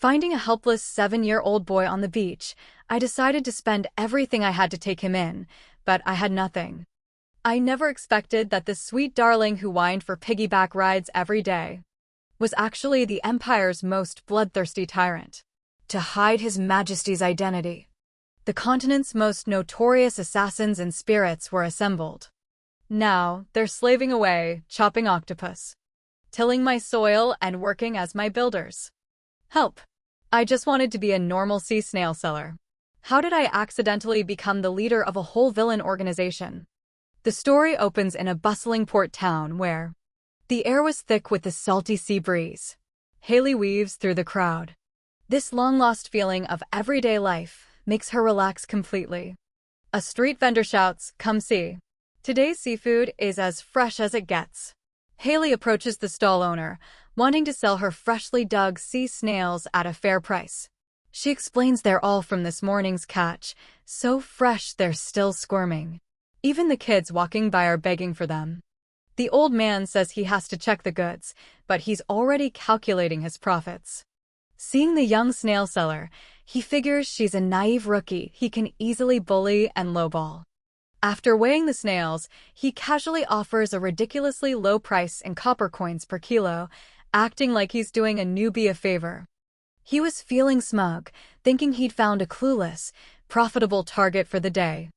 Finding a helpless 7-year-old boy on the beach, I decided to spend everything I had to take him in, but I had nothing. I never expected that this sweet darling who whined for piggyback rides every day was actually the Empire's most bloodthirsty tyrant. To hide His Majesty's identity, the continent's most notorious assassins and spirits were assembled. Now, they're slaving away, chopping octopus, tilling my soil and working as my builders. Help! I just wanted to be a normal sea snail seller. How did I accidentally become the leader of a whole villain organization? The story opens in a bustling port town where the air was thick with the salty sea breeze. Haley weaves through the crowd. This long-lost feeling of everyday life makes her relax completely. A street vendor shouts, "Come see. Today's seafood is as fresh as it gets." Haley approaches the stall owner, wanting to sell her freshly dug sea snails at a fair price. She explains they're all from this morning's catch, so fresh they're still squirming. Even the kids walking by are begging for them. The old man says he has to check the goods, but he's already calculating his profits. Seeing the young snail seller, he figures she's a naive rookie he can easily bully and lowball. After weighing the snails, he casually offers a ridiculously low price in copper coins per kilo, acting like he's doing a newbie a favor. He was feeling smug, thinking he'd found a clueless, profitable target for the day.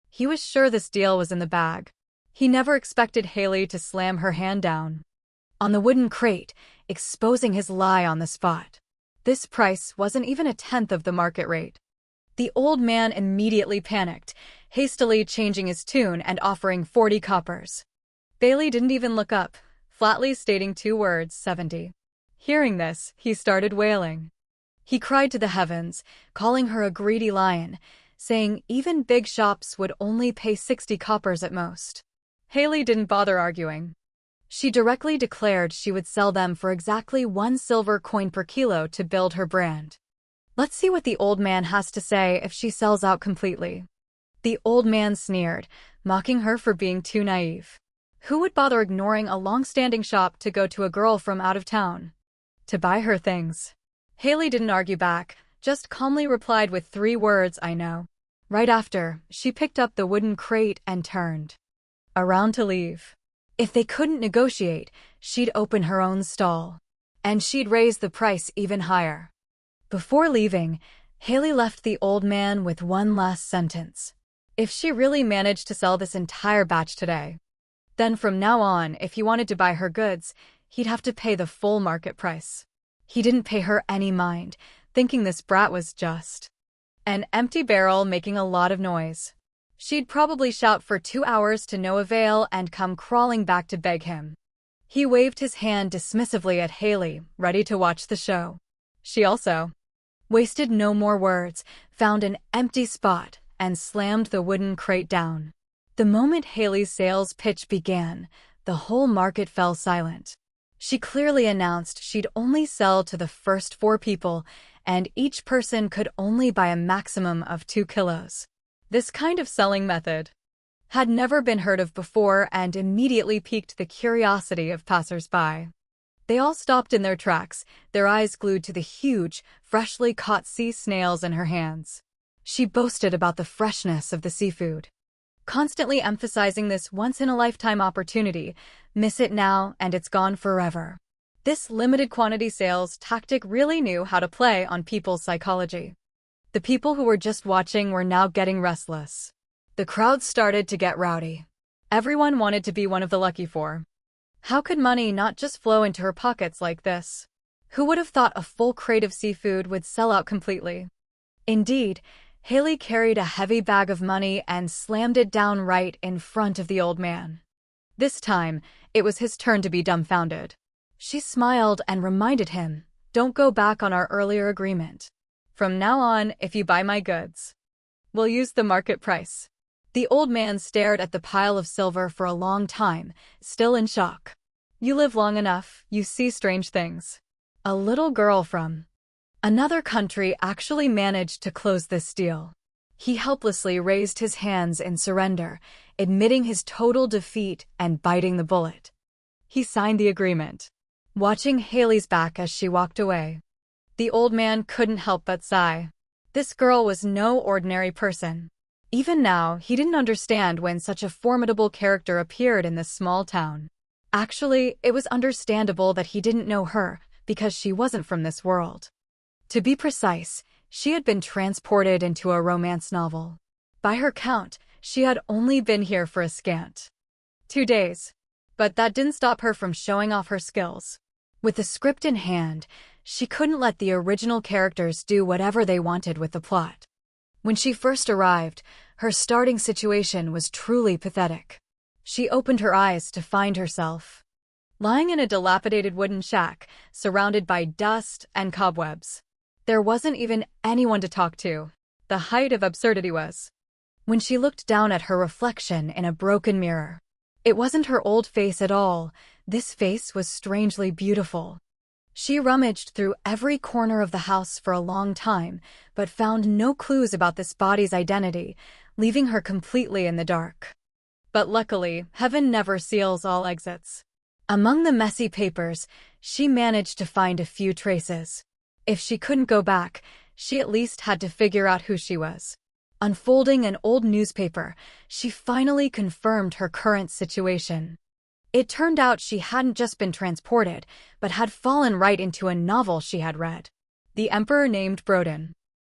He was sure this deal was in the bag. He never expected Haley to slam her hand down on the wooden crate, exposing his lie on the spot. This price wasn't even a tenth of the market rate. The old man immediately panicked, hastily changing his tune and offering 40 coppers. Bailey didn't even look up, flatly stating 2 words, 70. Hearing this, he started wailing. He cried to the heavens, calling her a greedy lion, saying even big shops would only pay 60 coppers at most. Haley didn't bother arguing. She directly declared she would sell them for exactly 1 silver coin per kilo to build her brand. Let's see what the old man has to say if she sells out completely. The old man sneered, mocking her for being too naive. Who would bother ignoring a long-standing shop to go to a girl from out of town to buy her things? Haley didn't argue back, just calmly replied with 3 words, "I know." Right after, she picked up the wooden crate and turned around to leave. If they couldn't negotiate, she'd open her own stall. And she'd raise the price even higher. Before leaving, Haley left the old man with one last sentence. If she really managed to sell this entire batch today, then from now on, if he wanted to buy her goods, he'd have to pay the full market price. He didn't pay her any mind, thinking this brat was just an empty barrel making a lot of noise. She'd probably shout for 2 hours to no avail and come crawling back to beg him. He waved his hand dismissively at Haley, ready to watch the show. She also wasted no more words, found an empty spot, and slammed the wooden crate down. The moment Haley's sales pitch began, the whole market fell silent. She clearly announced she'd only sell to the first 4 people, and each person could only buy a maximum of 2 kilos. This kind of selling method had never been heard of before and immediately piqued the curiosity of passers-by. They all stopped in their tracks, their eyes glued to the huge, freshly caught sea snails in her hands. She boasted about the freshness of the seafood, constantly emphasizing this once-in-a-lifetime opportunity. Miss it now, and it's gone forever. This limited quantity sales tactic really knew how to play on people's psychology. The people who were just watching were now getting restless. The crowd started to get rowdy. Everyone wanted to be one of the lucky 4. How could money not just flow into her pockets like this? Who would have thought a full crate of seafood would sell out completely? Indeed, Haley carried a heavy bag of money and slammed it down right in front of the old man. This time, it was his turn to be dumbfounded. She smiled and reminded him, "Don't go back on our earlier agreement. From now on, if you buy my goods, we'll use the market price." The old man stared at the pile of silver for a long time, still in shock. You live long enough, you see strange things. A little girl from another country actually managed to close this deal. He helplessly raised his hands in surrender, admitting his total defeat and biting the bullet. He signed the agreement, watching Haley's back as she walked away. The old man couldn't help but sigh. This girl was no ordinary person. Even now, he didn't understand when such a formidable character appeared in this small town. Actually, it was understandable that he didn't know her, because she wasn't from this world. To be precise, she had been transported into a romance novel. By her count, she had only been here for a scant 2 days. But that didn't stop her from showing off her skills. With the script in hand, she couldn't let the original characters do whatever they wanted with the plot. When she first arrived, her starting situation was truly pathetic. She opened her eyes to find herself lying in a dilapidated wooden shack, surrounded by dust and cobwebs. There wasn't even anyone to talk to. The height of absurdity was when she looked down at her reflection in a broken mirror. It wasn't her old face at all. This face was strangely beautiful. She rummaged through every corner of the house for a long time, but found no clues about this body's identity, leaving her completely in the dark. But luckily, heaven never seals all exits. Among the messy papers, she managed to find a few traces. If she couldn't go back, she at least had to figure out who she was. Unfolding an old newspaper, she finally confirmed her current situation. It turned out she hadn't just been transported, but had fallen right into a novel she had read. The Emperor named Broden.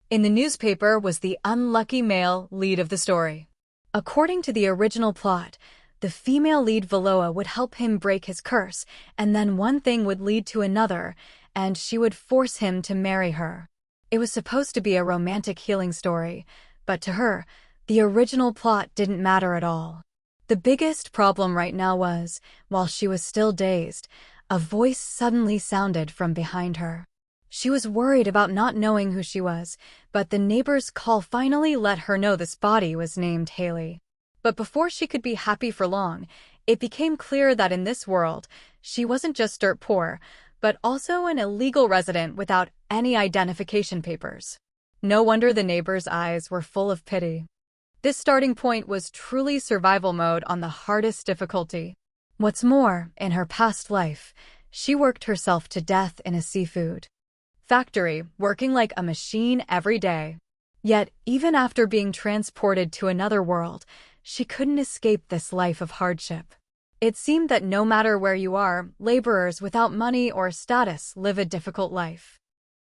In the newspaper was the unlucky male lead of the story. According to the original plot, the female lead Valoa would help him break his curse, and then one thing would lead to another, and she would force him to marry her. It was supposed to be a romantic healing story, but to her, the original plot didn't matter at all. The biggest problem right now was, while she was still dazed, a voice suddenly sounded from behind her. She was worried about not knowing who she was, but the neighbor's call finally let her know this body was named Haley. But before she could be happy for long, it became clear that in this world, she wasn't just dirt poor, but also an illegal resident without any identification papers. No wonder the neighbor's eyes were full of pity. This starting point was truly survival mode on the hardest difficulty. What's more, in her past life, she worked herself to death in a seafood factory, working like a machine every day. Yet, even after being transported to another world, she couldn't escape this life of hardship. It seemed that no matter where you are, laborers without money or status live a difficult life.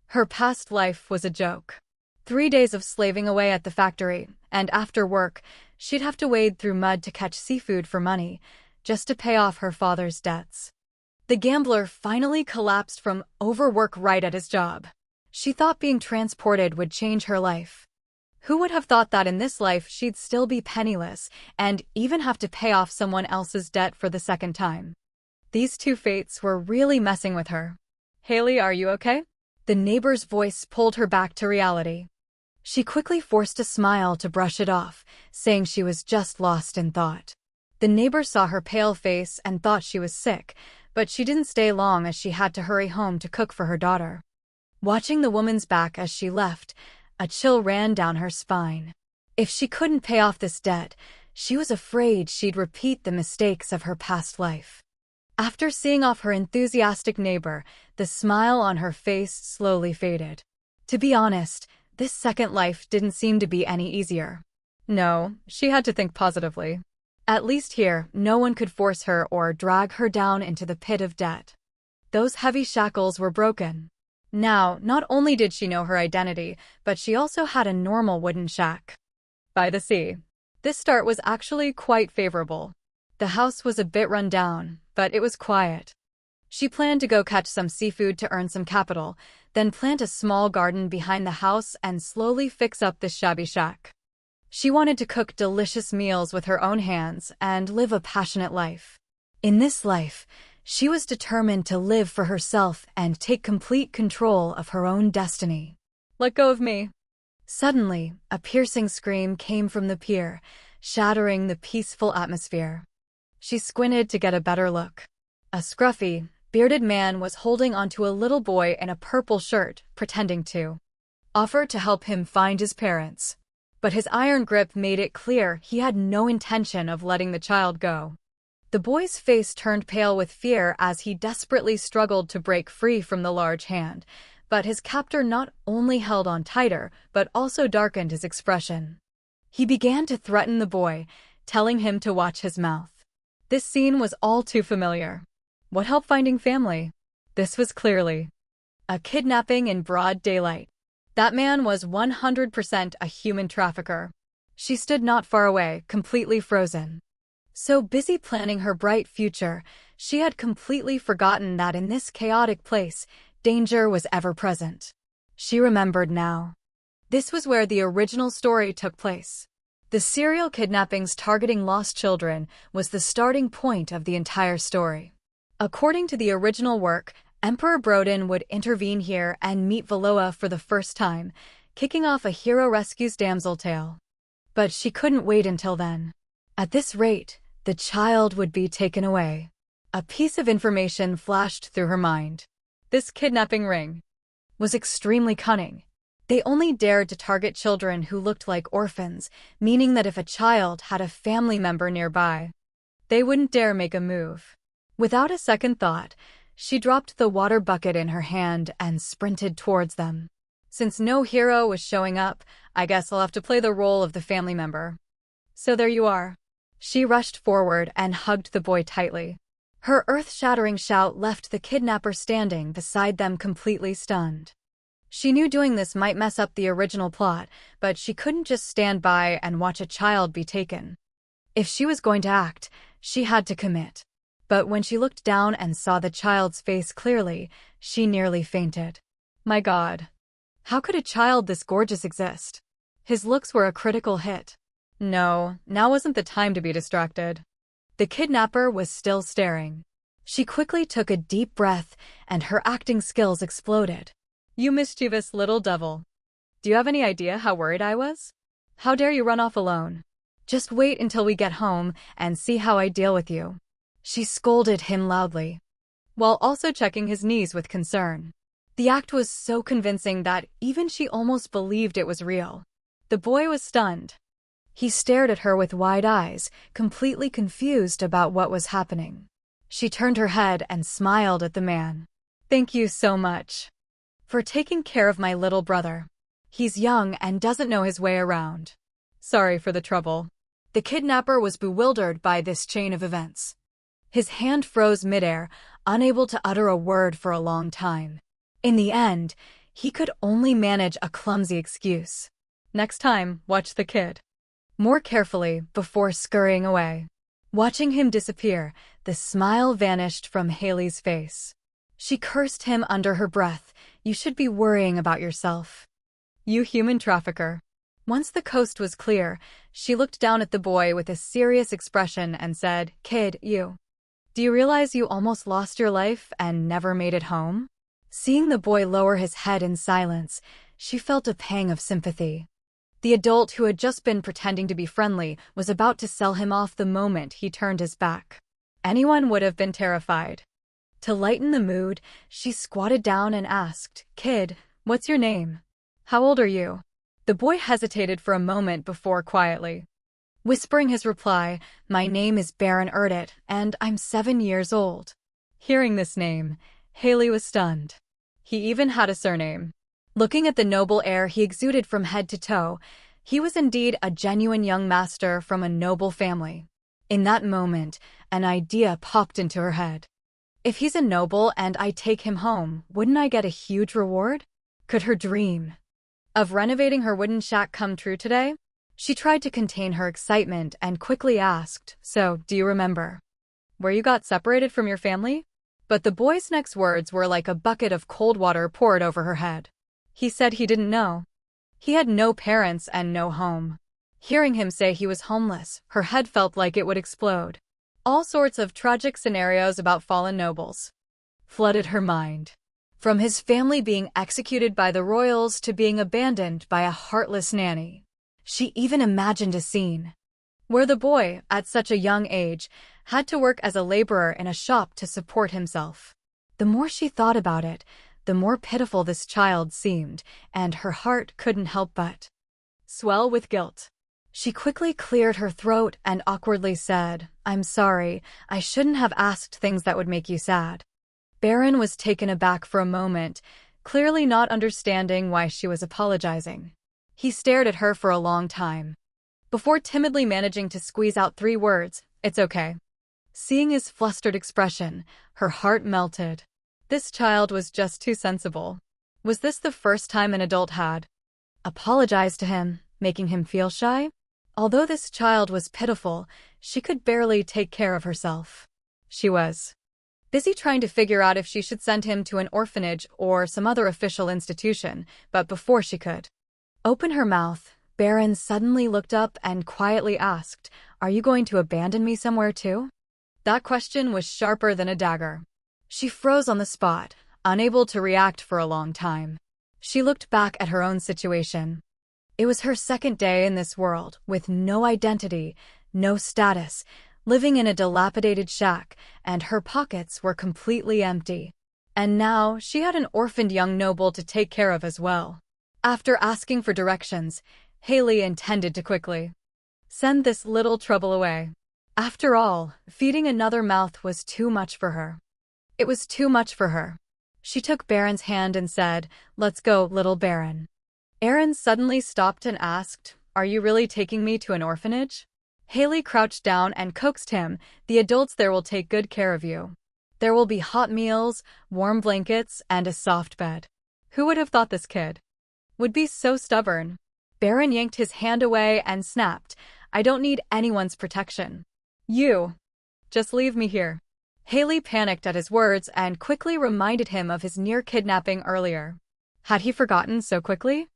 Her past life was a joke. 3 days of slaving away at the factory, and after work, she'd have to wade through mud to catch seafood for money, just to pay off her father's debts. The gambler finally collapsed from overwork right at his job. She thought being transported would change her life. Who would have thought that in this life she'd still be penniless, and even have to pay off someone else's debt for the second time? These two fates were really messing with her. "Haley, are you okay?" The neighbor's voice pulled her back to reality. She quickly forced a smile to brush it off, saying she was just lost in thought. The neighbor saw her pale face and thought she was sick, but she didn't stay long as she had to hurry home to cook for her daughter. Watching the woman's back as she left, a chill ran down her spine. If she couldn't pay off this debt, she was afraid she'd repeat the mistakes of her past life. After seeing off her enthusiastic neighbor, the smile on her face slowly faded. To be honest, this second life didn't seem to be any easier. No, she had to think positively. At least here, no one could force her or drag her down into the pit of debt. Those heavy shackles were broken. Now, not only did she know her identity, but she also had a normal wooden shack by the sea. This start was actually quite favorable. The house was a bit run down, but it was quiet. She planned to go catch some seafood to earn some capital, then plant a small garden behind the house and slowly fix up this shabby shack. She wanted to cook delicious meals with her own hands and live a passionate life. In this life, she was determined to live for herself and take complete control of her own destiny. "Let go of me." Suddenly, a piercing scream came from the pier, shattering the peaceful atmosphere. She squinted to get a better look. A scruffy, bearded man was holding onto a little boy in a purple shirt, pretending to offer to help him find his parents. But his iron grip made it clear he had no intention of letting the child go. The boy's face turned pale with fear as he desperately struggled to break free from the large hand, But his captor not only held on tighter, but also darkened his expression. He began to threaten the boy, telling him to watch his mouth. This scene was all too familiar. What help finding family? This was clearly a kidnapping in broad daylight. That man was 100% a human trafficker. She stood not far away, completely frozen. So busy planning her bright future, she had completely forgotten that in this chaotic place, danger was ever present. She remembered now. This was where the original story took place. The serial kidnappings targeting lost children was the starting point of the entire story. According to the original work, Emperor Broden would intervene here and meet Valoa for the first time, kicking off a hero rescues damsel tale. But she couldn't wait until then. At this rate, the child would be taken away. A piece of information flashed through her mind. This kidnapping ring was extremely cunning. They only dared to target children who looked like orphans, meaning that if a child had a family member nearby, they wouldn't dare make a move. Without a second thought, she dropped the water bucket in her hand and sprinted towards them. Since no hero was showing up, I guess I'll have to play the role of the family member. So there you are. She rushed forward and hugged the boy tightly. Her earth-shattering shout left the kidnapper standing beside them completely stunned. She knew doing this might mess up the original plot, but she couldn't just stand by and watch a child be taken. If she was going to act, she had to commit. But when she looked down and saw the child's face clearly, she nearly fainted. My God. How could a child this gorgeous exist? His looks were a critical hit. No, now wasn't the time to be distracted. The kidnapper was still staring. She quickly took a deep breath, and her acting skills exploded. You mischievous little devil. Do you have any idea how worried I was? How dare you run off alone? Just wait until we get home and see how I deal with you. She scolded him loudly, while also checking his knees with concern. The act was so convincing that even she almost believed it was real. The boy was stunned. He stared at her with wide eyes, completely confused about what was happening. She turned her head and smiled at the man. Thank you so much for taking care of my little brother. He's young and doesn't know his way around. Sorry for the trouble. The kidnapper was bewildered by this chain of events. His hand froze midair, unable to utter a word for a long time. In the end, he could only manage a clumsy excuse. Next time, watch the kid more carefully before scurrying away. Watching him disappear, the smile vanished from Haley's face. She cursed him under her breath. You should be worrying about yourself. You human trafficker. Once the coast was clear, she looked down at the boy with a serious expression and said, Kid, do you realize you almost lost your life and never made it home? Seeing the boy lower his head in silence, she felt a pang of sympathy. The adult who had just been pretending to be friendly was about to sell him off the moment he turned his back. Anyone would have been terrified. To lighten the mood, she squatted down and asked, Kid, what's your name? How old are you? The boy hesitated for a moment before quietly whispering his reply, My name is Baron Erdit, and I'm 7 years old. Hearing this name, Haley was stunned. He even had a surname. Looking at the noble air he exuded from head to toe, he was indeed a genuine young master from a noble family. In that moment, an idea popped into her head. If he's a noble and I take him home, wouldn't I get a huge reward? Could her dream of renovating her wooden shack come true today? She tried to contain her excitement and quickly asked, So, do you remember where you got separated from your family? But the boy's next words were like a bucket of cold water poured over her head. He said he didn't know. He had no parents and no home. Hearing him say he was homeless, her head felt like it would explode. All sorts of tragic scenarios about fallen nobles flooded her mind. From his family being executed by the royals to being abandoned by a heartless nanny. She even imagined a scene where the boy, at such a young age, had to work as a laborer in a shop to support himself. The more she thought about it, the more pitiful this child seemed, and her heart couldn't help but swell with guilt. She quickly cleared her throat and awkwardly said, I'm sorry, I shouldn't have asked things that would make you sad. Baron was taken aback for a moment, clearly not understanding why she was apologizing. He stared at her for a long time, before timidly managing to squeeze out 3 words, "It's okay." Seeing his flustered expression, her heart melted. This child was just too sensible. Was this the first time an adult had apologized to him, making him feel shy? Although this child was pitiful, she could barely take care of herself. She was busy trying to figure out if she should send him to an orphanage or some other official institution, but before she could open her mouth, Baron suddenly looked up and quietly asked, "Are you going to abandon me somewhere too?" That question was sharper than a dagger. She froze on the spot, unable to react for a long time. She looked back at her own situation. It was her second day in this world, with no identity, no status, living in a dilapidated shack, and her pockets were completely empty. And now she had an orphaned young noble to take care of as well. After asking for directions, Haley intended to quickly send this little trouble away. After all, feeding another mouth was too much for her. It was too much for her. She took Baron's hand and said, "Let's go, little Baron." Aaron suddenly stopped and asked, "Are you really taking me to an orphanage?" Haley crouched down and coaxed him, "The adults there will take good care of you. There will be hot meals, warm blankets, and a soft bed." Who would have thought this kid would be so stubborn? Baron yanked his hand away and snapped, "I don't need anyone's protection. You just leave me here." Haley panicked at his words and quickly reminded him of his near kidnapping earlier. Had he forgotten so quickly?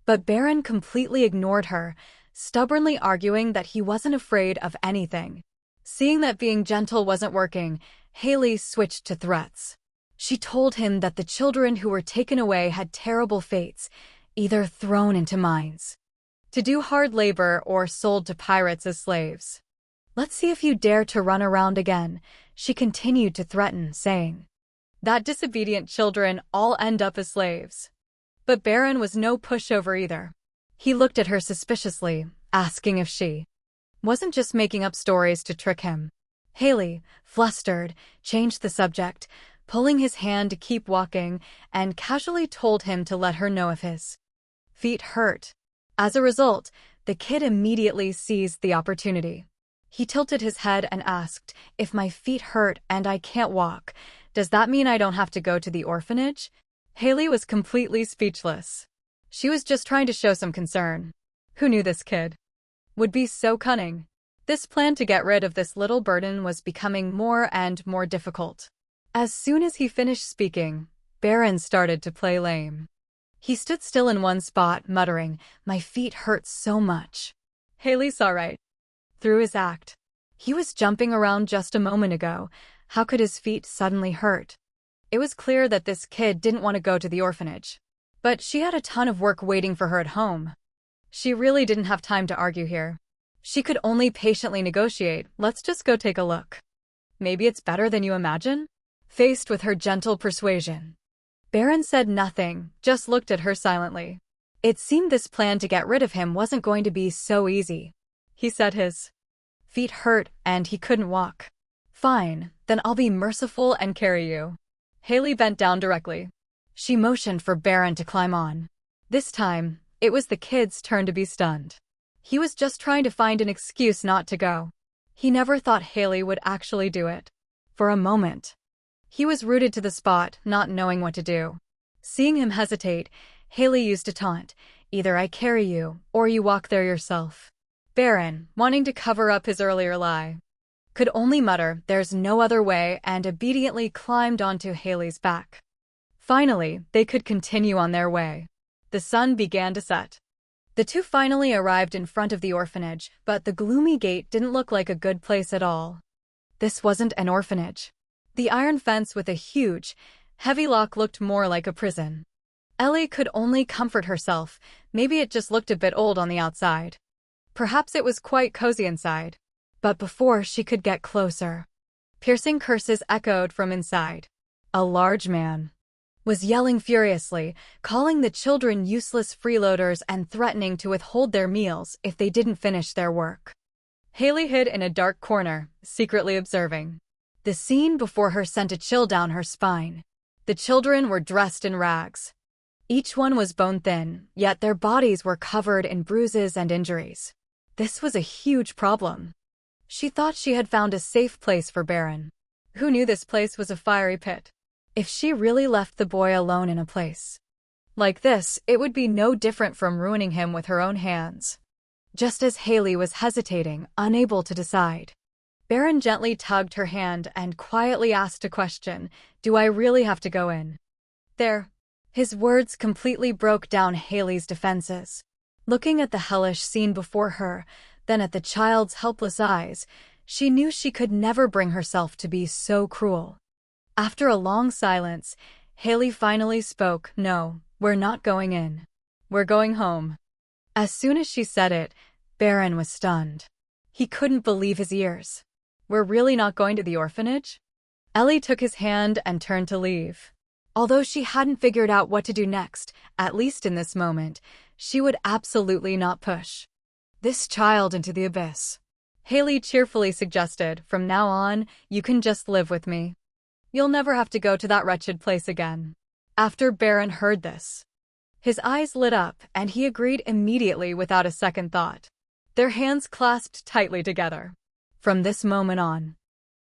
But Baron completely ignored her, stubbornly arguing that he wasn't afraid of anything. Seeing that being gentle wasn't working, Haley switched to threats. She told him that the children who were taken away had terrible fates, either thrown into mines to do hard labor or sold to pirates as slaves. "Let's see if you dare to run around again," she continued to threaten, saying that disobedient children all end up as slaves. But Baron was no pushover either. He looked at her suspiciously, asking if she wasn't just making up stories to trick him. Haley, flustered, changed the subject, pulling his hand to keep walking, and casually told him to let her know if his feet hurt. As a result, the kid immediately seized the opportunity. He tilted his head and asked, "If my feet hurt and I can't walk, does that mean I don't have to go to the orphanage?" Haley was completely speechless. She was just trying to show some concern. Who knew this kid would be so cunning? This plan to get rid of this little burden was becoming more and more difficult. As soon as he finished speaking, Baron started to play lame. He stood still in one spot, muttering, "My feet hurt so much." Haley saw right through his act. He was jumping around just a moment ago. How could his feet suddenly hurt? It was clear that this kid didn't want to go to the orphanage. But she had a ton of work waiting for her at home. She really didn't have time to argue here. She could only patiently negotiate. "Let's just go take a look. Maybe it's better than you imagine?" Faced with her gentle persuasion, Baron said nothing, just looked at her silently. It seemed this plan to get rid of him wasn't going to be so easy. He said his feet hurt and he couldn't walk. "Fine, then I'll be merciful and carry you." Haley bent down directly. She motioned for Baron to climb on. This time, it was the kid's turn to be stunned. He was just trying to find an excuse not to go. He never thought Haley would actually do it. For a moment, he was rooted to the spot, not knowing what to do. Seeing him hesitate, Haley used a taunt. "Either I carry you, or you walk there yourself." Baron, wanting to cover up his earlier lie, could only mutter, "There's no other way," and obediently climbed onto Haley's back. Finally, they could continue on their way. The sun began to set. The two finally arrived in front of the orphanage, but the gloomy gate didn't look like a good place at all. This wasn't an orphanage. The iron fence with a huge, heavy lock looked more like a prison. Ellie could only comfort herself. Maybe it just looked a bit old on the outside. Perhaps it was quite cozy inside. But before she could get closer, piercing curses echoed from inside. A large man was yelling furiously, calling the children useless freeloaders and threatening to withhold their meals if they didn't finish their work. Haley hid in a dark corner, secretly observing. The scene before her sent a chill down her spine. The children were dressed in rags. Each one was bone-thin, yet their bodies were covered in bruises and injuries. This was a huge problem. She thought she had found a safe place for Baron. Who knew this place was a fiery pit? If she really left the boy alone in a place like this, it would be no different from ruining him with her own hands. Just as Haley was hesitating, unable to decide, Baron gently tugged her hand and quietly asked a question. Do I really have to go in there? His words completely broke down Haley's defenses. Looking at the hellish scene before her, then at the child's helpless eyes, she knew she could never bring herself to be so cruel. After a long silence, Haley finally spoke. No, we're not going in. We're going home. As soon as she said it, Baron was stunned. He couldn't believe his ears. We're really not going to the orphanage? Ellie took his hand and turned to leave. Although she hadn't figured out what to do next, at least in this moment, she would absolutely not push this child into the abyss. Haley cheerfully suggested, from now on, you can just live with me. You'll never have to go to that wretched place again. After Baron heard this, his eyes lit up and he agreed immediately without a second thought. Their hands clasped tightly together. From this moment on,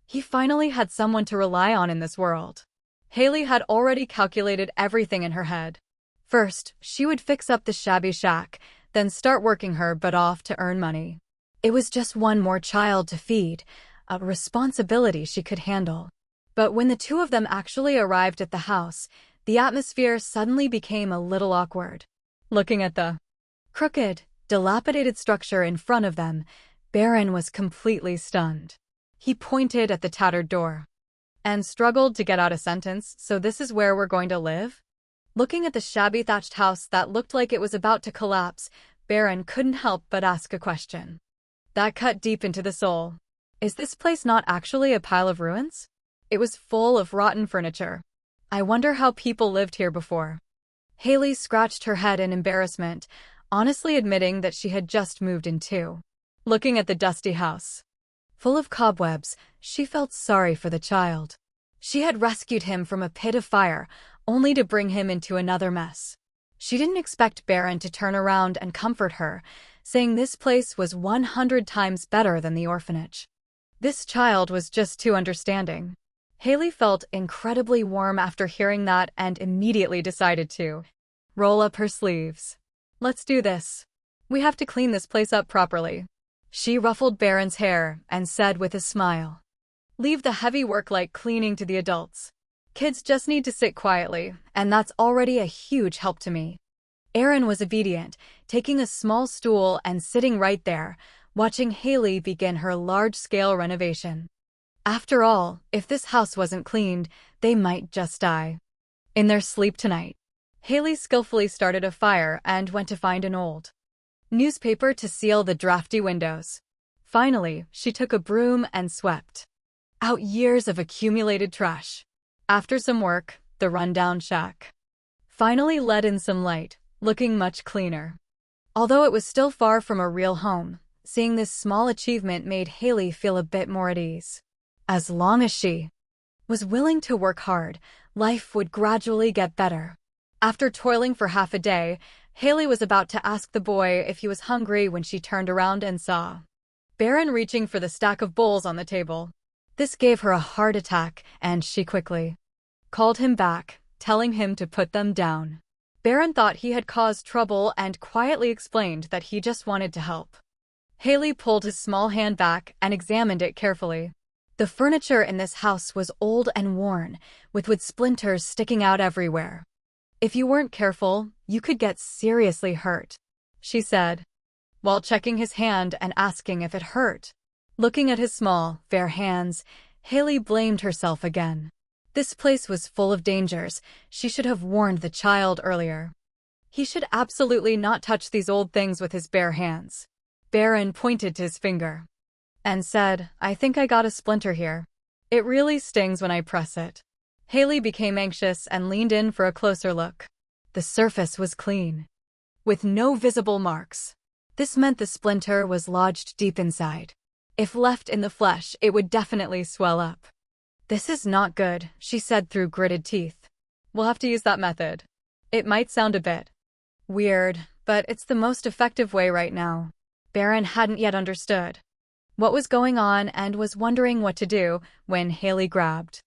he finally had someone to rely on in this world. Haley had already calculated everything in her head. First, she would fix up the shabby shack, then start working her butt off to earn money. It was just one more child to feed, a responsibility she could handle. But when the two of them actually arrived at the house, the atmosphere suddenly became a little awkward. Looking at the crooked, dilapidated structure in front of them, Baron was completely stunned. He pointed at the tattered door and struggled to get out a sentence. So this is where we're going to live? Looking at the shabby thatched house that looked like it was about to collapse, Baron couldn't help but ask a question that cut deep into the soul. Is this place not actually a pile of ruins? It was full of rotten furniture. I wonder how people lived here before. Haley scratched her head in embarrassment, honestly admitting that she had just moved in too. Looking at the dusty house, full of cobwebs, she felt sorry for the child. She had rescued him from a pit of fire, only to bring him into another mess. She didn't expect Baron to turn around and comfort her, saying this place was 100 times better than the orphanage. This child was just too understanding. Haley felt incredibly warm after hearing that and immediately decided to roll up her sleeves. Let's do this. We have to clean this place up properly. She ruffled Baron's hair and said with a smile, leave the heavy work like cleaning to the adults. Kids just need to sit quietly, and that's already a huge help to me. Aaron was obedient, taking a small stool and sitting right there, watching Haley begin her large-scale renovation. After all, if this house wasn't cleaned, they might just die in their sleep tonight. Haley skillfully started a fire and went to find an old newspaper to seal the drafty windows. Finally, she took a broom and swept out years of accumulated trash. After some work, the rundown shack finally let in some light, looking much cleaner. Although it was still far from a real home, seeing this small achievement made Haley feel a bit more at ease. As long as she was willing to work hard, life would gradually get better. After toiling for half a day, Haley was about to ask the boy if he was hungry when she turned around and saw Baron reaching for the stack of bowls on the table. This gave her a heart attack, and she quickly called him back, telling him to put them down. Baron thought he had caused trouble and quietly explained that he just wanted to help. Haley pulled his small hand back and examined it carefully. The furniture in this house was old and worn, with wood splinters sticking out everywhere. If you weren't careful, you could get seriously hurt, she said, while checking his hand and asking if it hurt. Looking at his small, fair hands, Haley blamed herself again. This place was full of dangers. She should have warned the child earlier. He should absolutely not touch these old things with his bare hands. Baron pointed to his finger and said, I think I got a splinter here. It really stings when I press it. Haley became anxious and leaned in for a closer look. The surface was clean, with no visible marks. This meant the splinter was lodged deep inside. If left in the flesh, it would definitely swell up. This is not good, she said through gritted teeth. We'll have to use that method. It might sound a bit weird, but it's the most effective way right now. Baron hadn't yet understood what was going on and was wondering what to do when Haley grabbed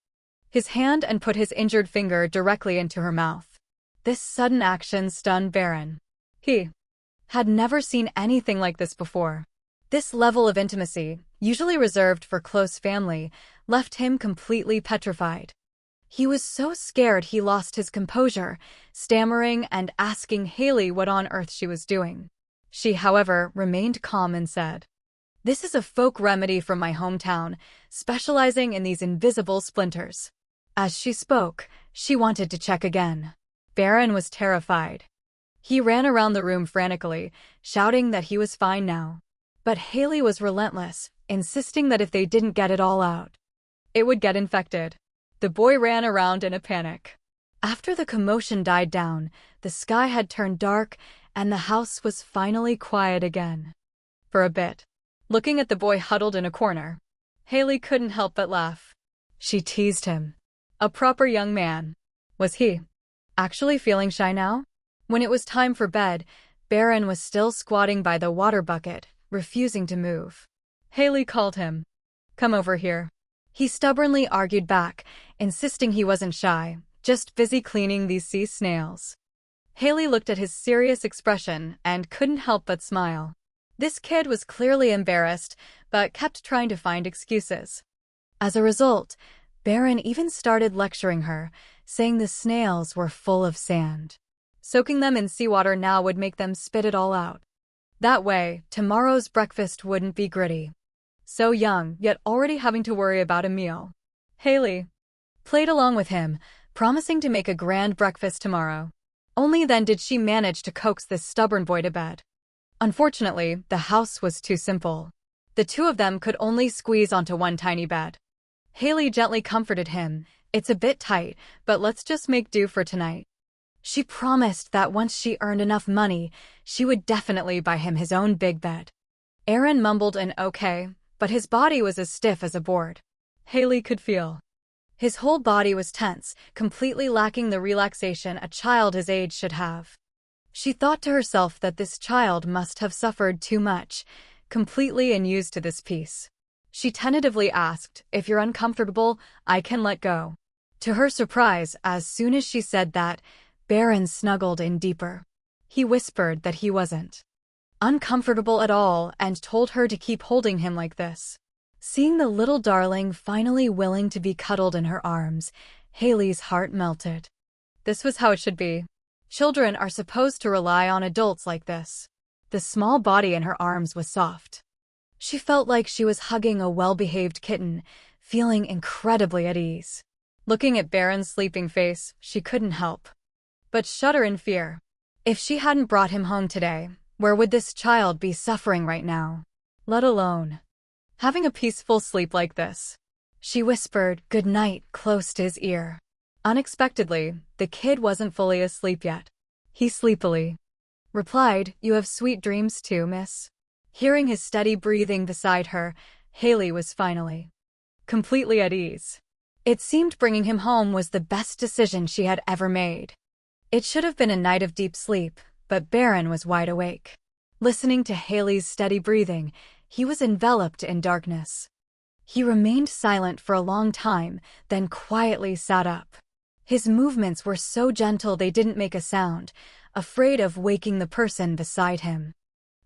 his hand and put his injured finger directly into her mouth. This sudden action stunned Baron. He had never seen anything like this before. This level of intimacy, usually reserved for close family, left him completely petrified. He was so scared he lost his composure, stammering and asking Haley what on earth she was doing. She, however, remained calm and said, "This is a folk remedy from my hometown, specializing in these invisible splinters." As she spoke, she wanted to check again. Baron was terrified. He ran around the room frantically, shouting that he was fine now. But Haley was relentless, insisting that if they didn't get it all out, it would get infected. The boy ran around in a panic. After the commotion died down, the sky had turned dark and the house was finally quiet again. For a bit, looking at the boy huddled in a corner, Haley couldn't help but laugh. She teased him. A proper young man. Was he actually feeling shy now? When it was time for bed, Baron was still squatting by the water bucket, refusing to move. Haley called him. "Come over here." He stubbornly argued back, insisting he wasn't shy, just busy cleaning these sea snails. Haley looked at his serious expression and couldn't help but smile. This kid was clearly embarrassed, but kept trying to find excuses. As a result, Baron even started lecturing her, saying the snails were full of sand. Soaking them in seawater now would make them spit it all out. That way, tomorrow's breakfast wouldn't be gritty. So young, yet already having to worry about a meal. Haley played along with him, promising to make a grand breakfast tomorrow. Only then did she manage to coax this stubborn boy to bed. Unfortunately, the house was too simple. The two of them could only squeeze onto one tiny bed. Haley gently comforted him. "It's a bit tight, but let's just make do for tonight." She promised that once she earned enough money, she would definitely buy him his own big bed. Aaron mumbled an okay, but his body was as stiff as a board. Haley could feel his whole body was tense, completely lacking the relaxation a child his age should have. She thought to herself that this child must have suffered too much, completely unused to this peace. She tentatively asked, "If you're uncomfortable, I can let go." To her surprise, as soon as she said that, Baron snuggled in deeper. He whispered that he wasn't uncomfortable at all and told her to keep holding him like this. Seeing the little darling finally willing to be cuddled in her arms, Haley's heart melted. This was how it should be. Children are supposed to rely on adults like this. The small body in her arms was soft. She felt like she was hugging a well-behaved kitten, feeling incredibly at ease. Looking at Baron's sleeping face, she couldn't help but shudder in fear. If she hadn't brought him home today, where would this child be suffering right now? Let alone having a peaceful sleep like this. She whispered good night close to his ear. Unexpectedly, the kid wasn't fully asleep yet. He sleepily replied, "You have sweet dreams too, miss." Hearing his steady breathing beside her, Haley was finally completely at ease. It seemed bringing him home was the best decision she had ever made. It should have been a night of deep sleep, but Baron was wide awake. Listening to Haley's steady breathing, he was enveloped in darkness. He remained silent for a long time, then quietly sat up. His movements were so gentle they didn't make a sound, afraid of waking the person beside him.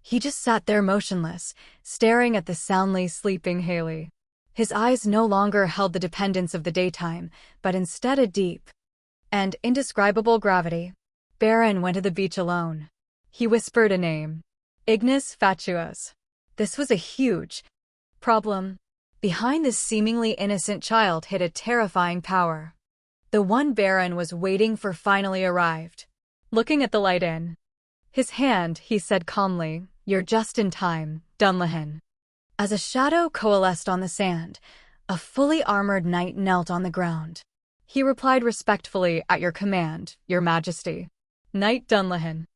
He just sat there motionless, staring at the soundly sleeping Haley. His eyes no longer held the dependence of the daytime, but instead a deep and indescribable gravity. Baron went to the beach alone. He whispered a name. Ignis Fatuous. This was a huge problem. Behind this seemingly innocent child hid a terrifying power. The one Baron was waiting for finally arrived. Looking at the light in his hand, he said calmly, "You're just in time, Dunlahan." As a shadow coalesced on the sand, a fully armored knight knelt on the ground. He replied respectfully, "At your command, your majesty. Knight Dunlahan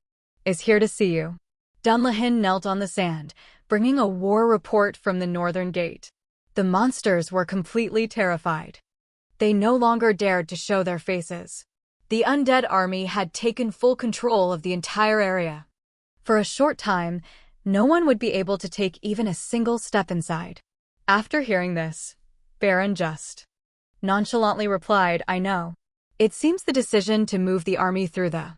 is here to see you." Dunlahan knelt on the sand, bringing a war report from the northern gate. The monsters were completely terrified. They no longer dared to show their faces. The undead army had taken full control of the entire area. For a short time, no one would be able to take even a single step inside. After hearing this, Baron just nonchalantly replied, "I know." It seems the decision to move the army through the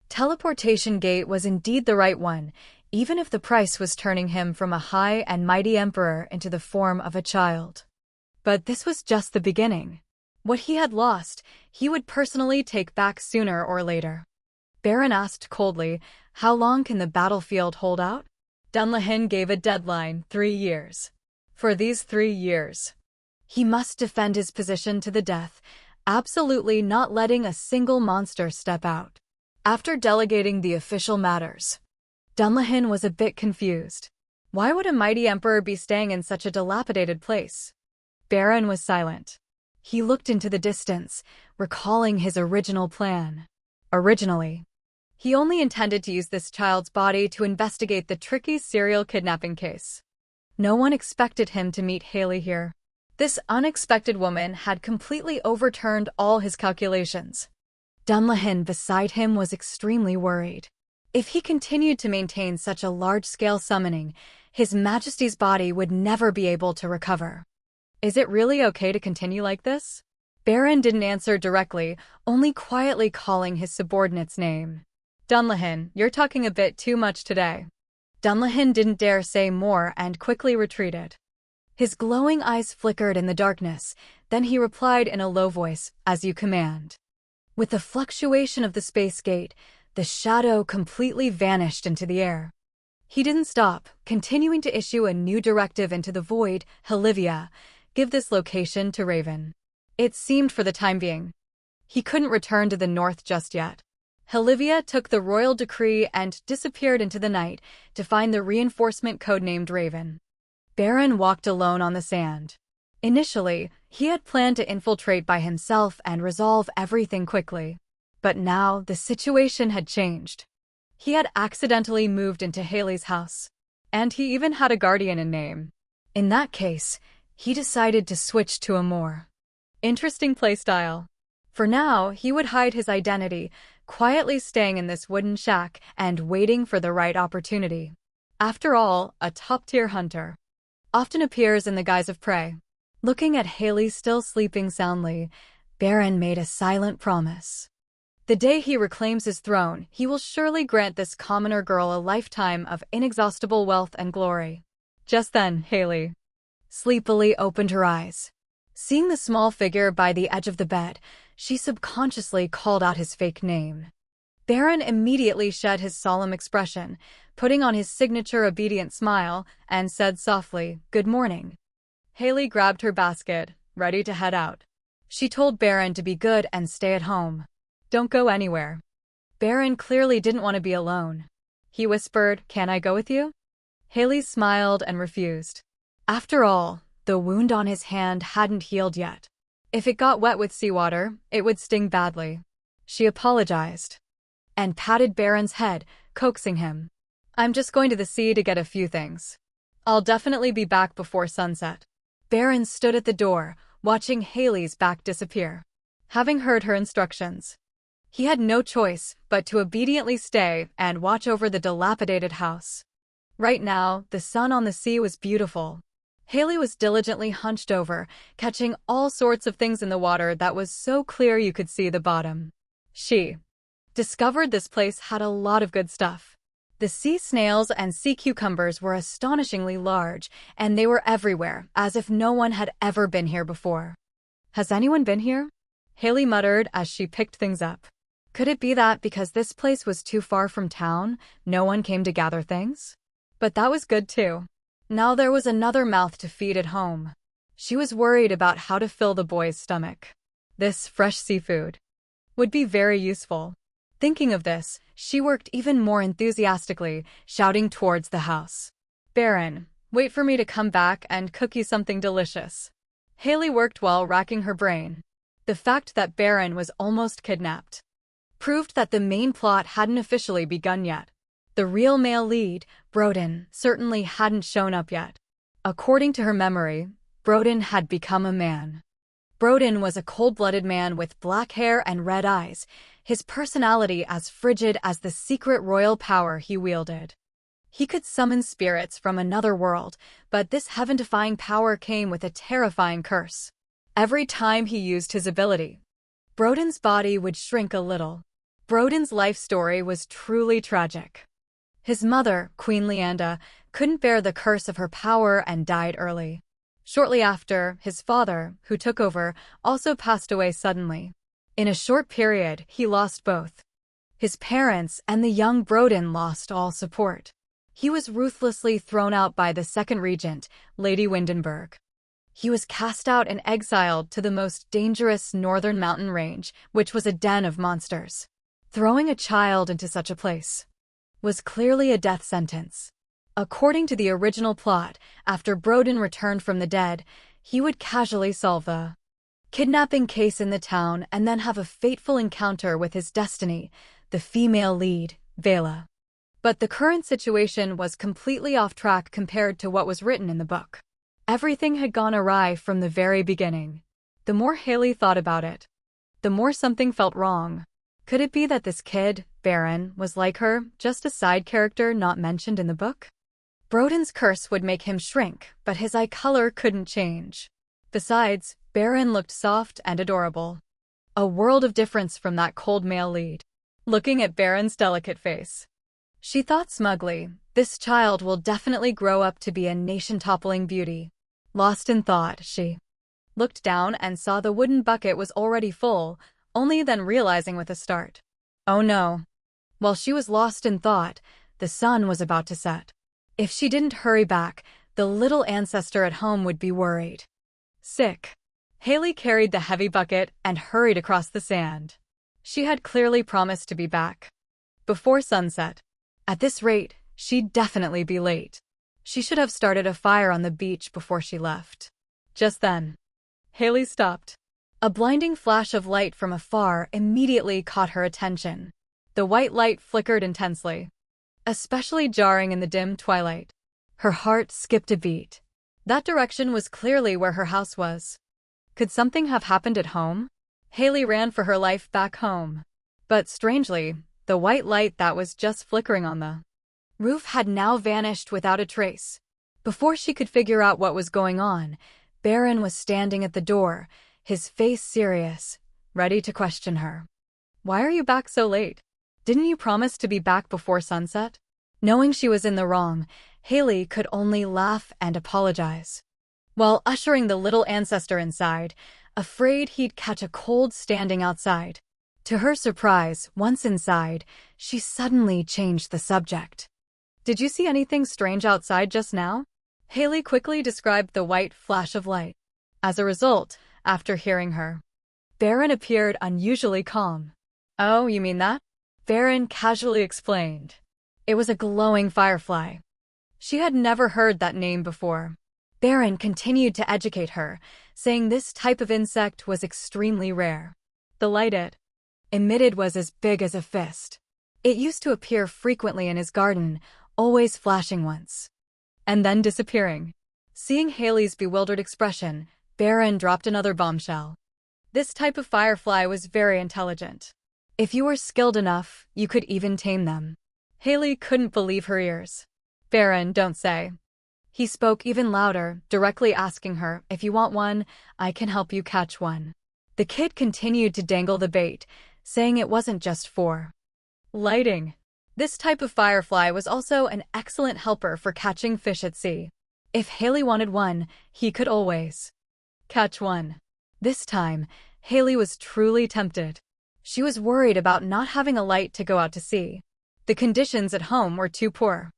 teleportation gate was indeed the right one, even if the price was turning him from a high and mighty emperor into the form of a child. But this was just the beginning. What he had lost, he would personally take back sooner or later. Baron asked coldly, "How long can the battlefield hold out?" Dunlahin gave a deadline, 3 years. For these 3 years, he must defend his position to the death, absolutely not letting a single monster step out. After delegating the official matters, Dunlahin was a bit confused. Why would a mighty emperor be staying in such a dilapidated place? Baron was silent. He looked into the distance, recalling his original plan. Originally, he only intended to use this child's body to investigate the tricky serial kidnapping case. No one expected him to meet Haley here. This unexpected woman had completely overturned all his calculations. Dunlahin beside him was extremely worried. If he continued to maintain such a large-scale summoning, His Majesty's body would never be able to recover. Is it really okay to continue like this? Baron didn't answer directly, only quietly calling his subordinate's name. Dunlahin, you're talking a bit too much today. Dunlahin didn't dare say more and quickly retreated. His glowing eyes flickered in the darkness, then he replied in a low voice, "As you command." With the fluctuation of the space gate, the shadow completely vanished into the air. He didn't stop, continuing to issue a new directive into the void. "Olivia, give this location to Raven." It seemed for the time being he couldn't return to the north just yet. Olivia took the royal decree and disappeared into the night to find the reinforcement codenamed Raven. Baron walked alone on the sand. Initially, he had planned to infiltrate by himself and resolve everything quickly. But now the situation had changed. He had accidentally moved into Haley's house, and he even had a guardian in name. In that case, he decided to switch to a more interesting playstyle. For now, he would hide his identity, quietly staying in this wooden shack and waiting for the right opportunity. After all, a top-tier hunter often appears in the guise of prey. Looking at Haley still sleeping soundly, Baron made a silent promise. The day he reclaims his throne, he will surely grant this commoner girl a lifetime of inexhaustible wealth and glory. Just then, Haley sleepily opened her eyes. Seeing the small figure by the edge of the bed, she subconsciously called out his fake name. Baron immediately shed his solemn expression, putting on his signature obedient smile, and said softly, "Good morning." Haley grabbed her basket, ready to head out. She told Baron to be good and stay at home. "Don't go anywhere." Baron clearly didn't want to be alone. He whispered, "Can I go with you?" Haley smiled and refused. After all, the wound on his hand hadn't healed yet. If it got wet with seawater, it would sting badly. She apologized and patted Baron's head, coaxing him. "I'm just going to the sea to get a few things. I'll definitely be back before sunset." Baron stood at the door, watching Haley's back disappear. Having heard her instructions, he had no choice but to obediently stay and watch over the dilapidated house. Right now, the sun on the sea was beautiful. Haley was diligently hunched over, catching all sorts of things in the water that was so clear you could see the bottom. She discovered this place had a lot of good stuff. The sea snails and sea cucumbers were astonishingly large, and they were everywhere, as if no one had ever been here before. "Has anyone been here?" Haley muttered as she picked things up. Could it be that because this place was too far from town, no one came to gather things? But that was good too. Now there was another mouth to feed at home. She was worried about how to fill the boy's stomach. This fresh seafood would be very useful. Thinking of this, she worked even more enthusiastically, shouting towards the house. "Baron, wait for me to come back and cook you something delicious." Haley worked while racking her brain. The fact that Baron was almost kidnapped proved that the main plot hadn't officially begun yet. The real male lead, Broden, certainly hadn't shown up yet. According to her memory, Broden had become a man. Broden was a cold-blooded man with black hair and red eyes, his personality as frigid as the secret royal power he wielded. He could summon spirits from another world, but this heaven-defying power came with a terrifying curse. Every time he used his ability, Broden's body would shrink a little. Broden's life story was truly tragic. His mother, Queen Leanda, couldn't bear the curse of her power and died early. Shortly after, his father, who took over, also passed away suddenly. In a short period, he lost both. His parents and the young Broden lost all support. He was ruthlessly thrown out by the second regent, Lady Windenburg. He was cast out and exiled to the most dangerous northern mountain range, which was a den of monsters. Throwing a child into such a place was clearly a death sentence. According to the original plot, after Broden returned from the dead, he would casually solve the kidnapping case in the town and then have a fateful encounter with his destiny, the female lead, Valoa. But the current situation was completely off track compared to what was written in the book. Everything had gone awry from the very beginning. The more Haley thought about it, the more something felt wrong. Could it be that this kid, Baron, was like her, just a side character not mentioned in the book? Broden's curse would make him shrink, but his eye color couldn't change. Besides, Baron looked soft and adorable. A world of difference from that cold male lead. Looking at Baron's delicate face, she thought smugly, this child will definitely grow up to be a nation-toppling beauty. Lost in thought, she looked down and saw the wooden bucket was already full, only then realizing with a start. Oh no. While she was lost in thought, the sun was about to set. If she didn't hurry back, the little ancestor at home would be worried. Sick. Haley carried the heavy bucket and hurried across the sand. She had clearly promised to be back before sunset. At this rate, she'd definitely be late. She should have started a fire on the beach before she left. Just then, Haley stopped. A blinding flash of light from afar immediately caught her attention. The white light flickered intensely, especially jarring in the dim twilight. Her heart skipped a beat. That direction was clearly where her house was. Could something have happened at home? Haley ran for her life back home. But strangely, the white light that was just flickering on the roof had now vanished without a trace. Before she could figure out what was going on, Baron was standing at the door, his face serious, ready to question her. Why are you back so late? Didn't you promise to be back before sunset? Knowing she was in the wrong, Haley could only laugh and apologize. While ushering the little ancestor inside, afraid he'd catch a cold standing outside. To her surprise, once inside, she suddenly changed the subject. Did you see anything strange outside just now? Haley quickly described the white flash of light. As a result, after hearing her, Baron appeared unusually calm. Oh, you mean that? Baron casually explained. It was a glowing firefly. She had never heard that name before. Baron continued to educate her, saying this type of insect was extremely rare. The light it emitted was as big as a fist. It used to appear frequently in his garden, always flashing once, and then disappearing. Seeing Haley's bewildered expression, Baron dropped another bombshell. This type of firefly was very intelligent. If you were skilled enough, you could even tame them. Haley couldn't believe her ears. Baron, don't say. He spoke even louder, directly asking her, if you want one, I can help you catch one. The kid continued to dangle the bait, saying it wasn't just for lighting. This type of firefly was also an excellent helper for catching fish at sea. If Haley wanted one, he could always catch one. This time, Haley was truly tempted. She was worried about not having a light to go out to sea. The conditions at home were too poor.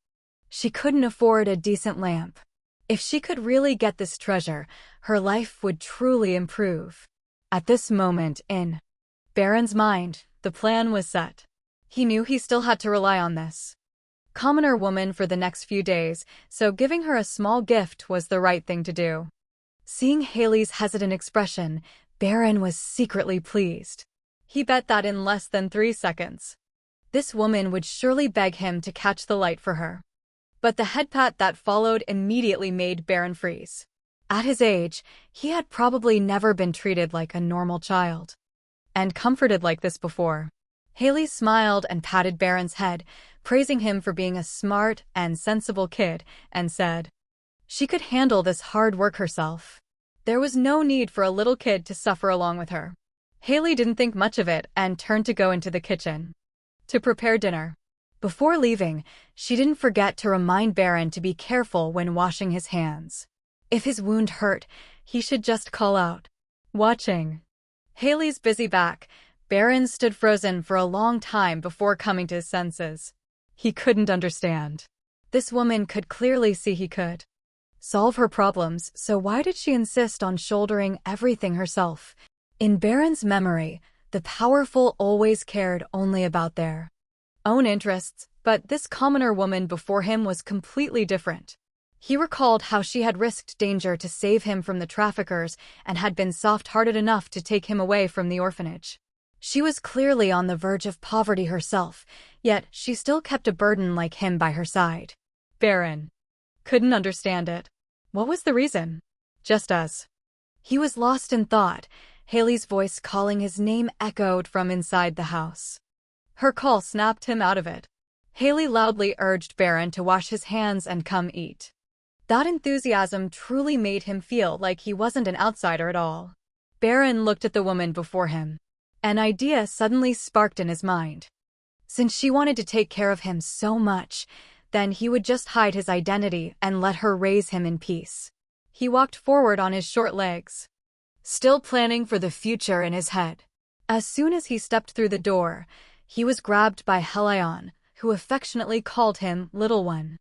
She couldn't afford a decent lamp. If she could really get this treasure, her life would truly improve. At this moment, in Baron's mind, the plan was set. He knew he still had to rely on this commoner woman for the next few days, so giving her a small gift was the right thing to do. Seeing Haley's hesitant expression, Baron was secretly pleased. He bet that in less than 3 seconds, this woman would surely beg him to catch the light for her. But the head pat that followed immediately made Baron freeze. At his age, he had probably never been treated like a normal child and comforted like this before. Haley smiled and patted Baron's head, praising him for being a smart and sensible kid, and said she could handle this hard work herself. There was no need for a little kid to suffer along with her. Haley didn't think much of it and turned to go into the kitchen to prepare dinner. Before leaving, she didn't forget to remind Baron to be careful when washing his hands. If his wound hurt, he should just call out. Watching Haley's busy back, Baron stood frozen for a long time before coming to his senses. He couldn't understand. This woman could clearly see he could solve her problems, so why did she insist on shouldering everything herself? In Baron's memory, the powerful always cared only about their own interests, but this commoner woman before him was completely different. He recalled how she had risked danger to save him from the traffickers and had been soft-hearted enough to take him away from the orphanage. She was clearly on the verge of poverty herself, yet she still kept a burden like him by her side. Baron couldn't understand it. What was the reason? Just as he was lost in thought, Haley's voice calling his name echoed from inside the house. Her call snapped him out of it. Haley loudly urged Baron to wash his hands and come eat. That enthusiasm truly made him feel like he wasn't an outsider at all. Baron looked at the woman before him. An idea suddenly sparked in his mind. Since she wanted to take care of him so much, then he would just hide his identity and let her raise him in peace. He walked forward on his short legs, still planning for the future in his head. As soon as he stepped through the door, he was grabbed by Helion, who affectionately called him Little One.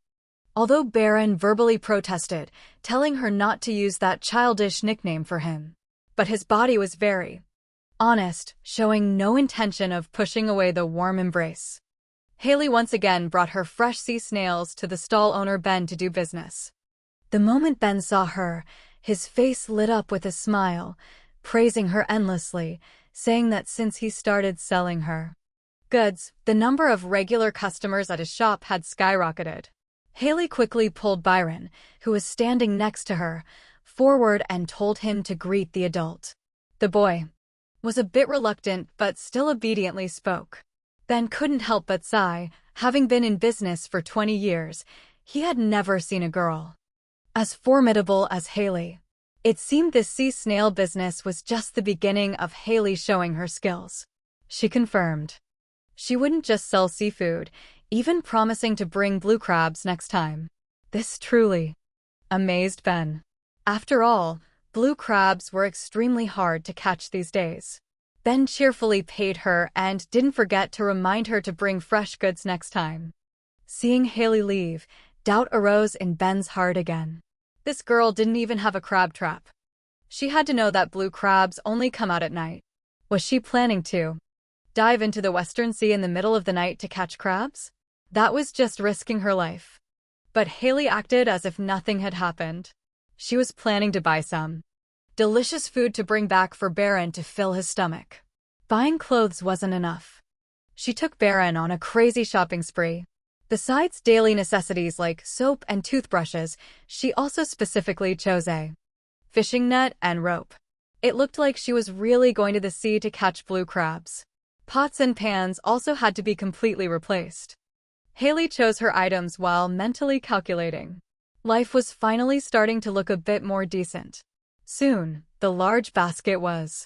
Although Baron verbally protested, telling her not to use that childish nickname for him. But his body was very honest, showing no intention of pushing away the warm embrace. Haley once again brought her fresh sea snails to the stall owner Ben to do business. The moment Ben saw her, his face lit up with a smile, praising her endlessly, saying that since he started selling her goods, the number of regular customers at his shop had skyrocketed. Haley quickly pulled Byron, who was standing next to her, forward and told him to greet the adult. The boy was a bit reluctant but still obediently spoke. Ben couldn't help but sigh. Having been in business for 20 years, he had never seen a girl as formidable as Haley. It seemed this sea snail business was just the beginning of Haley showing her skills. She confirmed she wouldn't just sell seafood, even promising to bring blue crabs next time. This truly amazed Ben. After all, blue crabs were extremely hard to catch these days. Ben cheerfully paid her and didn't forget to remind her to bring fresh goods next time. Seeing Haley leave, doubt arose in Ben's heart again. This girl didn't even have a crab trap. She had to know that blue crabs only come out at night. Was she planning to dive into the Western Sea in the middle of the night to catch crabs? That was just risking her life. But Haley acted as if nothing had happened. She was planning to buy some delicious food to bring back for Baron to fill his stomach. Buying clothes wasn't enough. She took Baron on a crazy shopping spree. Besides daily necessities like soap and toothbrushes, she also specifically chose a fishing net and rope. It looked like she was really going to the sea to catch blue crabs. Pots and pans also had to be completely replaced. Haley chose her items while mentally calculating. Life was finally starting to look a bit more decent. Soon, the large basket was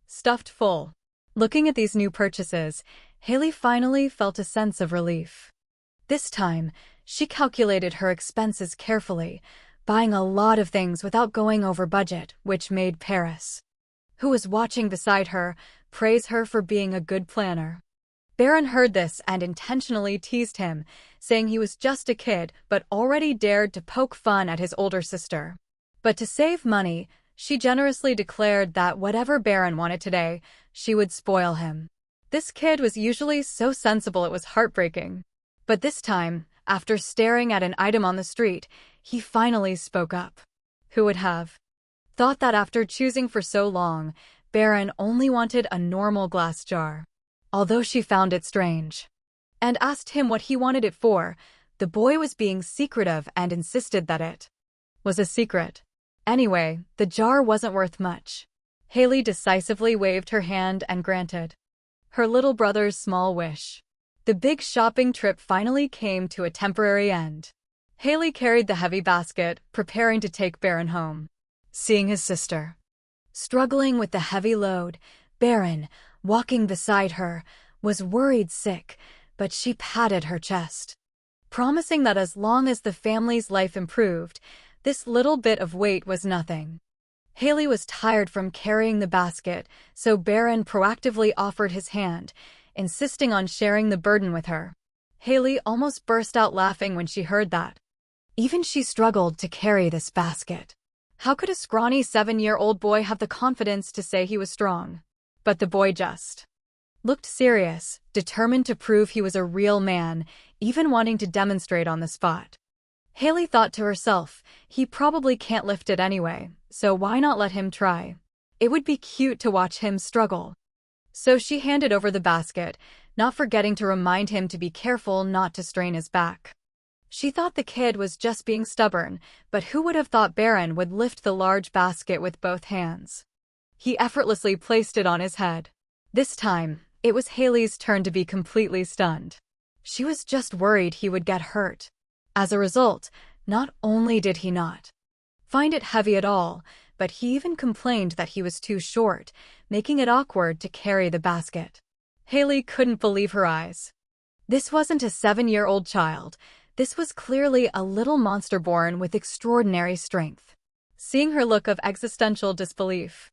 stuffed full. Looking at these new purchases, Haley finally felt a sense of relief. This time, she calculated her expenses carefully, buying a lot of things without going over budget, which made Paris, who was watching beside her, praise her for being a good planner. Baron heard this and intentionally teased him, saying he was just a kid but already dared to poke fun at his older sister. But to save money, she generously declared that whatever Baron wanted today, she would spoil him. This kid was usually so sensible it was heartbreaking. But this time, after staring at an item on the street, he finally spoke up. Who would have thought that after choosing for so long, Baron only wanted a normal glass jar? Although she found it strange and asked him what he wanted it for, the boy was being secretive and insisted that it was a secret. Anyway, the jar wasn't worth much. Haley decisively waved her hand and granted her little brother's small wish. The big shopping trip finally came to a temporary end. Haley carried the heavy basket, preparing to take Baron home. Seeing his sister struggling with the heavy load, Baron, walking beside her, was worried sick, but she patted her chest, promising that as long as the family's life improved, this little bit of weight was nothing. Haley was tired from carrying the basket, so Baron proactively offered his hand, insisting on sharing the burden with her. Haley almost burst out laughing when she heard that. Even she struggled to carry this basket. How could a scrawny 7-year-old boy have the confidence to say he was strong? But the boy just looked serious, determined to prove he was a real man, even wanting to demonstrate on the spot. Haley thought to herself, he probably can't lift it anyway, so why not let him try? It would be cute to watch him struggle. So she handed over the basket, not forgetting to remind him to be careful not to strain his back. She thought the kid was just being stubborn, but who would have thought Baron would lift the large basket with both hands? He effortlessly placed it on his head. This time, it was Haley's turn to be completely stunned. She was just worried he would get hurt. As a result, not only did he not find it heavy at all, but he even complained that he was too short, making it awkward to carry the basket. Haley couldn't believe her eyes. This wasn't a 7-year-old child. This was clearly a little monster born with extraordinary strength. Seeing her look of existential disbelief,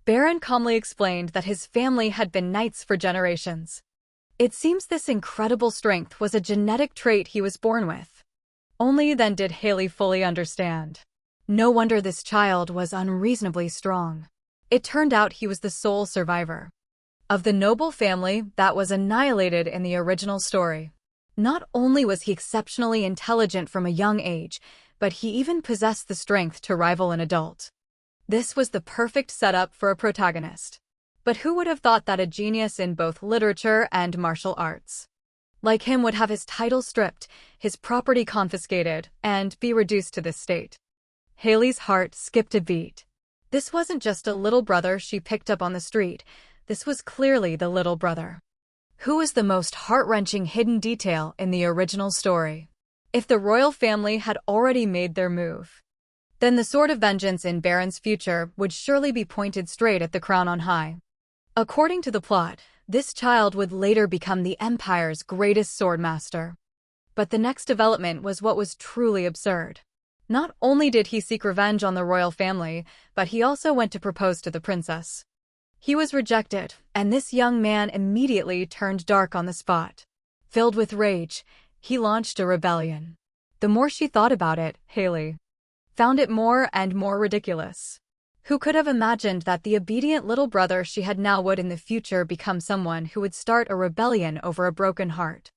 Baron calmly explained that his family had been knights for generations. It seems this incredible strength was a genetic trait he was born with. Only then did Haley fully understand. No wonder this child was unreasonably strong. It turned out he was the sole survivor of the noble family that was annihilated in the original story. Not only was he exceptionally intelligent from a young age, but he even possessed the strength to rival an adult. This was the perfect setup for a protagonist. But who would have thought that a genius in both literature and martial arts like him would have his title stripped, his property confiscated, and be reduced to this state? Haley's heart skipped a beat. This wasn't just a little brother she picked up on the street. This was clearly the little brother who was the most heart-wrenching hidden detail in the original story. If the royal family had already made their move, then the sword of vengeance in Baron's future would surely be pointed straight at the crown on high. According to the plot, this child would later become the Empire's greatest swordmaster. But the next development was what was truly absurd. Not only did he seek revenge on the royal family, but he also went to propose to the princess. He was rejected, and this young man immediately turned dark on the spot. Filled with rage, he launched a rebellion. The more she thought about it, Haley found it more and more ridiculous. Who could have imagined that the obedient little brother she had now would in the future become someone who would start a rebellion over a broken heart?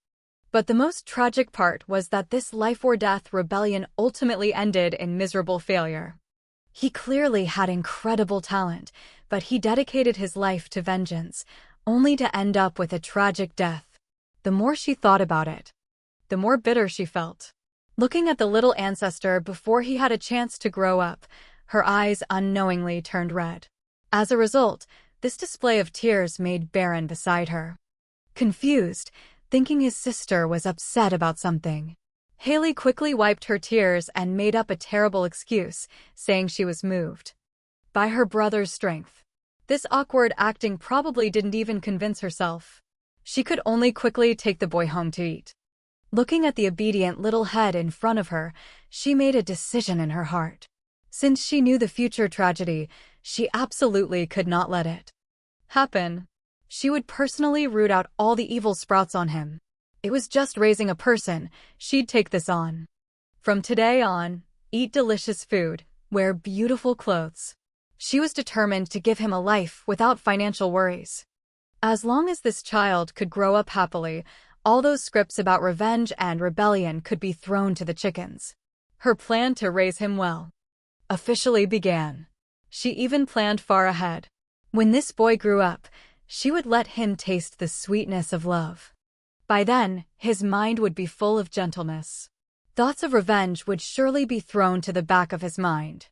But the most tragic part was that this life-or-death rebellion ultimately ended in miserable failure. He clearly had incredible talent, but he dedicated his life to vengeance, only to end up with a tragic death. The more she thought about it, the more bitter she felt. Looking at the little ancestor before he had a chance to grow up, her eyes unknowingly turned red. As a result, this display of tears made Baron beside her confused, thinking his sister was upset about something. Haley quickly wiped her tears and made up a terrible excuse, saying she was moved by her brother's strength. This awkward acting probably didn't even convince herself. She could only quickly take the boy home to eat. Looking at the obedient little head in front of her, she made a decision in her heart. Since she knew the future tragedy, she absolutely could not let it happen. She would personally root out all the evil sprouts on him. It was just raising a person, she'd take this on. From today on, eat delicious food, wear beautiful clothes. She was determined to give him a life without financial worries. As long as this child could grow up happily, all those scripts about revenge and rebellion could be thrown to the chickens. Her plan to raise him well officially began. She even planned far ahead. When this boy grew up, she would let him taste the sweetness of love. By then, his mind would be full of gentleness. Thoughts of revenge would surely be thrown to the back of his mind.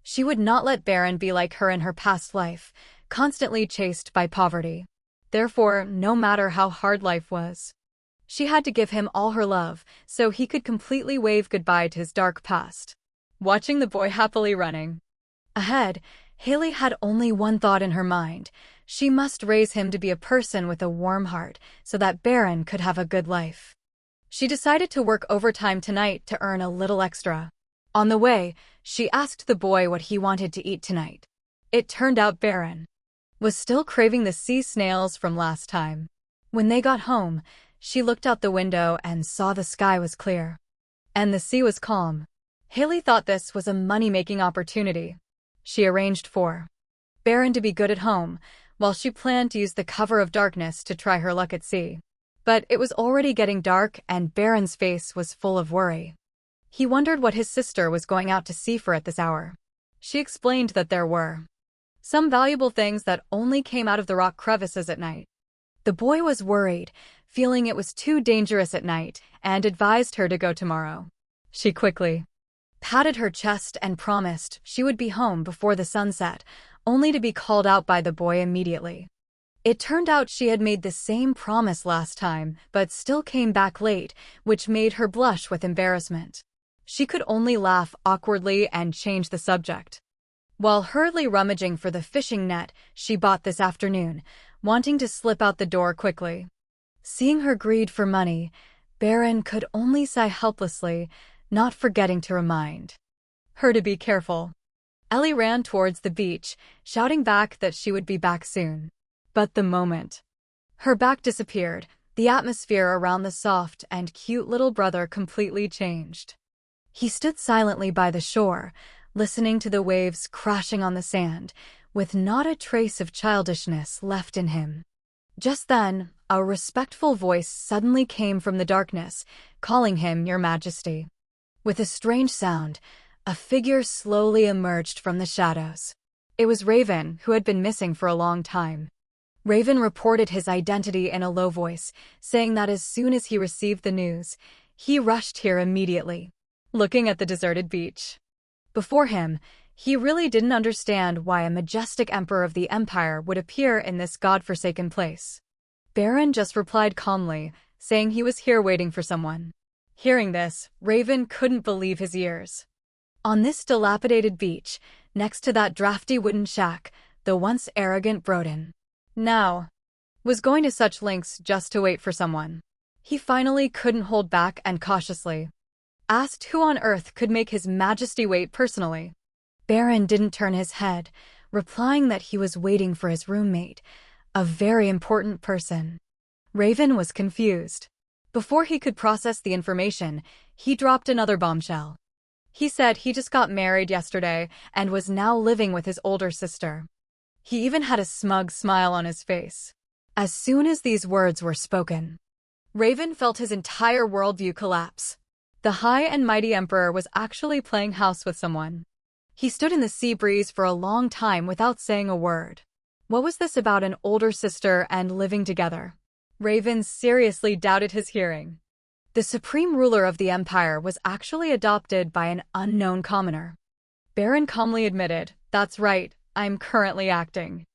She would not let Baron be like her in her past life, constantly chased by poverty. Therefore, no matter how hard life was, she had to give him all her love so he could completely wave goodbye to his dark past. Watching the boy happily running ahead, Haley had only one thought in her mind. She must raise him to be a person with a warm heart so that Baron could have a good life. She decided to work overtime tonight to earn a little extra. On the way, she asked the boy what he wanted to eat tonight. It turned out Baron was still craving the sea snails from last time. When they got home, she looked out the window and saw the sky was clear, and the sea was calm. Haley thought this was a money-making opportunity. She arranged for Baron to be good at home, while she planned to use the cover of darkness to try her luck at sea. But it was already getting dark and Baron's face was full of worry. He wondered what his sister was going out to sea for at this hour. She explained that there were some valuable things that only came out of the rock crevices at night. The boy was worried, feeling it was too dangerous at night, and advised her to go tomorrow. She quickly patted her chest and promised she would be home before the sunset, only to be called out by the boy immediately. It turned out she had made the same promise last time, but still came back late, which made her blush with embarrassment. She could only laugh awkwardly and change the subject. While hurriedly rummaging for the fishing net she bought this afternoon, wanting to slip out the door quickly. Seeing her greed for money, Baron could only sigh helplessly, not forgetting to remind her to be careful. Ellie ran towards the beach, shouting back that she would be back soon. But the moment her back disappeared, the atmosphere around the soft and cute little brother completely changed. He stood silently by the shore, listening to the waves crashing on the sand, with not a trace of childishness left in him. Just then, a respectful voice suddenly came from the darkness, calling him Your Majesty. With a strange sound, a figure slowly emerged from the shadows. It was Raven, who had been missing for a long time. Raven reported his identity in a low voice, saying that as soon as he received the news, he rushed here immediately. Looking at the deserted beach before him, he really didn't understand why a majestic emperor of the empire would appear in this godforsaken place. Baron just replied calmly, saying he was here waiting for someone. Hearing this, Raven couldn't believe his ears. On this dilapidated beach, next to that drafty wooden shack, the once arrogant Broden now was going to such lengths just to wait for someone. He finally couldn't hold back and cautiously asked who on earth could make His Majesty wait personally. Baron didn't turn his head, replying that he was waiting for his roommate, a very important person. Raven was confused. Before he could process the information, he dropped another bombshell. He said he just got married yesterday and was now living with his older sister. He even had a smug smile on his face. As soon as these words were spoken, Raven felt his entire worldview collapse. The high and mighty emperor was actually playing house with someone. He stood in the sea breeze for a long time without saying a word. What was this about an older sister and living together? Raven seriously doubted his hearing. The supreme ruler of the empire was actually adopted by an unknown commoner. Baron calmly admitted, "That's right, I'm currently acting."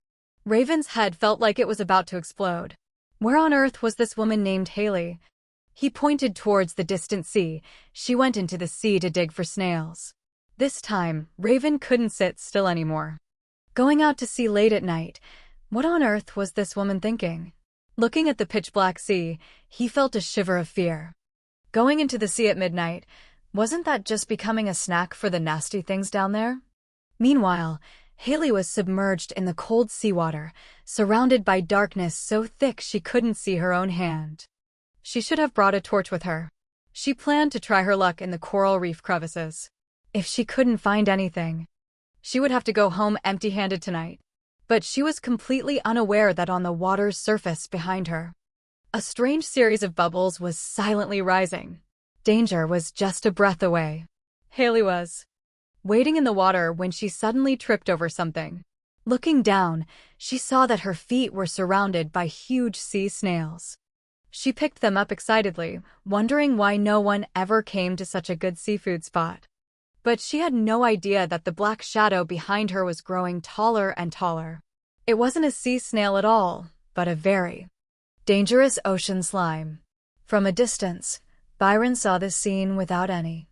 Raven's head felt like it was about to explode. Where on earth was this woman named Haley? He pointed towards the distant sea. She went into the sea to dig for snails. This time, Raven couldn't sit still anymore. Going out to sea late at night, what on earth was this woman thinking? Looking at the pitch-black sea, he felt a shiver of fear. Going into the sea at midnight, wasn't that just becoming a snack for the nasty things down there? Meanwhile, Haley was submerged in the cold seawater, surrounded by darkness so thick she couldn't see her own hand. She should have brought a torch with her. She planned to try her luck in the coral reef crevices. If she couldn't find anything, she would have to go home empty-handed tonight. But she was completely unaware that on the water's surface behind her, a strange series of bubbles was silently rising. Danger was just a breath away. Haley was waiting in the water when she suddenly tripped over something. Looking down, she saw that her feet were surrounded by huge sea snails. She picked them up excitedly, wondering why no one ever came to such a good seafood spot. But she had no idea that the black shadow behind her was growing taller and taller. It wasn't a sea snail at all, but a very dangerous ocean slime. From a distance, Byron saw this scene without any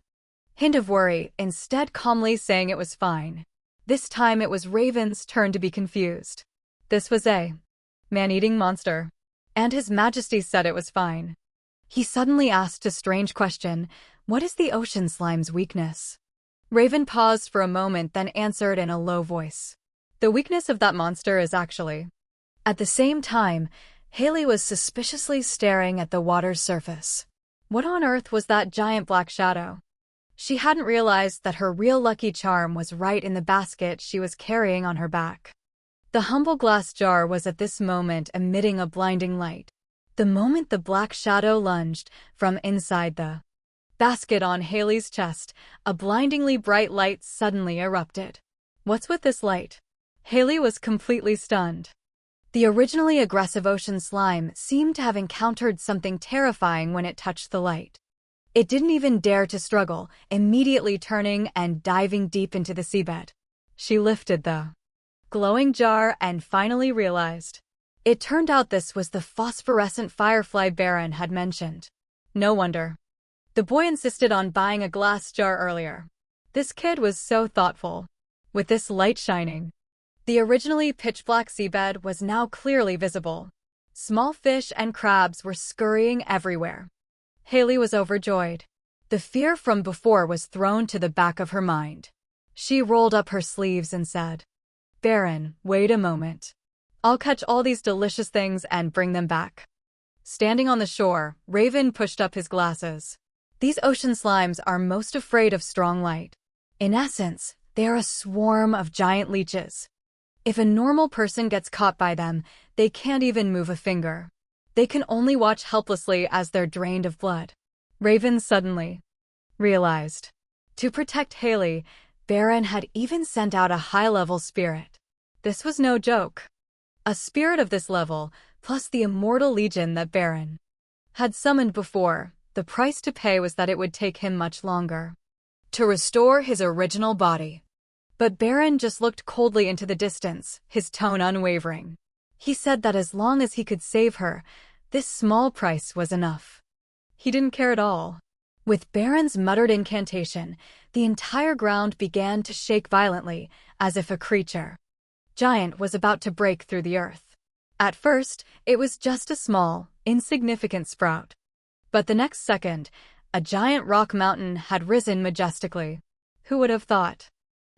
hint of worry, instead calmly saying it was fine. This time it was Raven's turn to be confused. This was a man-eating monster, and His Majesty said it was fine. He suddenly asked a strange question: what is the ocean slime's weakness? Raven paused for a moment, then answered in a low voice. The weakness of that monster is actually... At the same time, Haley was suspiciously staring at the water's surface. What on earth was that giant black shadow? She hadn't realized that her real lucky charm was right in the basket she was carrying on her back. The humble glass jar was at this moment emitting a blinding light. The moment the black shadow lunged from inside the basket on Haley's chest, a blindingly bright light suddenly erupted. What's with this light? Haley was completely stunned. The originally aggressive ocean slime seemed to have encountered something terrifying when it touched the light. It didn't even dare to struggle, immediately turning and diving deep into the seabed. She lifted the glowing jar and finally realized. It turned out this was the phosphorescent firefly Baron had mentioned. No wonder. The boy insisted on buying a glass jar earlier. This kid was so thoughtful. With this light shining, the originally pitch-black seabed was now clearly visible. Small fish and crabs were scurrying everywhere. Haley was overjoyed. The fear from before was thrown to the back of her mind. She rolled up her sleeves and said, "Baron, wait a moment. I'll catch all these delicious things and bring them back." Standing on the shore, Raven pushed up his glasses. These ocean slimes are most afraid of strong light. In essence, they are a swarm of giant leeches. If a normal person gets caught by them, they can't even move a finger. They can only watch helplessly as they're drained of blood. Raven suddenly realized. To protect Haley, Baron had even sent out a high-level spirit. This was no joke. A spirit of this level, plus the immortal legion that Baron had summoned before, the price to pay was that it would take him much longer to restore his original body. But Baron just looked coldly into the distance, his tone unwavering. He said that as long as he could save her, this small price was enough. He didn't care at all. With Baron's muttered incantation, the entire ground began to shake violently, as if a creature giant was about to break through the earth. At first, it was just a small, insignificant sprout. But the next second, a giant rock mountain had risen majestically. Who would have thought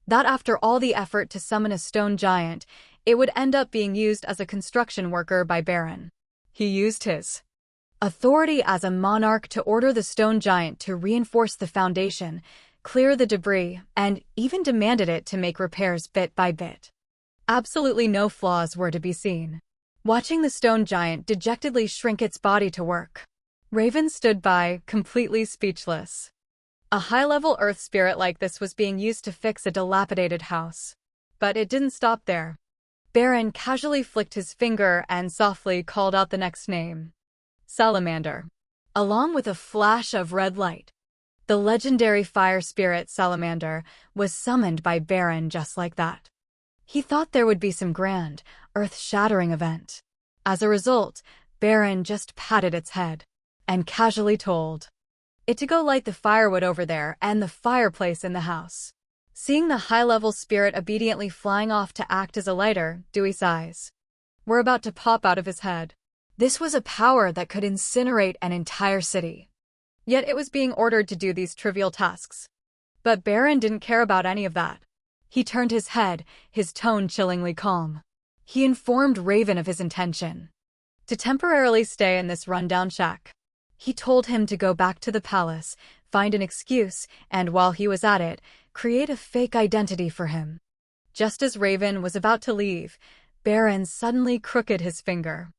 that after all the effort to summon a stone giant, it would end up being used as a construction worker by Baron? He used his authority as a monarch to order the stone giant to reinforce the foundation, clear the debris, and even demanded it to make repairs bit by bit. Absolutely no flaws were to be seen. Watching the stone giant dejectedly shrink its body to work, Raven stood by, completely speechless. A high-level earth spirit like this was being used to fix a dilapidated house. But it didn't stop there. Baron casually flicked his finger and softly called out the next name. Salamander. Along with a flash of red light, the legendary fire spirit Salamander was summoned by Baron just like that. He thought there would be some grand, earth-shattering event. As a result, Baron just patted its head and casually told it to go light the firewood over there and the fireplace in the house. Seeing the high-level spirit obediently flying off to act as a lighter, Dewey's eyes were about to pop out of his head. This was a power that could incinerate an entire city. Yet it was being ordered to do these trivial tasks. But Baron didn't care about any of that. He turned his head, his tone chillingly calm. He informed Raven of his intention to temporarily stay in this rundown shack. He told him to go back to the palace, find an excuse, and while he was at it, create a fake identity for him. Just as Raven was about to leave, Baron suddenly crooked his finger,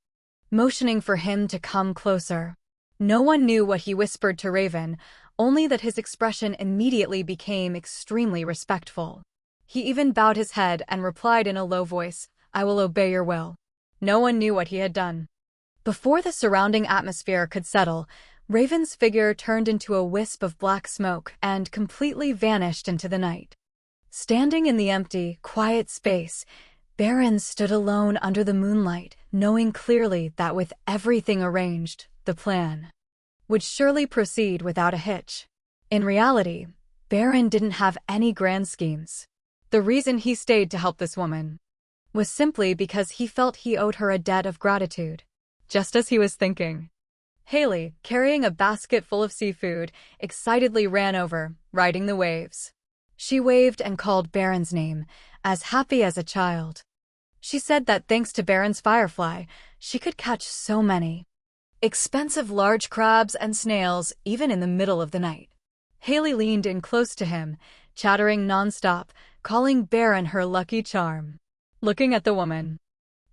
motioning for him to come closer. No one knew what he whispered to Raven, only that his expression immediately became extremely respectful. He even bowed his head and replied in a low voice, "I will obey your will." No one knew what he had done. Before the surrounding atmosphere could settle, Raven's figure turned into a wisp of black smoke and completely vanished into the night. Standing in the empty, quiet space, Baron stood alone under the moonlight, knowing clearly that with everything arranged, the plan would surely proceed without a hitch. In reality, Baron didn't have any grand schemes. The reason he stayed to help this woman was simply because he felt he owed her a debt of gratitude. Just as he was thinking, Haley, carrying a basket full of seafood, excitedly ran over, riding the waves. She waved and called Baron's name, as happy as a child. She said that thanks to Baron's firefly, she could catch so many expensive large crabs and snails even in the middle of the night. Haley leaned in close to him, chattering nonstop, calling Baron her lucky charm. Looking at the woman,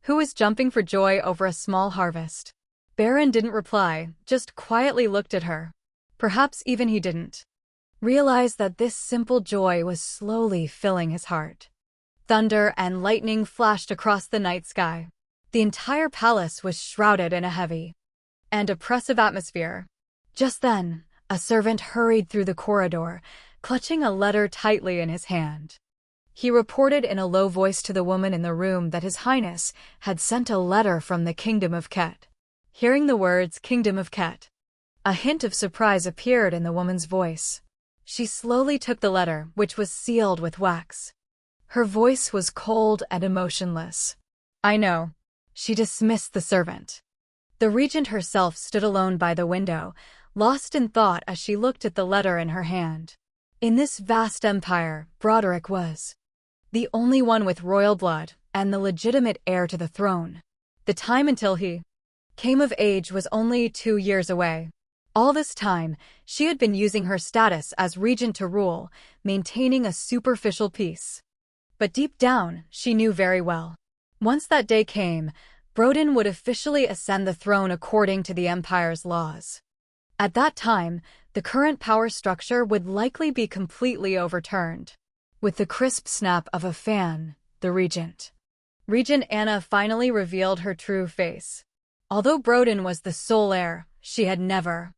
who was jumping for joy over a small harvest. Baron didn't reply, just quietly looked at her. Perhaps even he didn't realize that this simple joy was slowly filling his heart. Thunder and lightning flashed across the night sky. The entire palace was shrouded in a heavy and oppressive atmosphere. Just then, a servant hurried through the corridor, clutching a letter tightly in his hand. He reported in a low voice to the woman in the room that His Highness had sent a letter from the Kingdom of Ket. Hearing the words Kingdom of Ket, a hint of surprise appeared in the woman's voice. She slowly took the letter, which was sealed with wax. Her voice was cold and emotionless. I know. She dismissed the servant. The regent herself stood alone by the window, lost in thought as she looked at the letter in her hand. In this vast empire, Broderick was the only one with royal blood and the legitimate heir to the throne. The time until he came of age was only 2 years away. All this time, she had been using her status as regent to rule, maintaining a superficial peace. But deep down, she knew very well. Once that day came, Brodin would officially ascend the throne according to the empire's laws. At that time, the current power structure would likely be completely overturned. With the crisp snap of a fan, the regent, Anna finally revealed her true face. Although Brodin was the sole heir, she had never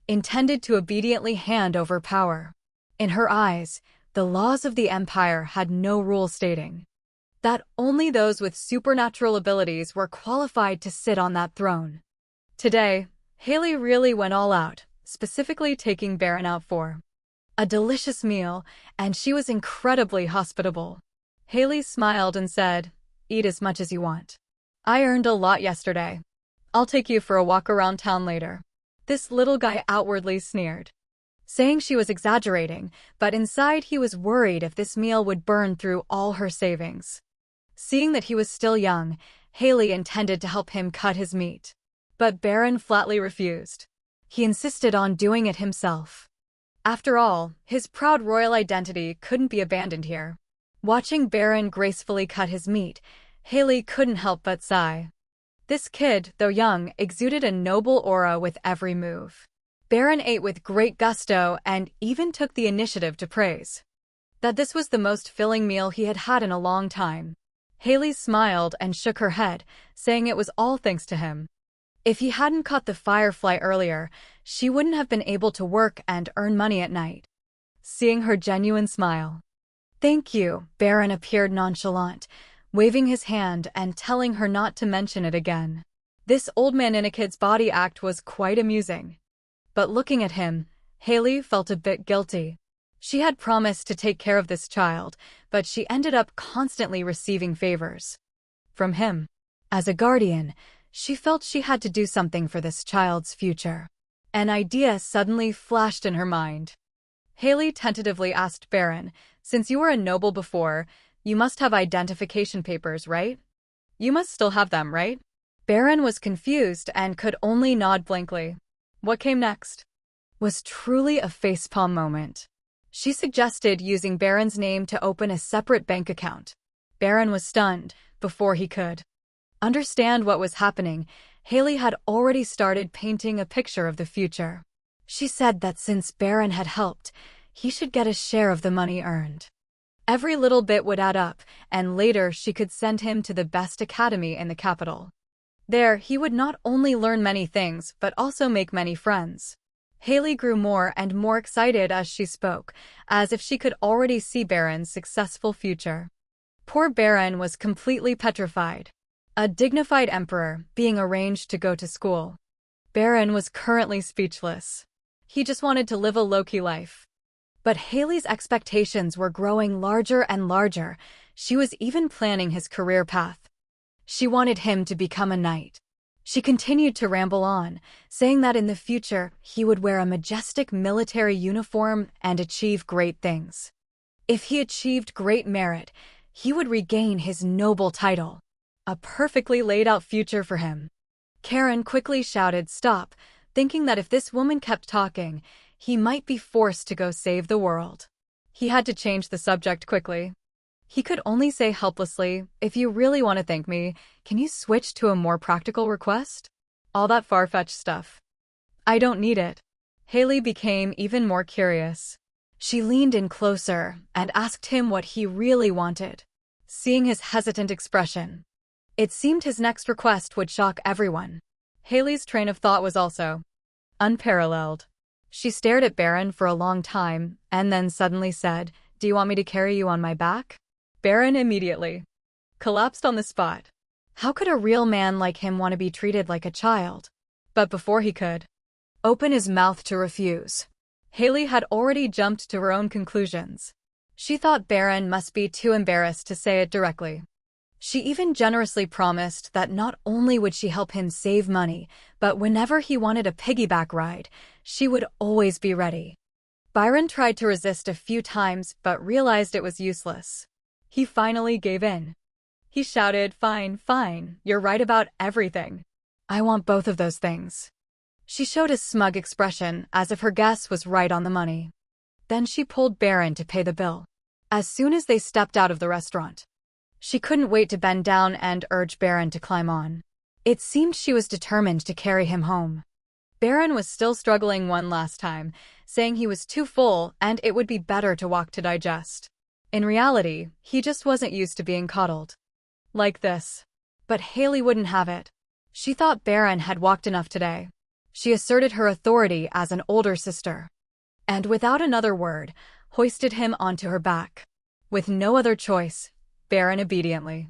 intended to obediently hand over power. In her eyes, the laws of the empire had no rule stating that only those with supernatural abilities were qualified to sit on that throne. Today, Haley really went all out, specifically taking Baron out for a delicious meal, and she was incredibly hospitable. Haley smiled and said, "Eat as much as you want. I earned a lot yesterday. I'll take you for a walk around town later." This little guy outwardly sneered, saying she was exaggerating, but inside he was worried if this meal would burn through all her savings. Seeing that he was still young, Haley intended to help him cut his meat. But Baron flatly refused. He insisted on doing it himself. After all, his proud royal identity couldn't be abandoned here. Watching Baron gracefully cut his meat, Haley couldn't help but sigh. This kid, though young, exuded a noble aura with every move. Baron ate with great gusto and even took the initiative to praise that this was the most filling meal he had had in a long time. Haley smiled and shook her head, saying it was all thanks to him. If he hadn't caught the firefly earlier, she wouldn't have been able to work and earn money at night. Seeing her genuine smile, "Thank you," Baron appeared nonchalant, waving his hand and telling her not to mention it again. This old man in a kid's body act was quite amusing. But looking at him, Haley felt a bit guilty. She had promised to take care of this child, but she ended up constantly receiving favors from him. As a guardian, she felt she had to do something for this child's future. An idea suddenly flashed in her mind. Haley tentatively asked Baron, "Since you were a noble before, you must have identification papers, right? You must still have them, right?" Baron was confused and could only nod blankly. What came next was truly a facepalm moment. She suggested using Baron's name to open a separate bank account. Baron was stunned before he could understand what was happening. Haley had already started painting a picture of the future. She said that since Baron had helped, he should get a share of the money earned. Every little bit would add up, and later she could send him to the best academy in the capital. There, he would not only learn many things but also make many friends. Haley grew more and more excited as she spoke, as if she could already see Baron's successful future. Poor Baron was completely petrified. A dignified emperor being arranged to go to school. Baron was currently speechless. He just wanted to live a low-key life. But Haley's expectations were growing larger and larger. She was even planning his career path. She wanted him to become a knight. She continued to ramble on, saying that in the future he would wear a majestic military uniform and achieve great things. If he achieved great merit, he would regain his noble title. A perfectly laid out future for him. Karen quickly shouted stop, thinking that if this woman kept talking, he might be forced to go save the world. He had to change the subject quickly. He could only say helplessly, if you really want to thank me, can you switch to a more practical request? All that far-fetched stuff. I don't need it. Haley became even more curious. She leaned in closer and asked him what he really wanted. Seeing his hesitant expression, it seemed his next request would shock everyone. Haley's train of thought was also unparalleled. She stared at Baron for a long time and then suddenly said, "Do you want me to carry you on my back?" Baron immediately collapsed on the spot. How could a real man like him want to be treated like a child? But before he could open his mouth to refuse, Haley had already jumped to her own conclusions. She thought Baron must be too embarrassed to say it directly. She even generously promised that not only would she help him save money, but whenever he wanted a piggyback ride, she would always be ready. Byron tried to resist a few times but realized it was useless. He finally gave in. He shouted, "Fine, fine, you're right about everything. I want both of those things." She showed a smug expression as if her guess was right on the money. Then she pulled Baron to pay the bill. As soon as they stepped out of the restaurant, she couldn't wait to bend down and urge Baron to climb on. It seemed she was determined to carry him home. Baron was still struggling one last time, saying he was too full and it would be better to walk to digest. In reality, he just wasn't used to being coddled like this. But Haley wouldn't have it. She thought Baron had walked enough today. She asserted her authority as an older sister. And without another word, hoisted him onto her back. With no other choice, Baron obediently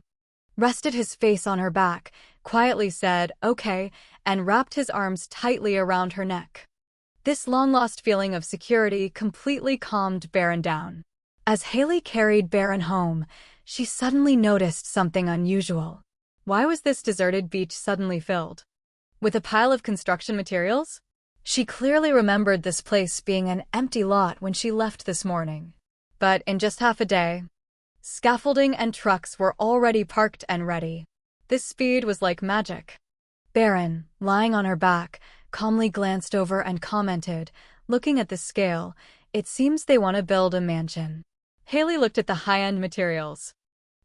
rested his face on her back, quietly said, "Okay," and wrapped his arms tightly around her neck. This long-lost feeling of security completely calmed Baron down. As Haley carried Baron home, she suddenly noticed something unusual. Why was this deserted beach suddenly filled with a pile of construction materials? She clearly remembered this place being an empty lot when she left this morning. But in just half a day, scaffolding and trucks were already parked and ready. This speed was like magic. Baron, lying on her back, calmly glanced over and commented, "Looking at the scale, it seems they want to build a mansion." Haley looked at the high-end materials,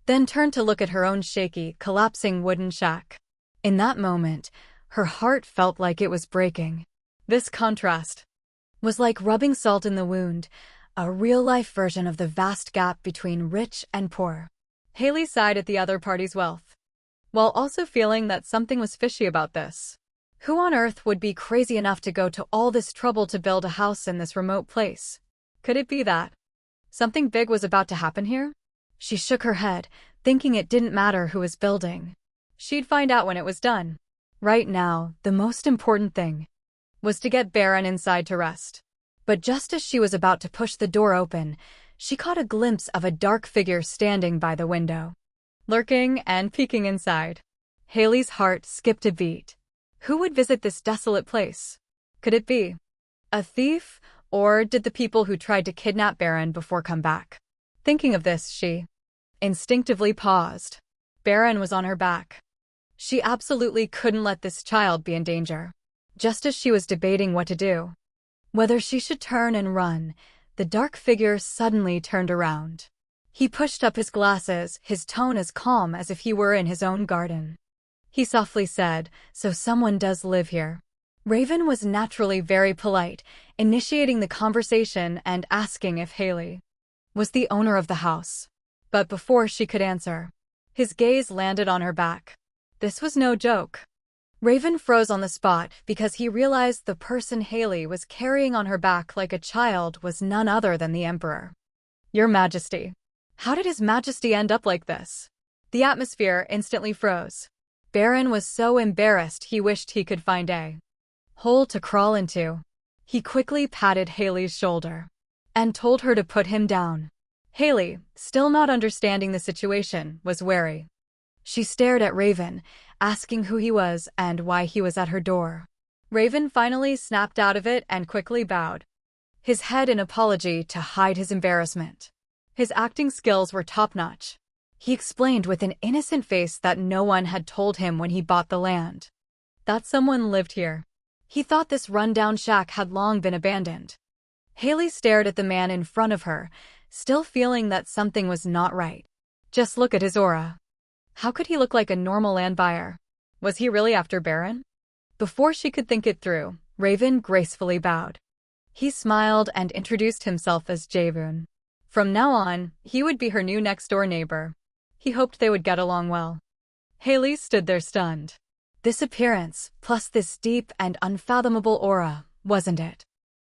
then turned to look at her own shaky, collapsing wooden shack. In that moment, her heart felt like it was breaking. This contrast was like rubbing salt in the wound, a real-life version of the vast gap between rich and poor. Haley sighed at the other party's wealth, while also feeling that something was fishy about this. Who on earth would be crazy enough to go to all this trouble to build a house in this remote place? Could it be that something big was about to happen here? She shook her head, thinking it didn't matter who was building. She'd find out when it was done. Right now, the most important thing was to get Baron inside to rest. But just as she was about to push the door open, she caught a glimpse of a dark figure standing by the window, lurking and peeking inside. Haley's heart skipped a beat. Who would visit this desolate place? Could it be a thief, or did the people who tried to kidnap Baron before come back? Thinking of this, she instinctively paused. Baron was on her back. She absolutely couldn't let this child be in danger. Just as she was debating what to do, whether she should turn and run, the dark figure suddenly turned around. He pushed up his glasses, his tone as calm as if he were in his own garden. He softly said, "So someone does live here." Raven was naturally very polite, initiating the conversation and asking if Haley was the owner of the house. But before she could answer, his gaze landed on her back. This was no joke. Raven froze on the spot because he realized the person Haley was carrying on her back like a child was none other than the Emperor. Your Majesty. How did His Majesty end up like this? The atmosphere instantly froze. Baron was so embarrassed he wished he could find a hole to crawl into. He quickly patted Haley's shoulder and told her to put him down. Haley, still not understanding the situation, was wary. She stared at Raven, asking who he was and why he was at her door. Raven finally snapped out of it and quickly bowed, his head in apology to hide his embarrassment. His acting skills were top-notch. He explained with an innocent face that no one had told him when he bought the land. That someone lived here. He thought this rundown shack had long been abandoned. Haley stared at the man in front of her, still feeling that something was not right. Just look at his aura. How could he look like a normal land buyer? Was he really after Baron? Before she could think it through, Raven gracefully bowed. He smiled and introduced himself as Jae-woon. From now on, he would be her new next-door neighbor. He hoped they would get along well. Haley stood there stunned. This appearance, plus this deep and unfathomable aura, wasn't it?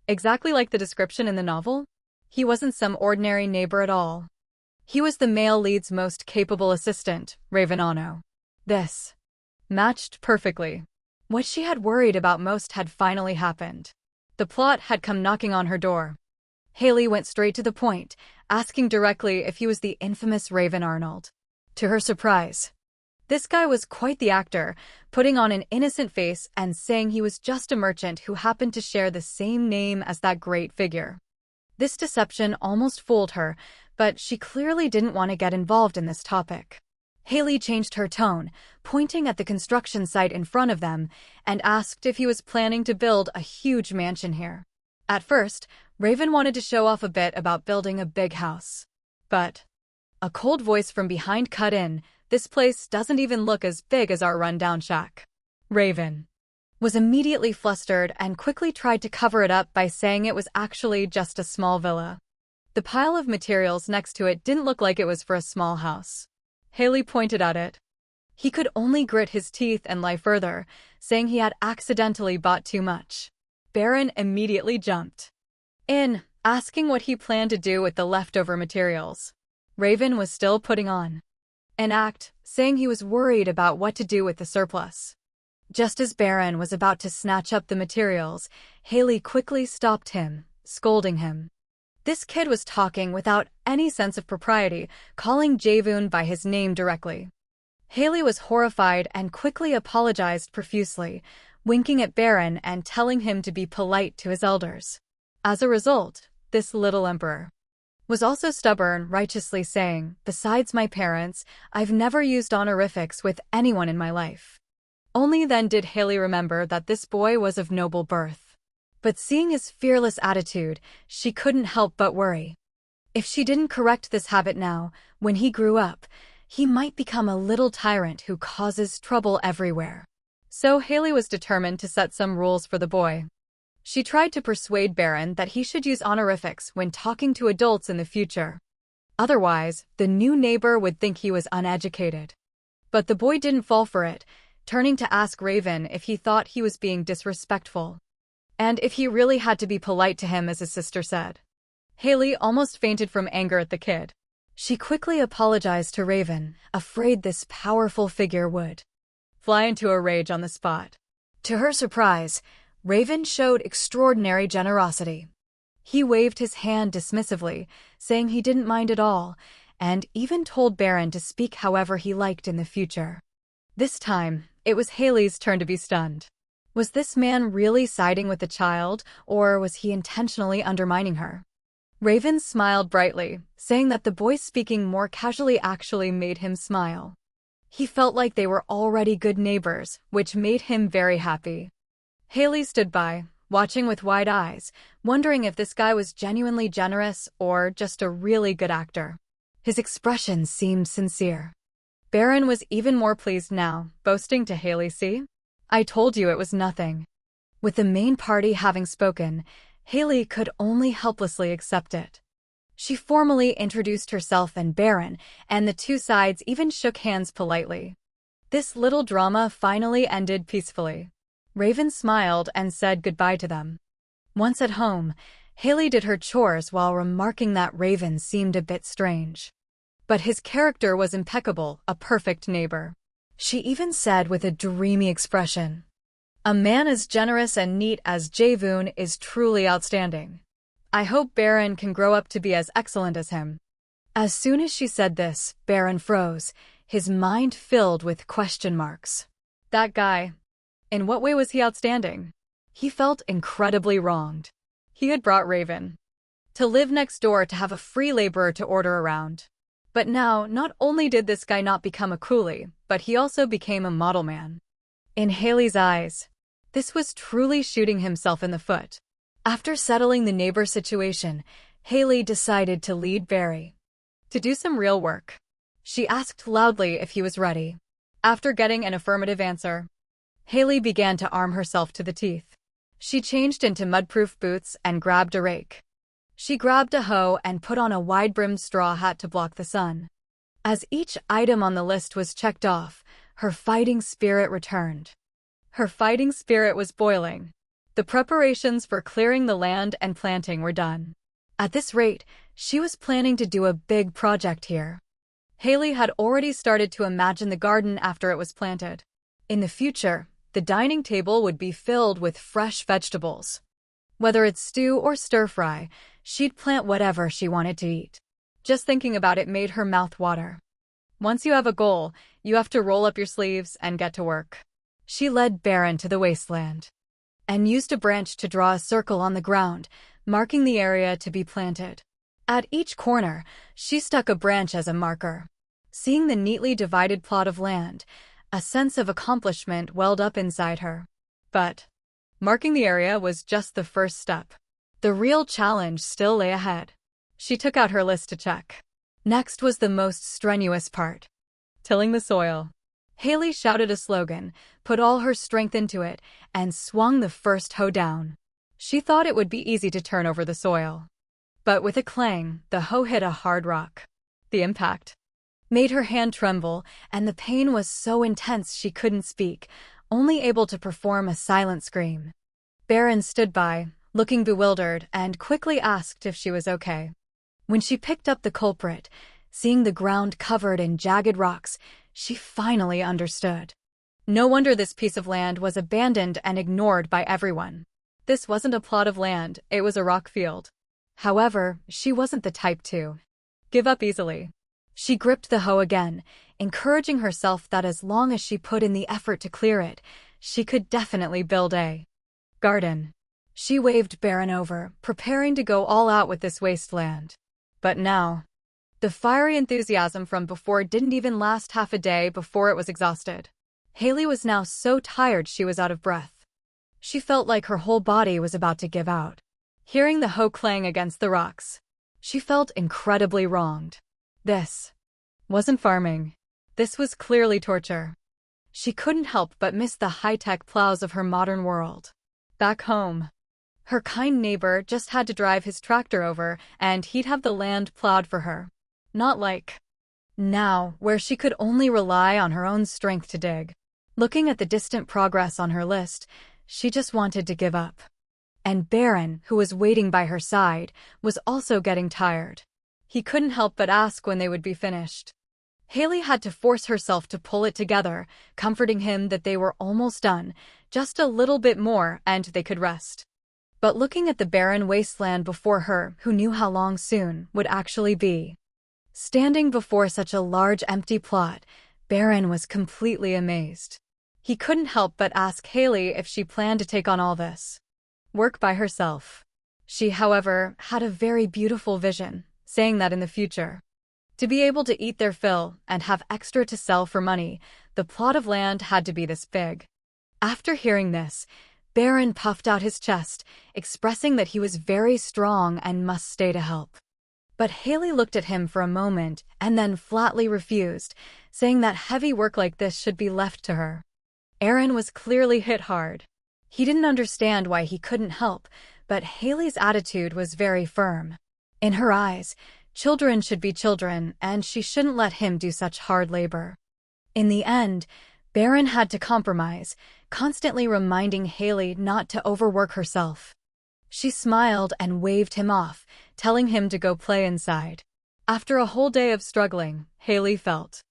Exactly like the description in the novel? He wasn't some ordinary neighbor at all. He was the male lead's most capable assistant, Raven Ano. This matched perfectly. What she had worried about most had finally happened. The plot had come knocking on her door. Haley went straight to the point, asking directly if he was the infamous Raven Arnold. To her surprise, this guy was quite the actor, putting on an innocent face and saying he was just a merchant who happened to share the same name as that great figure. This deception almost fooled her, but she clearly didn't want to get involved in this topic. Haley changed her tone, pointing at the construction site in front of them, and asked if he was planning to build a huge mansion here. At first, Raven wanted to show off a bit about building a big house. But a cold voice from behind cut in, "This place doesn't even look as big as our rundown shack." Raven was immediately flustered and quickly tried to cover it up by saying it was actually just a small villa. The pile of materials next to it didn't look like it was for a small house. Haley pointed at it. He could only grit his teeth and lie further, saying he had accidentally bought too much. Baron immediately jumped in, asking what he planned to do with the leftover materials. Raven was still putting on an act, saying he was worried about what to do with the surplus. Just as Baron was about to snatch up the materials, Haley quickly stopped him, scolding him. This kid was talking without any sense of propriety, calling Jae-woon by his name directly. Haley was horrified and quickly apologized profusely, winking at Baron and telling him to be polite to his elders. As a result, this little emperor was also stubborn, righteously saying, "Besides my parents, I've never used honorifics with anyone in my life." Only then did Haley remember that this boy was of noble birth. But seeing his fearless attitude, she couldn't help but worry. If she didn't correct this habit now, when he grew up, he might become a little tyrant who causes trouble everywhere. So Haley was determined to set some rules for the boy. She tried to persuade Baron that he should use honorifics when talking to adults in the future. Otherwise, the new neighbor would think he was uneducated. But the boy didn't fall for it, turning to ask Raven if he thought he was being disrespectful. And if he really had to be polite to him, as his sister said. Haley almost fainted from anger at the kid. She quickly apologized to Raven, afraid this powerful figure would fly into a rage on the spot. To her surprise, Raven showed extraordinary generosity. He waved his hand dismissively, saying he didn't mind at all, and even told Baron to speak however he liked in the future. This time, it was Haley's turn to be stunned. Was this man really siding with the child, or was he intentionally undermining her? Raven smiled brightly, saying that the boy speaking more casually actually made him smile. He felt like they were already good neighbors, which made him very happy. Haley stood by, watching with wide eyes, wondering if this guy was genuinely generous or just a really good actor. His expression seemed sincere. Baron was even more pleased now, boasting to Haley, "See? I told you it was nothing." With the main party having spoken, Haley could only helplessly accept it. She formally introduced herself and Baron, and the two sides even shook hands politely. This little drama finally ended peacefully. Raven smiled and said goodbye to them. Once at home, Haley did her chores while remarking that Raven seemed a bit strange. But his character was impeccable, a perfect neighbor. She even said with a dreamy expression, "A man as generous and neat as Jae-woon is truly outstanding. I hope Baron can grow up to be as excellent as him." As soon as she said this, Baron froze, his mind filled with question marks. That guy. In what way was he outstanding? He felt incredibly wronged. He had brought Raven to live next door to have a free laborer to order around. But now, not only did this guy not become a coolie, but he also became a model man. In Haley's eyes, this was truly shooting himself in the foot. After settling the neighbor situation, Haley decided to lead Barry to do some real work. She asked loudly if he was ready. After getting an affirmative answer, Haley began to arm herself to the teeth. She changed into mud-proof boots and grabbed a rake. She grabbed a hoe and put on a wide-brimmed straw hat to block the sun. As each item on the list was checked off, her fighting spirit returned. Her fighting spirit was boiling. The preparations for clearing the land and planting were done. At this rate, she was planning to do a big project here. Haley had already started to imagine the garden after it was planted. In the future, the dining table would be filled with fresh vegetables. Whether it's stew or stir-fry, she'd plant whatever she wanted to eat. Just thinking about it made her mouth water. Once you have a goal, you have to roll up your sleeves and get to work. She led Baron to the wasteland and used a branch to draw a circle on the ground, marking the area to be planted. At each corner, she stuck a branch as a marker. Seeing the neatly divided plot of land, a sense of accomplishment welled up inside her. But marking the area was just the first step. The real challenge still lay ahead. She took out her list to check. Next was the most strenuous part: tilling the soil. Haley shouted a slogan, put all her strength into it, and swung the first hoe down. She thought it would be easy to turn over the soil. But with a clang, the hoe hit a hard rock. The impact made her hand tremble, and the pain was so intense she couldn't speak, only able to perform a silent scream. Baron stood by, looking bewildered, and quickly asked if she was okay. When she picked up the culprit, seeing the ground covered in jagged rocks, she finally understood. No wonder this piece of land was abandoned and ignored by everyone. This wasn't a plot of land, it was a rock field. However, she wasn't the type to give up easily. She gripped the hoe again, encouraging herself that as long as she put in the effort to clear it, she could definitely build a garden. She waved Baron over, preparing to go all out with this wasteland. But now, the fiery enthusiasm from before didn't even last half a day before it was exhausted. Haley was now so tired she was out of breath. She felt like her whole body was about to give out. Hearing the hoe clang against the rocks, she felt incredibly wronged. This wasn't farming. This was clearly torture. She couldn't help but miss the high-tech plows of her modern world. Back home, her kind neighbor just had to drive his tractor over, and he'd have the land plowed for her. Not like now, where she could only rely on her own strength to dig. Looking at the distant progress on her list, she just wanted to give up. And Baron, who was waiting by her side, was also getting tired. He couldn't help but ask when they would be finished. Haley had to force herself to pull it together, comforting him that they were almost done, just a little bit more, and they could rest. But looking at the barren wasteland before her, who knew how long soon would actually be standing before such a large empty plot, Baron was completely amazed. He couldn't help but ask Haley if she planned to take on all this work by herself. She, however, had a very beautiful vision, saying that in the future, to be able to eat their fill and have extra to sell for money, the plot of land had to be this big. After hearing this, Baron puffed out his chest, expressing that he was very strong and must stay to help. But Haley looked at him for a moment and then flatly refused, saying that heavy work like this should be left to her. Aaron was clearly hit hard. He didn't understand why he couldn't help, but Haley's attitude was very firm. In her eyes, children should be children, and she shouldn't let him do such hard labor. In the end, Baron had to compromise, constantly reminding Haley not to overwork herself. She smiled and waved him off, telling him to go play inside. After a whole day of struggling, Haley felt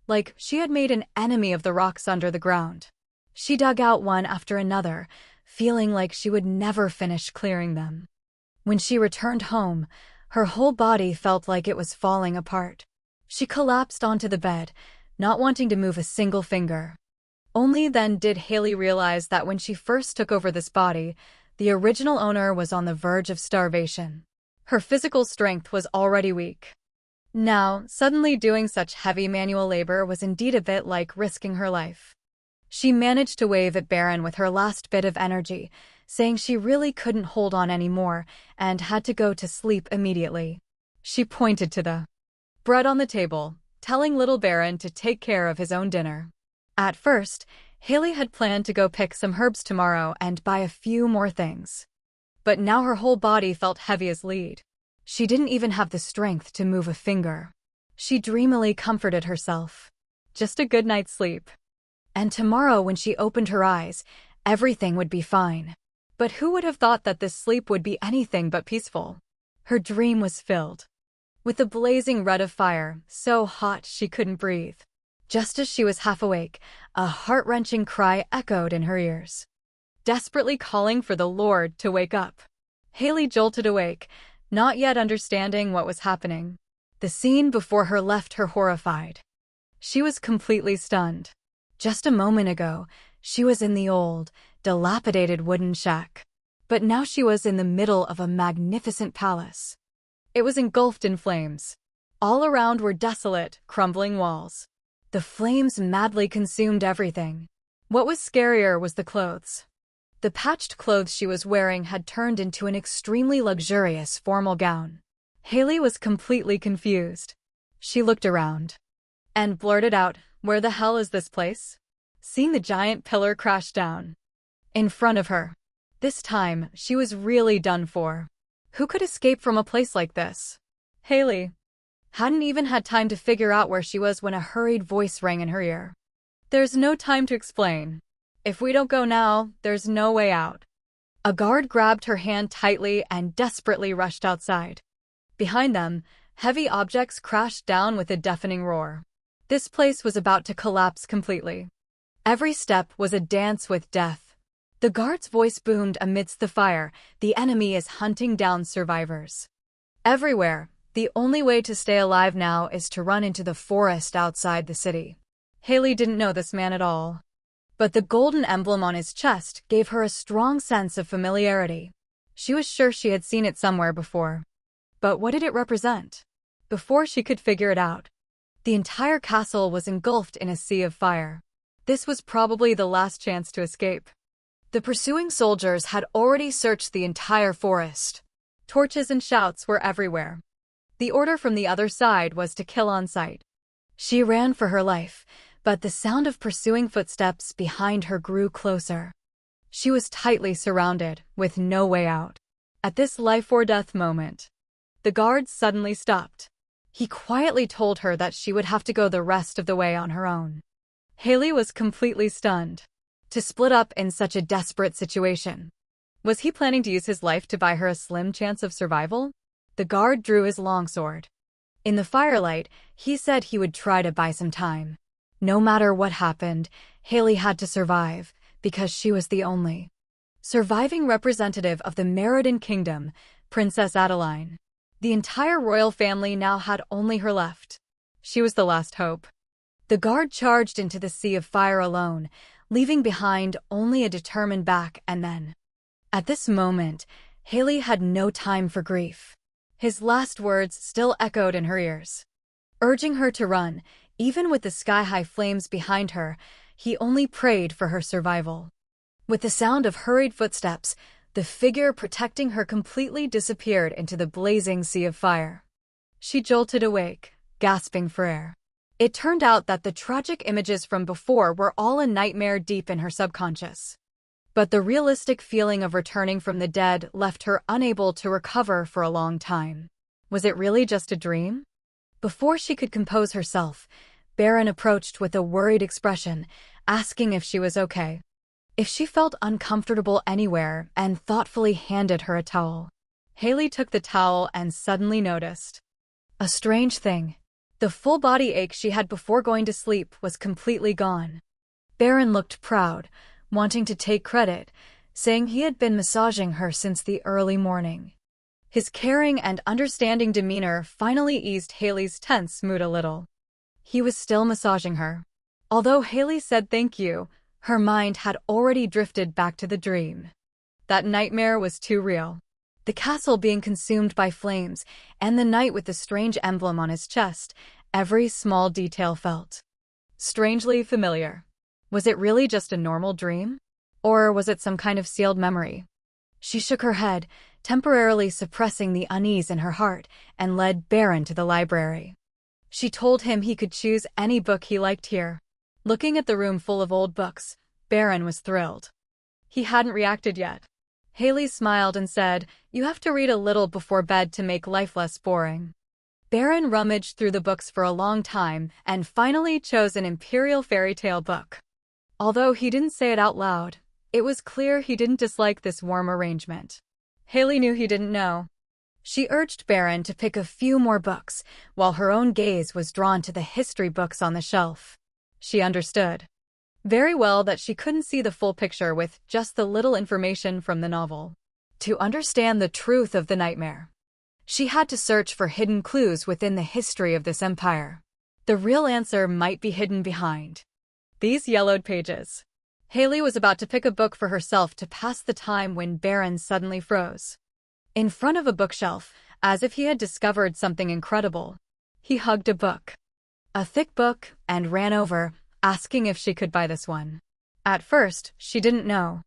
like she had made an enemy of the rocks under the ground. She dug out one after another, feeling like she would never finish clearing them. When she returned home, her whole body felt like it was falling apart. She collapsed onto the bed, not wanting to move a single finger. Only then did Haley realize that when she first took over this body, the original owner was on the verge of starvation. Her physical strength was already weak. Now, suddenly doing such heavy manual labor was indeed a bit like risking her life. She managed to wave at Baron with her last bit of energy, saying she really couldn't hold on anymore and had to go to sleep immediately. She pointed to the bread on the table, telling little Baron to take care of his own dinner. At first, Haley had planned to go pick some herbs tomorrow and buy a few more things. But now her whole body felt heavy as lead. She didn't even have the strength to move a finger. She dreamily comforted herself. Just a good night's sleep. And tomorrow when she opened her eyes, everything would be fine. But who would have thought that this sleep would be anything but peaceful? Her dream was filled with the blazing red of fire, so hot she couldn't breathe. Just as she was half awake, a heart-wrenching cry echoed in her ears, desperately calling for the Lord to wake up. Haley jolted awake, not yet understanding what was happening. The scene before her left her horrified. She was completely stunned. Just a moment ago, she was in the old, dilapidated wooden shack. But now she was in the middle of a magnificent palace. It was engulfed in flames. All around were desolate, crumbling walls. The flames madly consumed everything. What was scarier was the clothes. The patched clothes she was wearing had turned into an extremely luxurious formal gown. Haley was completely confused. She looked around and blurted out, "Where the hell is this place?" Seeing the giant pillar crash down in front of her. This time, she was really done for. Who could escape from a place like this? Haley hadn't even had time to figure out where she was when a hurried voice rang in her ear. "There's no time to explain. If we don't go now, there's no way out." A guard grabbed her hand tightly and desperately rushed outside. Behind them, heavy objects crashed down with a deafening roar. This place was about to collapse completely. Every step was a dance with death. The guard's voice boomed amidst the fire. "The enemy is hunting down survivors everywhere. The only way to stay alive now is to run into the forest outside the city." Haley didn't know this man at all, but the golden emblem on his chest gave her a strong sense of familiarity. She was sure she had seen it somewhere before. But what did it represent? Before she could figure it out, the entire castle was engulfed in a sea of fire. This was probably the last chance to escape. The pursuing soldiers had already searched the entire forest. Torches and shouts were everywhere. The order from the other side was to kill on sight. She ran for her life, but the sound of pursuing footsteps behind her grew closer. She was tightly surrounded, with no way out. At this life-or-death moment, the guard suddenly stopped. He quietly told her that she would have to go the rest of the way on her own. Haley was completely stunned. To split up in such a desperate situation. Was he planning to use his life to buy her a slim chance of survival? The guard drew his longsword. In the firelight, he said he would try to buy some time. No matter what happened, Haley had to survive, because she was the only surviving representative of the Meriden Kingdom, Princess Adeline. The entire royal family now had only her left. She was the last hope. The guard charged into the sea of fire alone, leaving behind only a determined back and then. At this moment, Haley had no time for grief. His last words still echoed in her ears. Urging her to run, even with the sky-high flames behind her, he only prayed for her survival. With the sound of hurried footsteps, the figure protecting her completely disappeared into the blazing sea of fire. She jolted awake, gasping for air. It turned out that the tragic images from before were all a nightmare deep in her subconscious. But the realistic feeling of returning from the dead left her unable to recover for a long time. Was it really just a dream? Before she could compose herself, Baron approached with a worried expression, asking if she was okay, if she felt uncomfortable anywhere, and thoughtfully handed her a towel. Haley took the towel and suddenly noticed a strange thing. The full body ache she had before going to sleep was completely gone. Baron looked proud, wanting to take credit, saying he had been massaging her since the early morning. His caring and understanding demeanor finally eased Haley's tense mood a little. He was still massaging her. Although Haley said thank you, her mind had already drifted back to the dream. That nightmare was too real. The castle being consumed by flames, and the knight with the strange emblem on his chest, every small detail felt strangely familiar. Was it really just a normal dream? Or was it some kind of sealed memory? She shook her head, temporarily suppressing the unease in her heart, and led Baron to the library. She told him he could choose any book he liked here. Looking at the room full of old books, Baron was thrilled. He hadn't reacted yet. Haley smiled and said, "You have to read a little before bed to make life less boring." Baron rummaged through the books for a long time and finally chose an imperial fairy tale book. Although he didn't say it out loud, it was clear he didn't dislike this warm arrangement. Haley knew he didn't know. She urged Baron to pick a few more books, while her own gaze was drawn to the history books on the shelf. She understood very well that she couldn't see the full picture with just the little information from the novel. To understand the truth of the nightmare, she had to search for hidden clues within the history of this empire. The real answer might be hidden behind these yellowed pages. Haley was about to pick a book for herself to pass the time when Baron suddenly froze. In front of a bookshelf, as if he had discovered something incredible, he hugged a book. A thick book, and ran over, asking if she could buy this one. At first, she didn't know.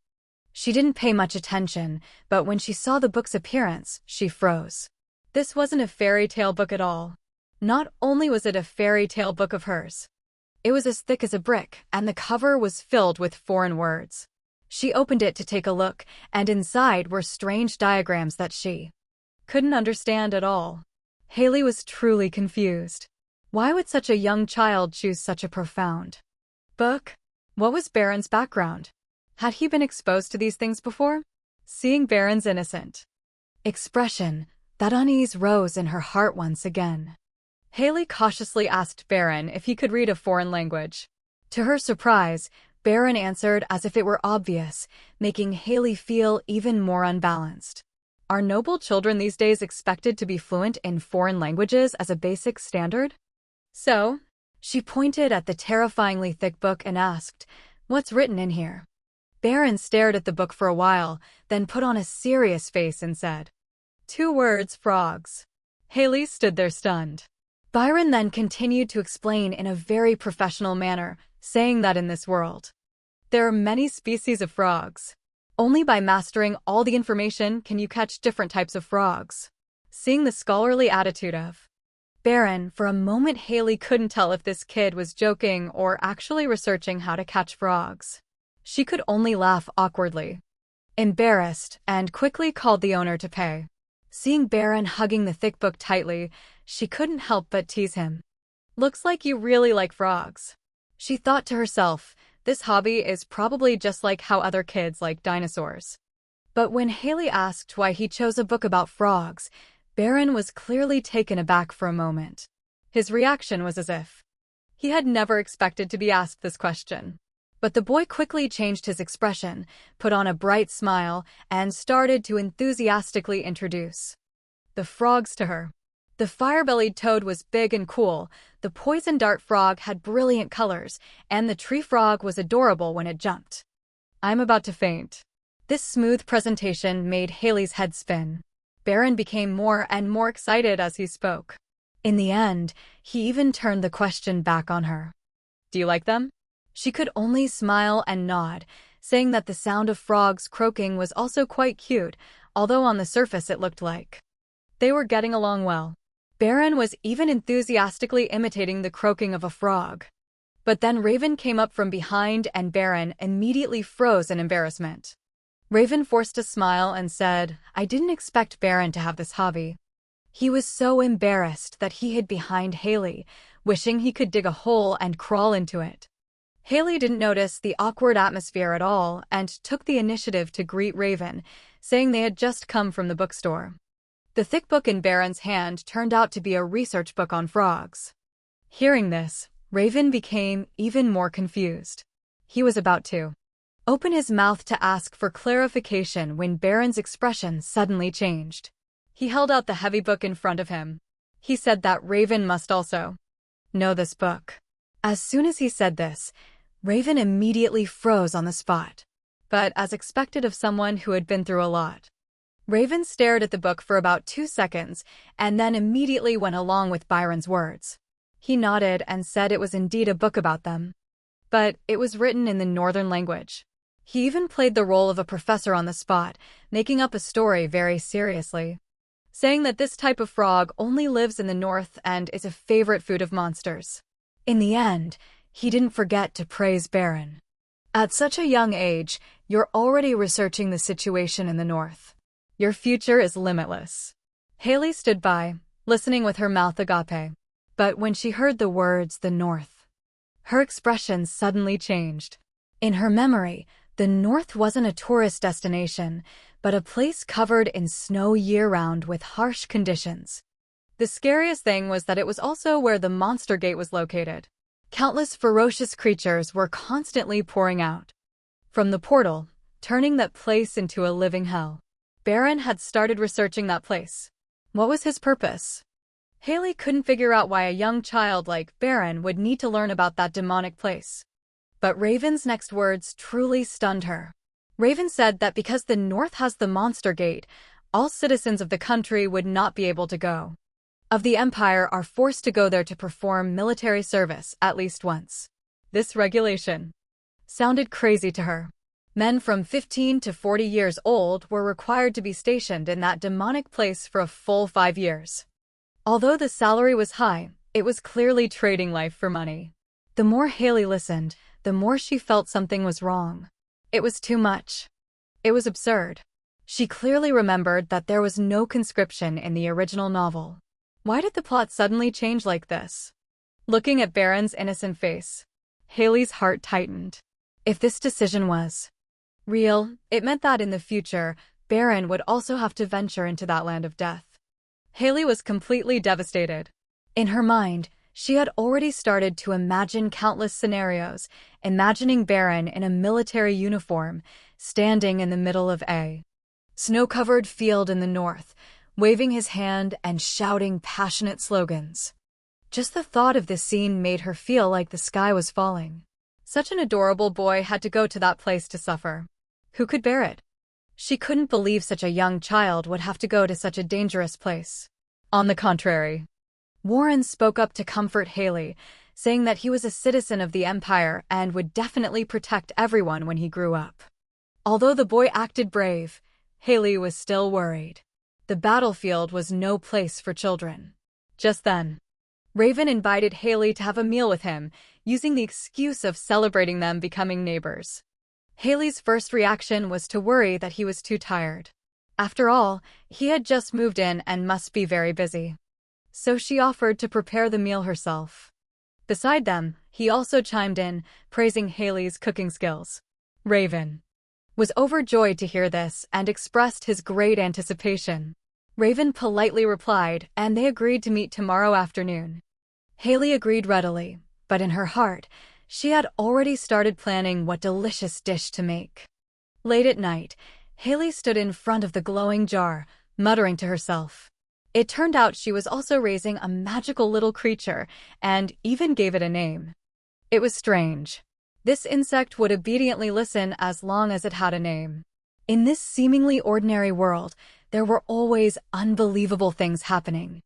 She didn't pay much attention, but when she saw the book's appearance, she froze. This wasn't a fairy tale book at all. Not only was it a fairy tale book of hers, it was as thick as a brick, and the cover was filled with foreign words. She opened it to take a look, and inside were strange diagrams that she couldn't understand at all. Haley was truly confused. Why would such a young child choose such a profound book? What was Baron's background? Had he been exposed to these things before? Seeing Baron's innocent expression, that unease rose in her heart once again. Haley cautiously asked Baron if he could read a foreign language. To her surprise, Baron answered as if it were obvious, making Haley feel even more unbalanced. Are noble children these days expected to be fluent in foreign languages as a basic standard? So, she pointed at the terrifyingly thick book and asked, "What's written in here?" Baron stared at the book for a while, then put on a serious face and said, "2 words, frogs." Haley stood there stunned. Byron then continued to explain in a very professional manner, saying that in this world, there are many species of frogs. Only by mastering all the information can you catch different types of frogs. Seeing the scholarly attitude of Baron, for a moment Haley couldn't tell if this kid was joking or actually researching how to catch frogs. She could only laugh awkwardly, embarrassed, and quickly called the owner to pay. Seeing Baron hugging the thick book tightly, she couldn't help but tease him. "Looks like you really like frogs." She thought to herself, this hobby is probably just like how other kids like dinosaurs. But when Haley asked why he chose a book about frogs, Baron was clearly taken aback for a moment. His reaction was as if he had never expected to be asked this question. But the boy quickly changed his expression, put on a bright smile, and started to enthusiastically introduce the frogs to her. The fire-bellied toad was big and cool, the poison dart frog had brilliant colors, and the tree frog was adorable when it jumped. "I'm about to faint." This smooth presentation made Haley's head spin. Baron became more and more excited as he spoke. In the end, he even turned the question back on her. "Do you like them?" She could only smile and nod, saying that the sound of frogs croaking was also quite cute, although on the surface it looked like they were getting along well. Baron was even enthusiastically imitating the croaking of a frog. But then Raven came up from behind and Baron immediately froze in embarrassment. Raven forced a smile and said, "I didn't expect Baron to have this hobby." He was so embarrassed that he hid behind Haley, wishing he could dig a hole and crawl into it. Haley didn't notice the awkward atmosphere at all and took the initiative to greet Raven, saying they had just come from the bookstore. The thick book in Baron's hand turned out to be a research book on frogs. Hearing this, Raven became even more confused. He was about to open his mouth to ask for clarification when Baron's expression suddenly changed. He held out the heavy book in front of him. He said that Raven must also know this book. As soon as he said this, Raven immediately froze on the spot. But as expected of someone who had been through a lot, Raven stared at the book for about 2 seconds and then immediately went along with Byron's words. He nodded and said it was indeed a book about them. But it was written in the northern language. He even played the role of a professor on the spot, making up a story very seriously, saying that this type of frog only lives in the north and is a favorite food of monsters. In the end, he didn't forget to praise Baron. At such a young age, you're already researching the situation in the north. Your future is limitless. Haley stood by, listening with her mouth agape. But when she heard the words, the north, her expression suddenly changed. In her memory, the north wasn't a tourist destination, but a place covered in snow year-round with harsh conditions. The scariest thing was that it was also where the monster gate was located. Countless ferocious creatures were constantly pouring out from the portal, turning that place into a living hell. Baron had started researching that place. What was his purpose? Haley couldn't figure out why a young child like Baron would need to learn about that demonic place. But Raven's next words truly stunned her. Raven said that because the North has the Monster Gate, all citizens of the country would not be able to go. Of the Empire are forced to go there to perform military service at least once. This regulation sounded crazy to her. Men from 15 to 40 years old were required to be stationed in that demonic place for a full 5 years. Although the salary was high, it was clearly trading life for money. The more Haley listened, the more she felt something was wrong. It was too much. It was absurd. She clearly remembered that there was no conscription in the original novel. Why did the plot suddenly change like this? Looking at Baron's innocent face, Haley's heart tightened. If this decision was real, it meant that in the future, Baron would also have to venture into that land of death. Haley was completely devastated. In her mind, she had already started to imagine countless scenarios, imagining Baron in a military uniform, standing in the middle of a snow-covered field in the north, waving his hand and shouting passionate slogans. Just the thought of this scene made her feel like the sky was falling. Such an adorable boy had to go to that place to suffer. Who could bear it? She couldn't believe such a young child would have to go to such a dangerous place. On the contrary, Warren spoke up to comfort Haley, saying that he was a citizen of the Empire and would definitely protect everyone when he grew up. Although the boy acted brave, Haley was still worried. The battlefield was no place for children. Just then, Raven invited Haley to have a meal with him, using the excuse of celebrating them becoming neighbors. Haley's first reaction was to worry that he was too tired. After all, he had just moved in and must be very busy. So she offered to prepare the meal herself. Beside them, he also chimed in, praising Haley's cooking skills. Raven was overjoyed to hear this and expressed his great anticipation. Raven politely replied, and they agreed to meet tomorrow afternoon. Haley agreed readily, but in her heart, she had already started planning what delicious dish to make. Late at night, Haley stood in front of the glowing jar, muttering to herself. It turned out she was also raising a magical little creature, and even gave it a name. It was strange. This insect would obediently listen as long as it had a name. In this seemingly ordinary world, there were always unbelievable things happening.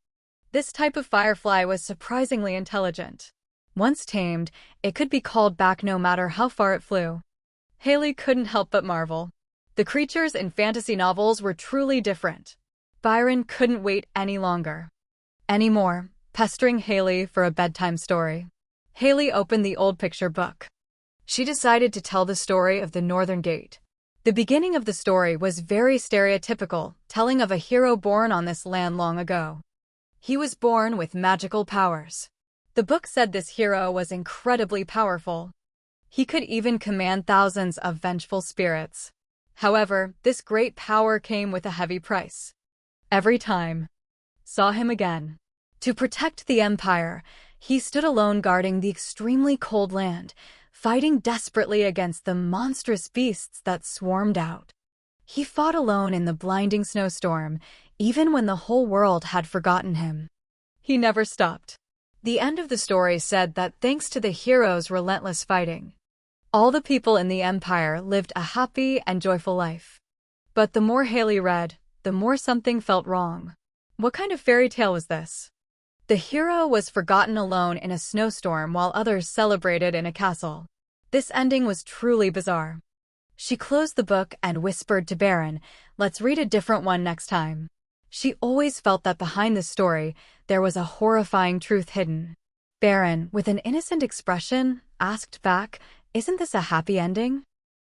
This type of firefly was surprisingly intelligent. Once tamed, it could be called back no matter how far it flew. Haley couldn't help but marvel. The creatures in fantasy novels were truly different. Byron couldn't wait any longer. Anymore, pestering Haley for a bedtime story. Haley opened the old picture book. She decided to tell the story of the Northern Gate. The beginning of the story was very stereotypical, telling of a hero born on this land long ago. He was born with magical powers. The book said this hero was incredibly powerful. He could even command thousands of vengeful spirits. However, this great power came with a heavy price. Every time saw him again. To protect the empire, he stood alone guarding the extremely cold land, fighting desperately against the monstrous beasts that swarmed out. He fought alone in the blinding snowstorm, even when the whole world had forgotten him. He never stopped. The end of the story said that thanks to the hero's relentless fighting, all the people in the empire lived a happy and joyful life. But the more Haley read, the more something felt wrong. What kind of fairy tale was this? The hero was forgotten alone in a snowstorm while others celebrated in a castle. This ending was truly bizarre. She closed the book and whispered to Baron, "Let's read a different one next time." She always felt that behind the story, there was a horrifying truth hidden. Baron, with an innocent expression, asked back, "Isn't this a happy ending?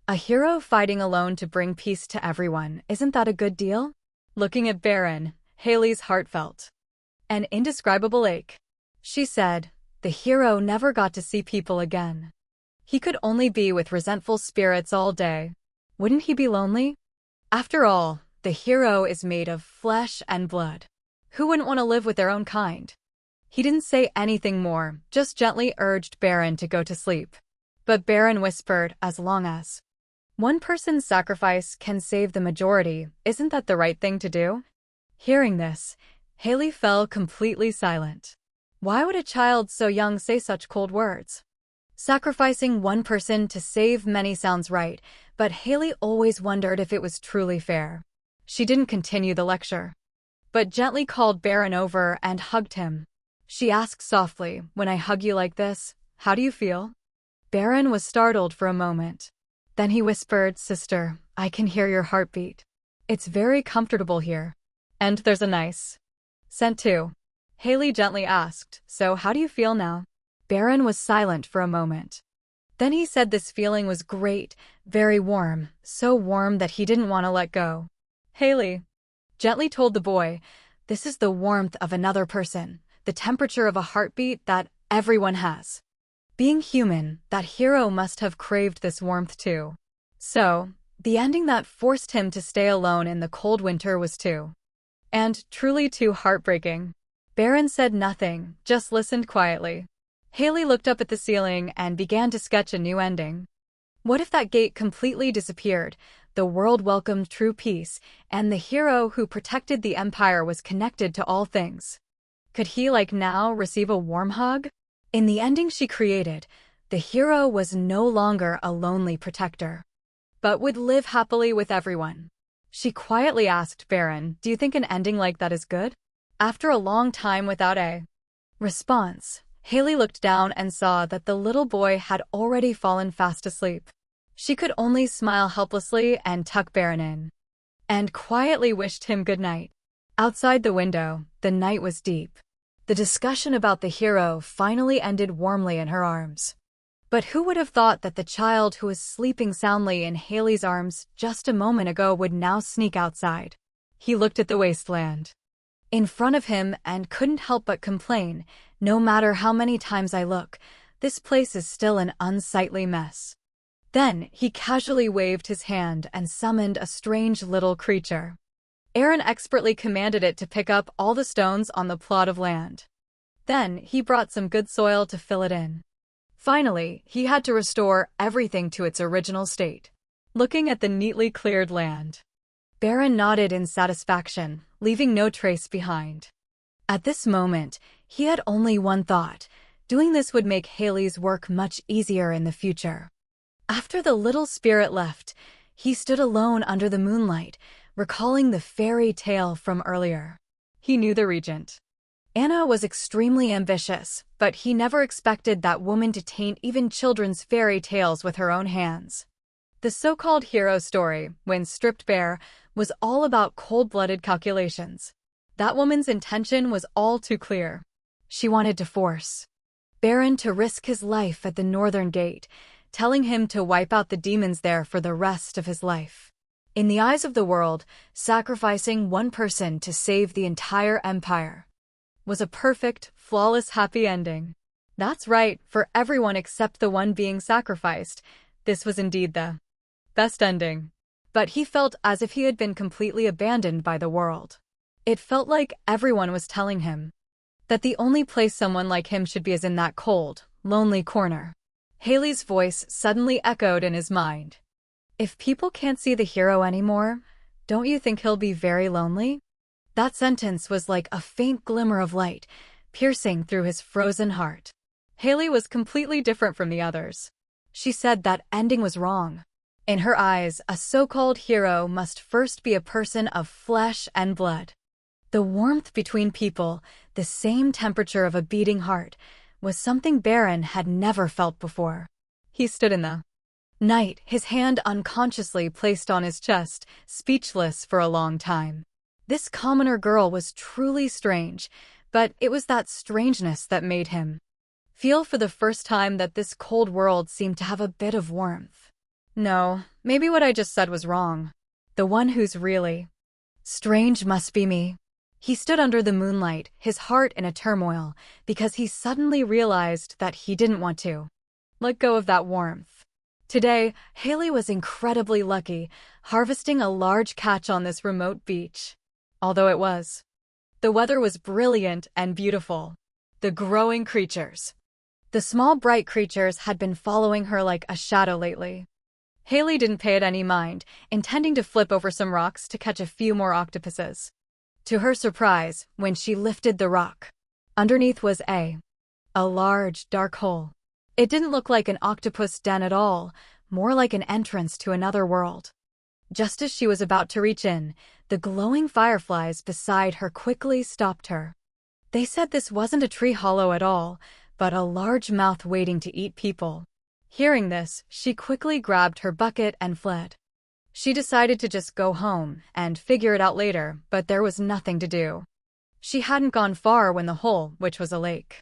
A hero fighting alone to bring peace to everyone, isn't that a good deal?" Looking at Baron, Haley's heart felt an indescribable ache. She said, "The hero never got to see people again. He could only be with resentful spirits all day. Wouldn't he be lonely? After all, the hero is made of flesh and blood. Who wouldn't want to live with their own kind?" He didn't say anything more, just gently urged Baron to go to sleep. But Baron whispered, "As long as one person's sacrifice can save the majority, isn't that the right thing to do?" Hearing this, Haley fell completely silent. Why would a child so young say such cold words? Sacrificing one person to save many sounds right, but Haley always wondered if it was truly fair. She didn't continue the lecture, but gently called Baron over and hugged him. She asked softly, "When I hug you like this, how do you feel?" Baron was startled for a moment. Then he whispered, "Sister, I can hear your heartbeat. It's very comfortable here. And there's a nice scent too." Haley gently asked, "So how do you feel now?" Baron was silent for a moment. Then he said this feeling was great, very warm, so warm that he didn't want to let go. Haley gently told the boy, "This is the warmth of another person, the temperature of a heartbeat that everyone has." Being human, that hero must have craved this warmth too. So, the ending that forced him to stay alone in the cold winter was truly too heartbreaking. Baron said nothing, just listened quietly. Haley looked up at the ceiling and began to sketch a new ending. What if that gate completely disappeared, the world welcomed true peace, and the hero who protected the empire was connected to all things? Could he, like now, receive a warm hug? In the ending she created, the hero was no longer a lonely protector, but would live happily with everyone. She quietly asked Baron, "Do you think an ending like that is good?" After a long time without a response, Haley looked down and saw that the little boy had already fallen fast asleep. She could only smile helplessly and tuck Baron in, and quietly wished him good night. Outside the window, the night was deep. The discussion about the hero finally ended warmly in her arms. But who would have thought that the child who was sleeping soundly in Haley's arms just a moment ago would now sneak outside? He looked at the wasteland in front of him and couldn't help but complain, "No matter how many times I look, this place is still an unsightly mess." Then he casually waved his hand and summoned a strange little creature. Aaron expertly commanded it to pick up all the stones on the plot of land. Then he brought some good soil to fill it in. Finally, he had to restore everything to its original state. Looking at the neatly cleared land, Baron nodded in satisfaction, leaving no trace behind. At this moment, he had only one thought: doing this would make Haley's work much easier in the future. After the little spirit left, he stood alone under the moonlight, recalling the fairy tale from earlier. He knew the regent Anna was extremely ambitious, but he never expected that woman to taint even children's fairy tales with her own hands. The so-called hero story, when stripped bare, was all about cold-blooded calculations. That woman's intention was all too clear. She wanted to force Baron to risk his life at the Northern Gate, telling him to wipe out the demons there for the rest of his life. In the eyes of the world, sacrificing one person to save the entire empire was a perfect, flawless happy ending. That's right, for everyone except the one being sacrificed. This was indeed the best ending. But he felt as if he had been completely abandoned by the world. It felt like everyone was telling him that the only place someone like him should be is in that cold, lonely corner. Haley's voice suddenly echoed in his mind. If people can't see the hero anymore, don't you think he'll be very lonely? That sentence was like a faint glimmer of light, piercing through his frozen heart. Haley was completely different from the others. She said that ending was wrong. In her eyes, a so-called hero must first be a person of flesh and blood. The warmth between people, the same temperature of a beating heart, was something Baron had never felt before. He stood in the night, his hand unconsciously placed on his chest, speechless for a long time. This commoner girl was truly strange, but it was that strangeness that made him feel for the first time that this cold world seemed to have a bit of warmth. No, maybe what I just said was wrong. The one who's really strange must be me. He stood under the moonlight, his heart in a turmoil, because he suddenly realized that he didn't want to let go of that warmth. Today, Haley was incredibly lucky, harvesting a large catch on this remote beach. Although the weather was brilliant and beautiful. The growing creatures. The small bright creatures had been following her like a shadow lately. Haley didn't pay it any mind, intending to flip over some rocks to catch a few more octopuses. To her surprise, when she lifted the rock, underneath was a large, dark hole. It didn't look like an octopus den at all, more like an entrance to another world. Just as she was about to reach in, the glowing fireflies beside her quickly stopped her. They said this wasn't a tree hollow at all, but a large mouth waiting to eat people. Hearing this, she quickly grabbed her bucket and fled. She decided to just go home and figure it out later, but there was nothing to do. She hadn't gone far when the hole, which was a lake,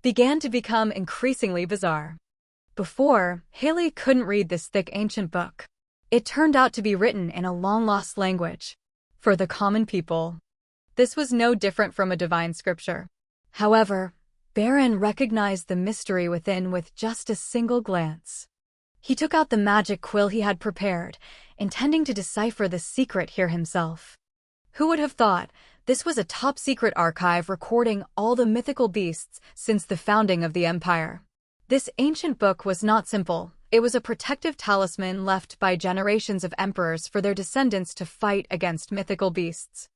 began to become increasingly bizarre. Before, Haley couldn't read this thick ancient book. It turned out to be written in a long-lost language. For the common people, this was no different from a divine scripture. However, Baron recognized the mystery within with just a single glance. He took out the magic quill he had prepared, intending to decipher the secret here himself. Who would have thought this was a top-secret archive recording all the mythical beasts since the founding of the Empire? This ancient book was not simple. It was a protective talisman left by generations of emperors for their descendants to fight against mythical beasts.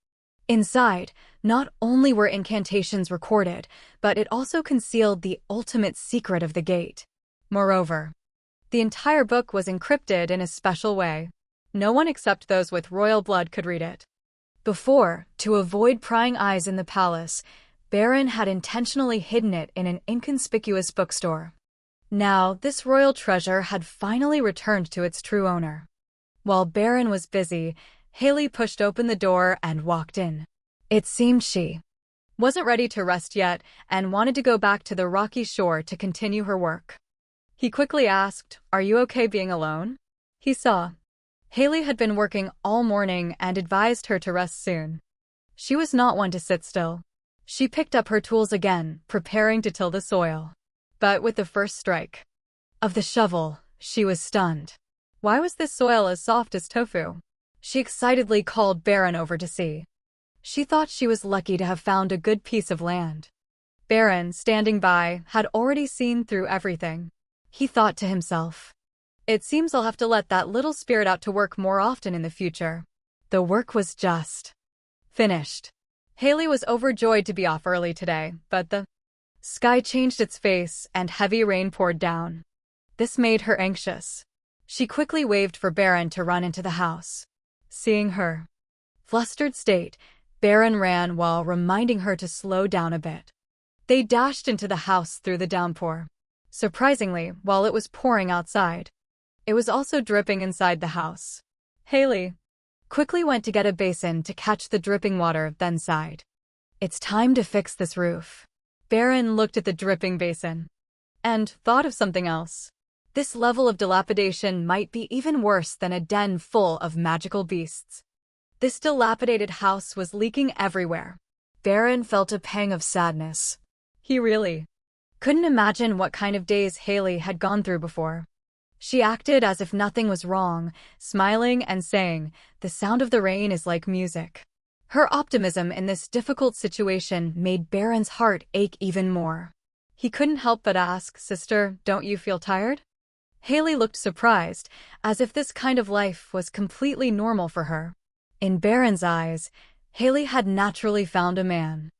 Inside, not only were incantations recorded, but it also concealed the ultimate secret of the gate. Moreover, the entire book was encrypted in a special way. No one except those with royal blood could read it. Before, to avoid prying eyes in the palace, Baron had intentionally hidden it in an inconspicuous bookstore. Now, this royal treasure had finally returned to its true owner. While Baron was busy, Haley pushed open the door and walked in. It seemed she wasn't ready to rest yet and wanted to go back to the rocky shore to continue her work. He quickly asked, "Are you okay being alone?" He saw Haley had been working all morning and advised her to rest soon. She was not one to sit still. She picked up her tools again, preparing to till the soil. But with the first strike of the shovel, she was stunned. Why was this soil as soft as tofu? She excitedly called Baron over to see. She thought she was lucky to have found a good piece of land. Baron, standing by, had already seen through everything. He thought to himself, "It seems I'll have to let that little spirit out to work more often in the future." The work was just finished. Haley was overjoyed to be off early today, but the sky changed its face and heavy rain poured down. This made her anxious. She quickly waved for Baron to run into the house. Seeing her flustered state, Baron ran while reminding her to slow down a bit. They dashed into the house through the downpour. Surprisingly, while it was pouring outside, it was also dripping inside the house. Haley quickly went to get a basin to catch the dripping water, then sighed. "It's time to fix this roof." Baron looked at the dripping basin and thought of something else. This level of dilapidation might be even worse than a den full of magical beasts. This dilapidated house was leaking everywhere. Baron felt a pang of sadness. He really couldn't imagine what kind of days Haley had gone through before. She acted as if nothing was wrong, smiling and saying, "The sound of the rain is like music." Her optimism in this difficult situation made Baron's heart ache even more. He couldn't help but ask, "Sister, don't you feel tired?" Haley looked surprised, as if this kind of life was completely normal for her. In Baron's eyes, Haley had naturally found a man.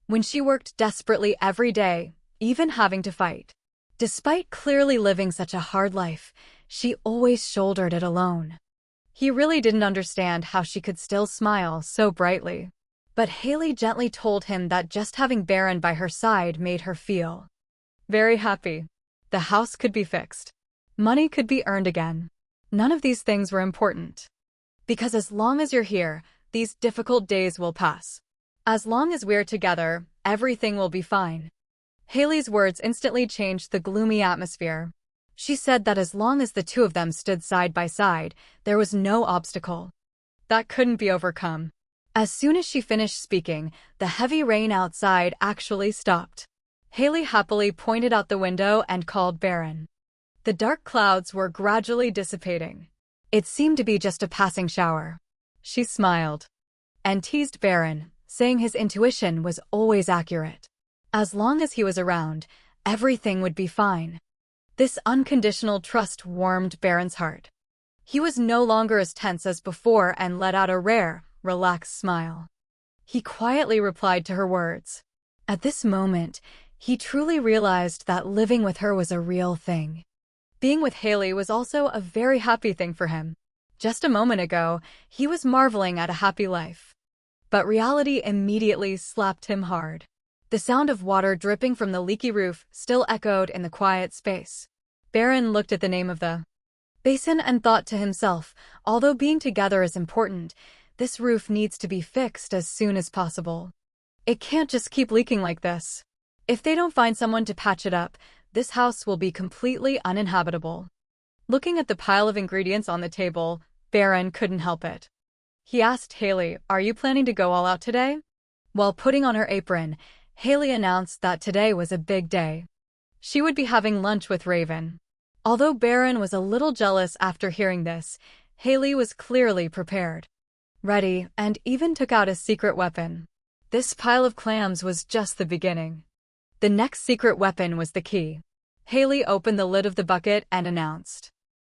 When she worked desperately every day, even having to fight. Despite clearly living such a hard life, she always shouldered it alone. He really didn't understand how she could still smile so brightly. But Haley gently told him that just having Baron by her side made her feel very happy. The house could be fixed. Money could be earned again. None of these things were important. Because as long as you're here, these difficult days will pass. As long as we're together, everything will be fine. Haley's words instantly changed the gloomy atmosphere. She said that as long as the two of them stood side by side, there was no obstacle that couldn't be overcome. As soon as she finished speaking, the heavy rain outside actually stopped. Haley happily pointed out the window and called Baron. The dark clouds were gradually dissipating. It seemed to be just a passing shower. She smiled and teased Baron, saying his intuition was always accurate. As long as he was around, everything would be fine. This unconditional trust warmed Baron's heart. He was no longer as tense as before and let out a rare, relaxed smile. He quietly replied to her words. At this moment, he truly realized that living with her was a real thing. Being with Haley was also a very happy thing for him. Just a moment ago, he was marveling at a happy life. But reality immediately slapped him hard. The sound of water dripping from the leaky roof still echoed in the quiet space. Baron looked at the name of the basin and thought to himself, although being together is important, this roof needs to be fixed as soon as possible. It can't just keep leaking like this. If they don't find someone to patch it up, this house will be completely uninhabitable. Looking at the pile of ingredients on the table, Baron couldn't help it. He asked Haley, "Are you planning to go all out today?" While putting on her apron, Haley announced that today was a big day. She would be having lunch with Raven. Although Baron was a little jealous after hearing this, Haley was clearly prepared, ready, and even took out a secret weapon. This pile of clams was just the beginning. The next secret weapon was the key. Haley opened the lid of the bucket and announced.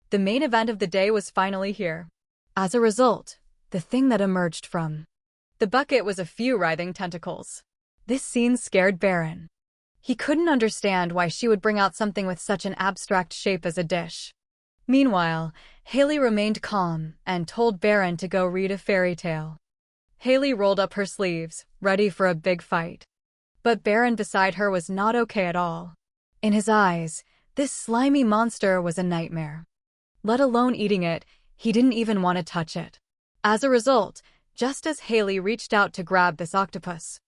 The main event of the day was finally here. As a result, the thing that emerged from the bucket was a few writhing tentacles. This scene scared Baron. He couldn't understand why she would bring out something with such an abstract shape as a dish. Meanwhile, Haley remained calm and told Baron to go read a fairy tale. Haley rolled up her sleeves, ready for a big fight. But Baron beside her was not okay at all. In his eyes, this slimy monster was a nightmare. Let alone eating it, he didn't even want to touch it. As a result, just as Haley reached out to grab this octopus,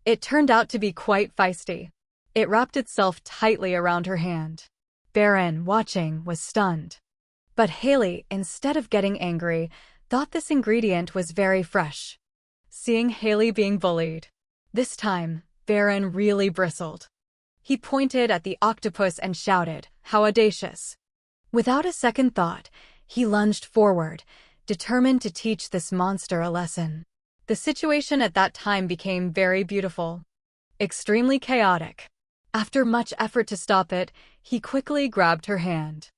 it turned out to be quite feisty. It wrapped itself tightly around her hand. Baron, watching, was stunned. But Haley, instead of getting angry, thought this ingredient was very fresh. Seeing Haley being bullied, this time, Baron really bristled. He pointed at the octopus and shouted, "How audacious!" Without a second thought, he lunged forward, determined to teach this monster a lesson. The situation at that time became very beautiful, extremely chaotic. After much effort to stop it, he quickly grabbed her hand.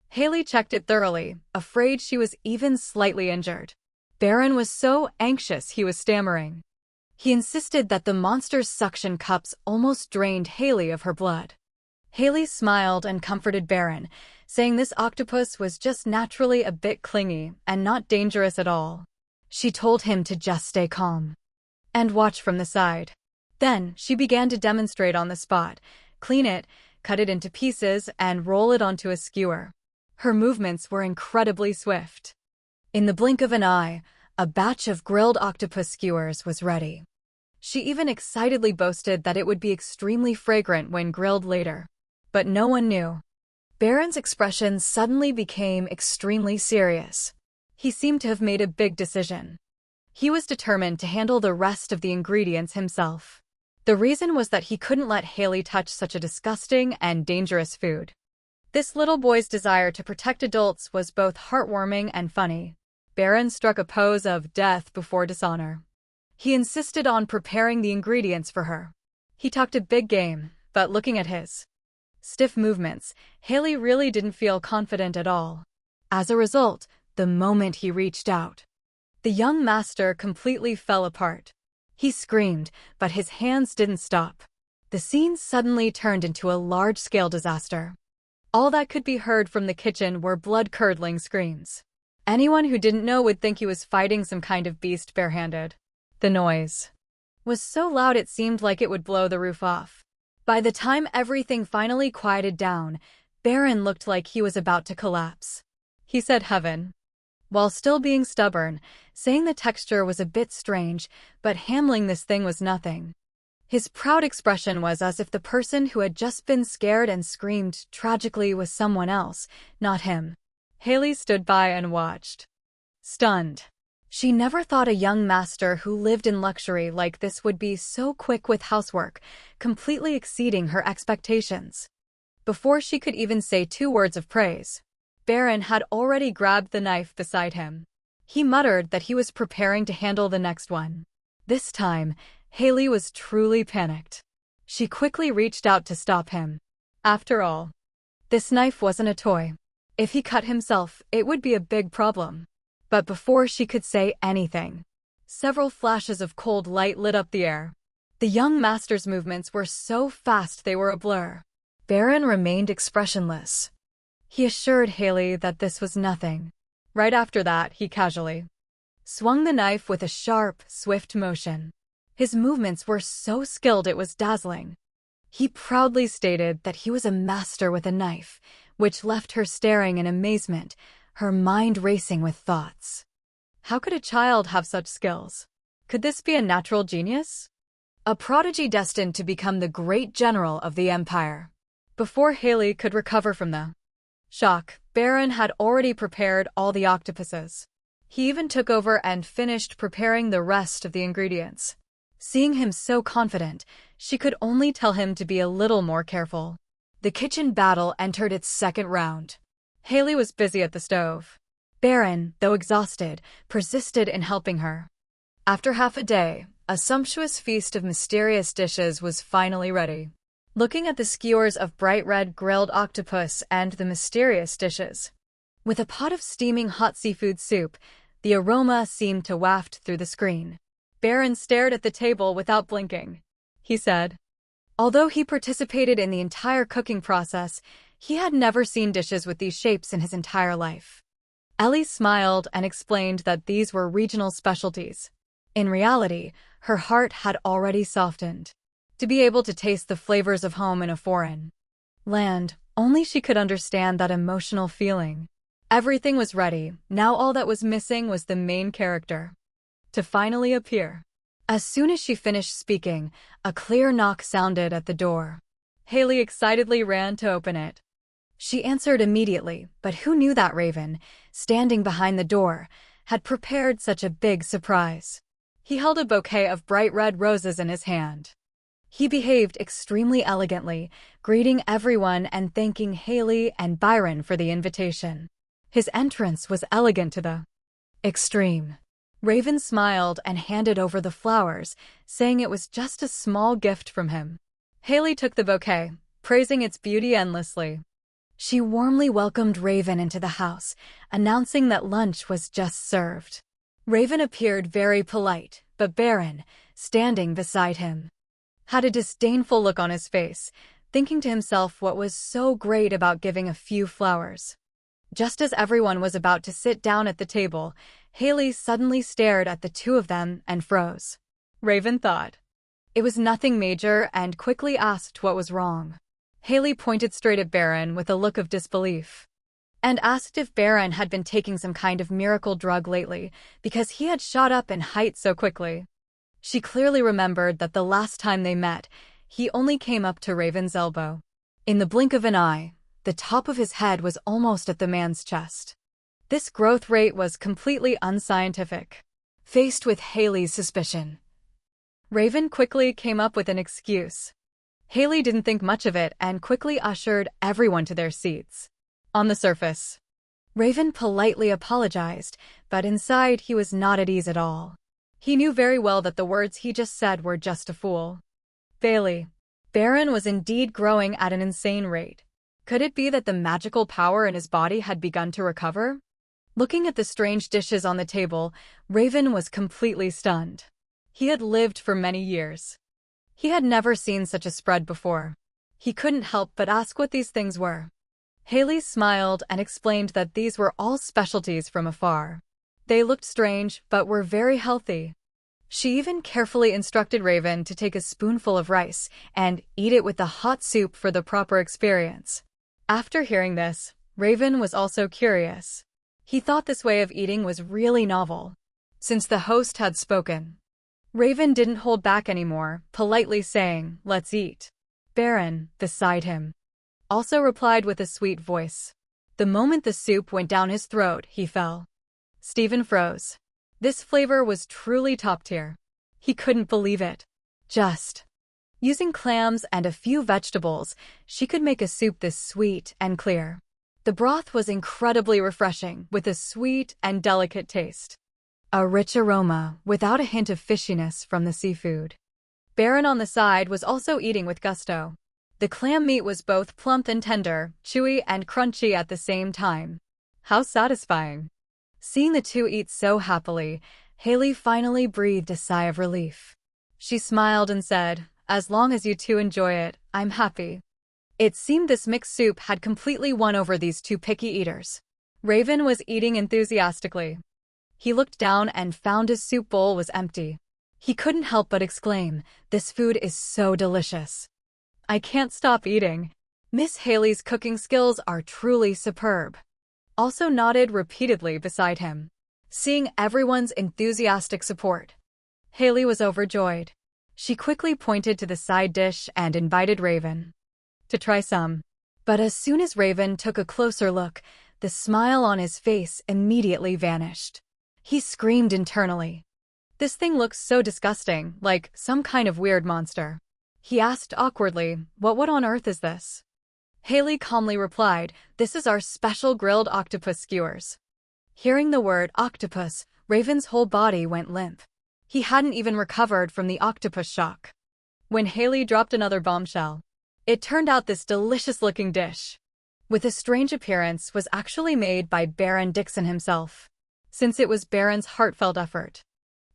Haley checked it thoroughly, afraid she was even slightly injured. Baron was so anxious he was stammering. He insisted that the monster's suction cups almost drained Haley of her blood. Haley smiled and comforted Baron, saying this octopus was just naturally a bit clingy and not dangerous at all. She told him to just stay calm and watch from the side. Then, she began to demonstrate on the spot, clean it, cut it into pieces, and roll it onto a skewer. Her movements were incredibly swift. In the blink of an eye, a batch of grilled octopus skewers was ready. She even excitedly boasted that it would be extremely fragrant when grilled later. But no one knew. Baron's expression suddenly became extremely serious. He seemed to have made a big decision. He was determined to handle the rest of the ingredients himself. The reason was that he couldn't let Haley touch such a disgusting and dangerous food. This little boy's desire to protect adults was both heartwarming and funny. Baron struck a pose of death before dishonor. He insisted on preparing the ingredients for her. He talked a big game, but looking at his stiff movements, Haley really didn't feel confident at all. As a result, the moment he reached out, the young master completely fell apart. He screamed, but his hands didn't stop. The scene suddenly turned into a large-scale disaster. All that could be heard from the kitchen were blood-curdling screams. Anyone who didn't know would think he was fighting some kind of beast barehanded. The noise was so loud it seemed like it would blow the roof off. By the time everything finally quieted down, Baron looked like he was about to collapse. He said heaven, while still being stubborn, saying the texture was a bit strange, but handling this thing was nothing. His proud expression was as if the person who had just been scared and screamed tragically was someone else, not him. Haley stood by and watched, stunned. She never thought a young master who lived in luxury like this would be so quick with housework, completely exceeding her expectations. Before she could even say 2 words of praise, Baron had already grabbed the knife beside him. He muttered that he was preparing to handle the next one. This time, Haley was truly panicked. She quickly reached out to stop him. After all, this knife wasn't a toy. If he cut himself, it would be a big problem. But before she could say anything, several flashes of cold light lit up the air. The young master's movements were so fast they were a blur. Baron remained expressionless. He assured Haley that this was nothing. Right after that, he casually swung the knife with a sharp, swift motion. His movements were so skilled it was dazzling. He proudly stated that he was a master with a knife, which left her staring in amazement, her mind racing with thoughts. How could a child have such skills? Could this be a natural genius? A prodigy destined to become the great general of the empire? Before Haley could recover from the shock, Baron had already prepared all the octopuses. He even took over and finished preparing the rest of the ingredients. Seeing him so confident, she could only tell him to be a little more careful. The kitchen battle entered its second round. Haley was busy at the stove. Baron, though exhausted, persisted in helping her. After half a day, a sumptuous feast of mysterious dishes was finally ready. Looking at the skewers of bright red grilled octopus and the mysterious dishes, with a pot of steaming hot seafood soup, the aroma seemed to waft through the screen. Baron stared at the table without blinking. He said, although he participated in the entire cooking process, he had never seen dishes with these shapes in his entire life. Ellie smiled and explained that these were regional specialties. In reality, her heart had already softened. To be able to taste the flavors of home in a foreign land, only she could understand that emotional feeling. Everything was ready, now all that was missing was the main character to finally appear. As soon as she finished speaking, a clear knock sounded at the door. Haley excitedly ran to open it. She answered immediately, but who knew that Raven, standing behind the door, had prepared such a big surprise? He held a bouquet of bright red roses in his hand. He behaved extremely elegantly, greeting everyone and thanking Haley and Byron for the invitation. His entrance was elegant to the extreme. Raven smiled and handed over the flowers, saying it was just a small gift from him. Haley took the bouquet, praising its beauty endlessly. She warmly welcomed Raven into the house, announcing that lunch was just served. Raven appeared very polite, but Baron, standing beside him, had a disdainful look on his face, thinking to himself what was so great about giving a few flowers. Just as everyone was about to sit down at the table, Haley suddenly stared at the two of them and froze. Raven thought it was nothing major and quickly asked what was wrong. Haley pointed straight at Baron with a look of disbelief and asked if Baron had been taking some kind of miracle drug lately because he had shot up in height so quickly. She clearly remembered that the last time they met, he only came up to Raven's elbow. In the blink of an eye, the top of his head was almost at the man's chest. This growth rate was completely unscientific. Faced with Haley's suspicion, Raven quickly came up with an excuse. Haley didn't think much of it and quickly ushered everyone to their seats. On the surface, Raven politely apologized, but inside he was not at ease at all. He knew very well that the words he just said were just a fool. Bailey. Baron was indeed growing at an insane rate. Could it be that the magical power in his body had begun to recover? Looking at the strange dishes on the table, Raven was completely stunned. He had lived for many years. He had never seen such a spread before. He couldn't help but ask what these things were. Haley smiled and explained that these were all specialties from afar. They looked strange, but were very healthy. She even carefully instructed Raven to take a spoonful of rice and eat it with the hot soup for the proper experience. After hearing this, Raven was also curious. He thought this way of eating was really novel. Since the host had spoken, Raven didn't hold back anymore, politely saying, "Let's eat." Baron, beside him, also replied with a sweet voice. The moment the soup went down his throat, he fell. Stephen froze. This flavor was truly top tier. He couldn't believe it. Just using clams and a few vegetables, she could make a soup this sweet and clear. The broth was incredibly refreshing, with a sweet and delicate taste. A rich aroma, without a hint of fishiness from the seafood. Baron on the side was also eating with gusto. The clam meat was both plump and tender, chewy and crunchy at the same time. How satisfying. Seeing the two eat so happily, Haley finally breathed a sigh of relief. She smiled and said, "As long as you two enjoy it, I'm happy." It seemed this mixed soup had completely won over these two picky eaters. Raven was eating enthusiastically. He looked down and found his soup bowl was empty. He couldn't help but exclaim, "This food is so delicious. I can't stop eating." Miss Haley's cooking skills are truly superb. Also nodded repeatedly beside him. Seeing everyone's enthusiastic support, Haley was overjoyed. She quickly pointed to the side dish and invited Raven to try some. But as soon as Raven took a closer look, the smile on his face immediately vanished. He screamed internally. "This thing looks so disgusting, like some kind of weird monster." He asked awkwardly, "What on earth is this?" Haley calmly replied, "This is our special grilled octopus skewers." Hearing the word octopus, Raven's whole body went limp. He hadn't even recovered from the octopus shock. When Haley dropped another bombshell, it turned out this delicious-looking dish, with a strange appearance, was actually made by Baron Dixon himself. Since it was Baron's heartfelt effort,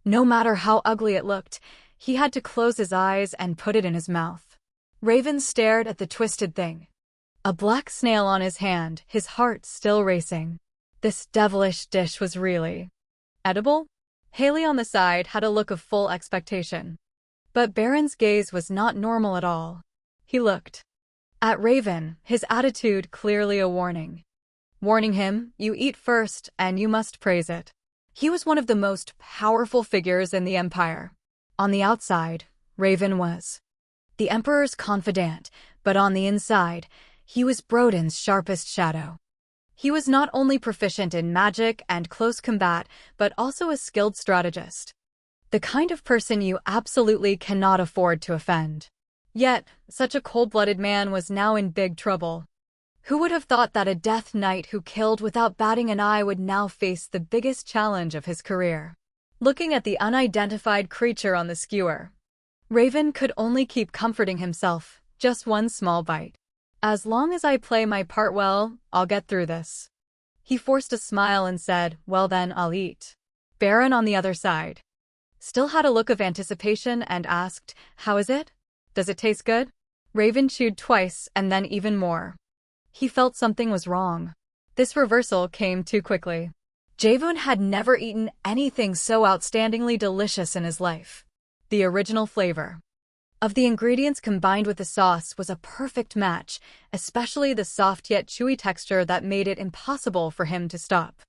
no matter how ugly it looked, he had to close his eyes and put it in his mouth. Raven stared at the twisted thing. A black snail on his hand, his heart still racing. This devilish dish was really edible? Haley on the side had a look of full expectation. But Baron's gaze was not normal at all. He looked at Raven, his attitude clearly a warning. Warning him, "You eat first, and you must praise it." He was one of the most powerful figures in the Empire. On the outside, Raven was the Emperor's confidant, but on the inside, he was Broden's sharpest shadow. He was not only proficient in magic and close combat, but also a skilled strategist. The kind of person you absolutely cannot afford to offend. Yet, such a cold-blooded man was now in big trouble. Who would have thought that a death knight who killed without batting an eye would now face the biggest challenge of his career? Looking at the unidentified creature on the skewer, Raven could only keep comforting himself, "Just one small bite. As long as I play my part well, I'll get through this." He forced a smile and said, "Well then, I'll eat." Baron on the other side still had a look of anticipation and asked, "How is it? Does it taste good?" Raven chewed twice and then even more. He felt something was wrong. This reversal came too quickly. Jaevoon had never eaten anything so outstandingly delicious in his life. The original flavor of the ingredients combined with the sauce was a perfect match, especially the soft yet chewy texture that made it impossible for him to stop.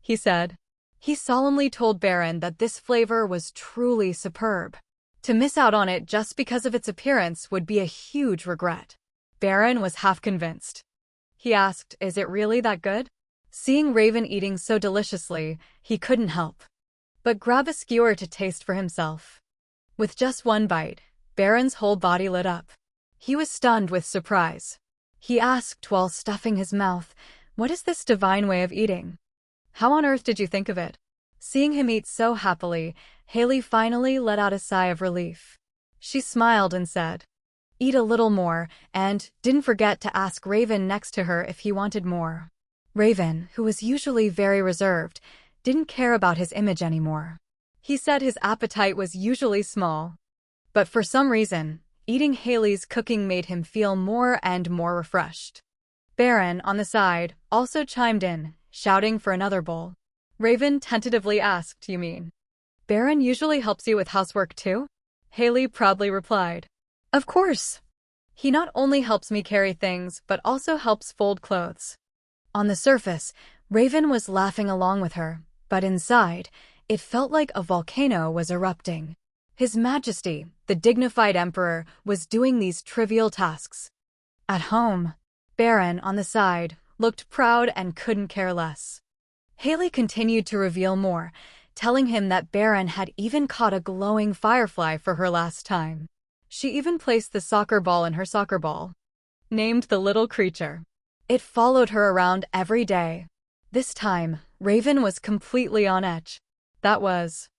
He said. He solemnly told Baron that this flavor was truly superb. To miss out on it just because of its appearance would be a huge regret. Baron was half convinced. He asked, "Is it really that good?" Seeing Raven eating so deliciously, he couldn't help but grab a skewer to taste for himself. With just one bite, Baron's whole body lit up. He was stunned with surprise. He asked while stuffing his mouth, "What is this divine way of eating? How on earth did you think of it?" Seeing him eat so happily, Haley finally let out a sigh of relief. She smiled and said, "Eat a little more," and didn't forget to ask Raven next to her if he wanted more. Raven, who was usually very reserved, didn't care about his image anymore. He said his appetite was usually small. But for some reason, eating Haley's cooking made him feel more and more refreshed. Baron, on the side, also chimed in, shouting for another bowl. Raven tentatively asked, "You mean Baron usually helps you with housework too?" Haley proudly replied, "Of course. He not only helps me carry things, but also helps fold clothes." On the surface, Raven was laughing along with her, but inside, it felt like a volcano was erupting. His Majesty, the dignified emperor, was doing these trivial tasks. At home, Baron, on the side, looked proud and couldn't care less. Haley continued to reveal more, telling him that Baron had even caught a glowing firefly for her last time. She even placed the soccer ball in her soccer ball. Named the little creature. It followed her around every day. This time, Raven was completely on edge. That was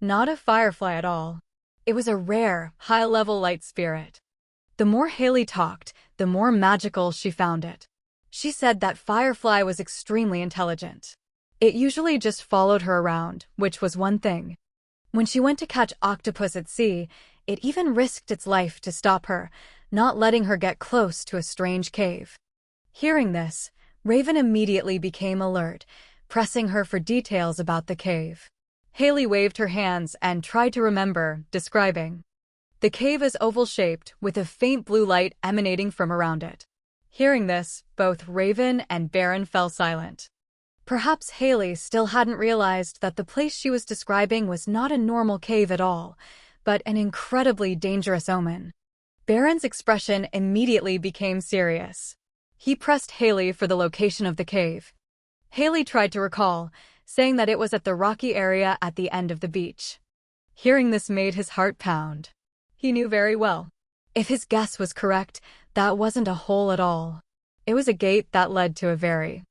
not a firefly at all. It was a rare, high-level light spirit. The more Haley talked, the more magical she found it. She said that firefly was extremely intelligent. It usually just followed her around, which was one thing. When she went to catch octopus at sea, it even risked its life to stop her, not letting her get close to a strange cave. Hearing this, Raven immediately became alert, pressing her for details about the cave. Haley waved her hands and tried to remember, describing. The cave is oval-shaped, with a faint blue light emanating from around it. Hearing this, both Raven and Baron fell silent. Perhaps Haley still hadn't realized that the place she was describing was not a normal cave at all, but an incredibly dangerous omen. Baron's expression immediately became serious. He pressed Haley for the location of the cave. Haley tried to recall, saying that it was at the rocky area at the end of the beach. Hearing this made his heart pound. He knew very well. If his guess was correct, that wasn't a hole at all. It was a gate that led to a very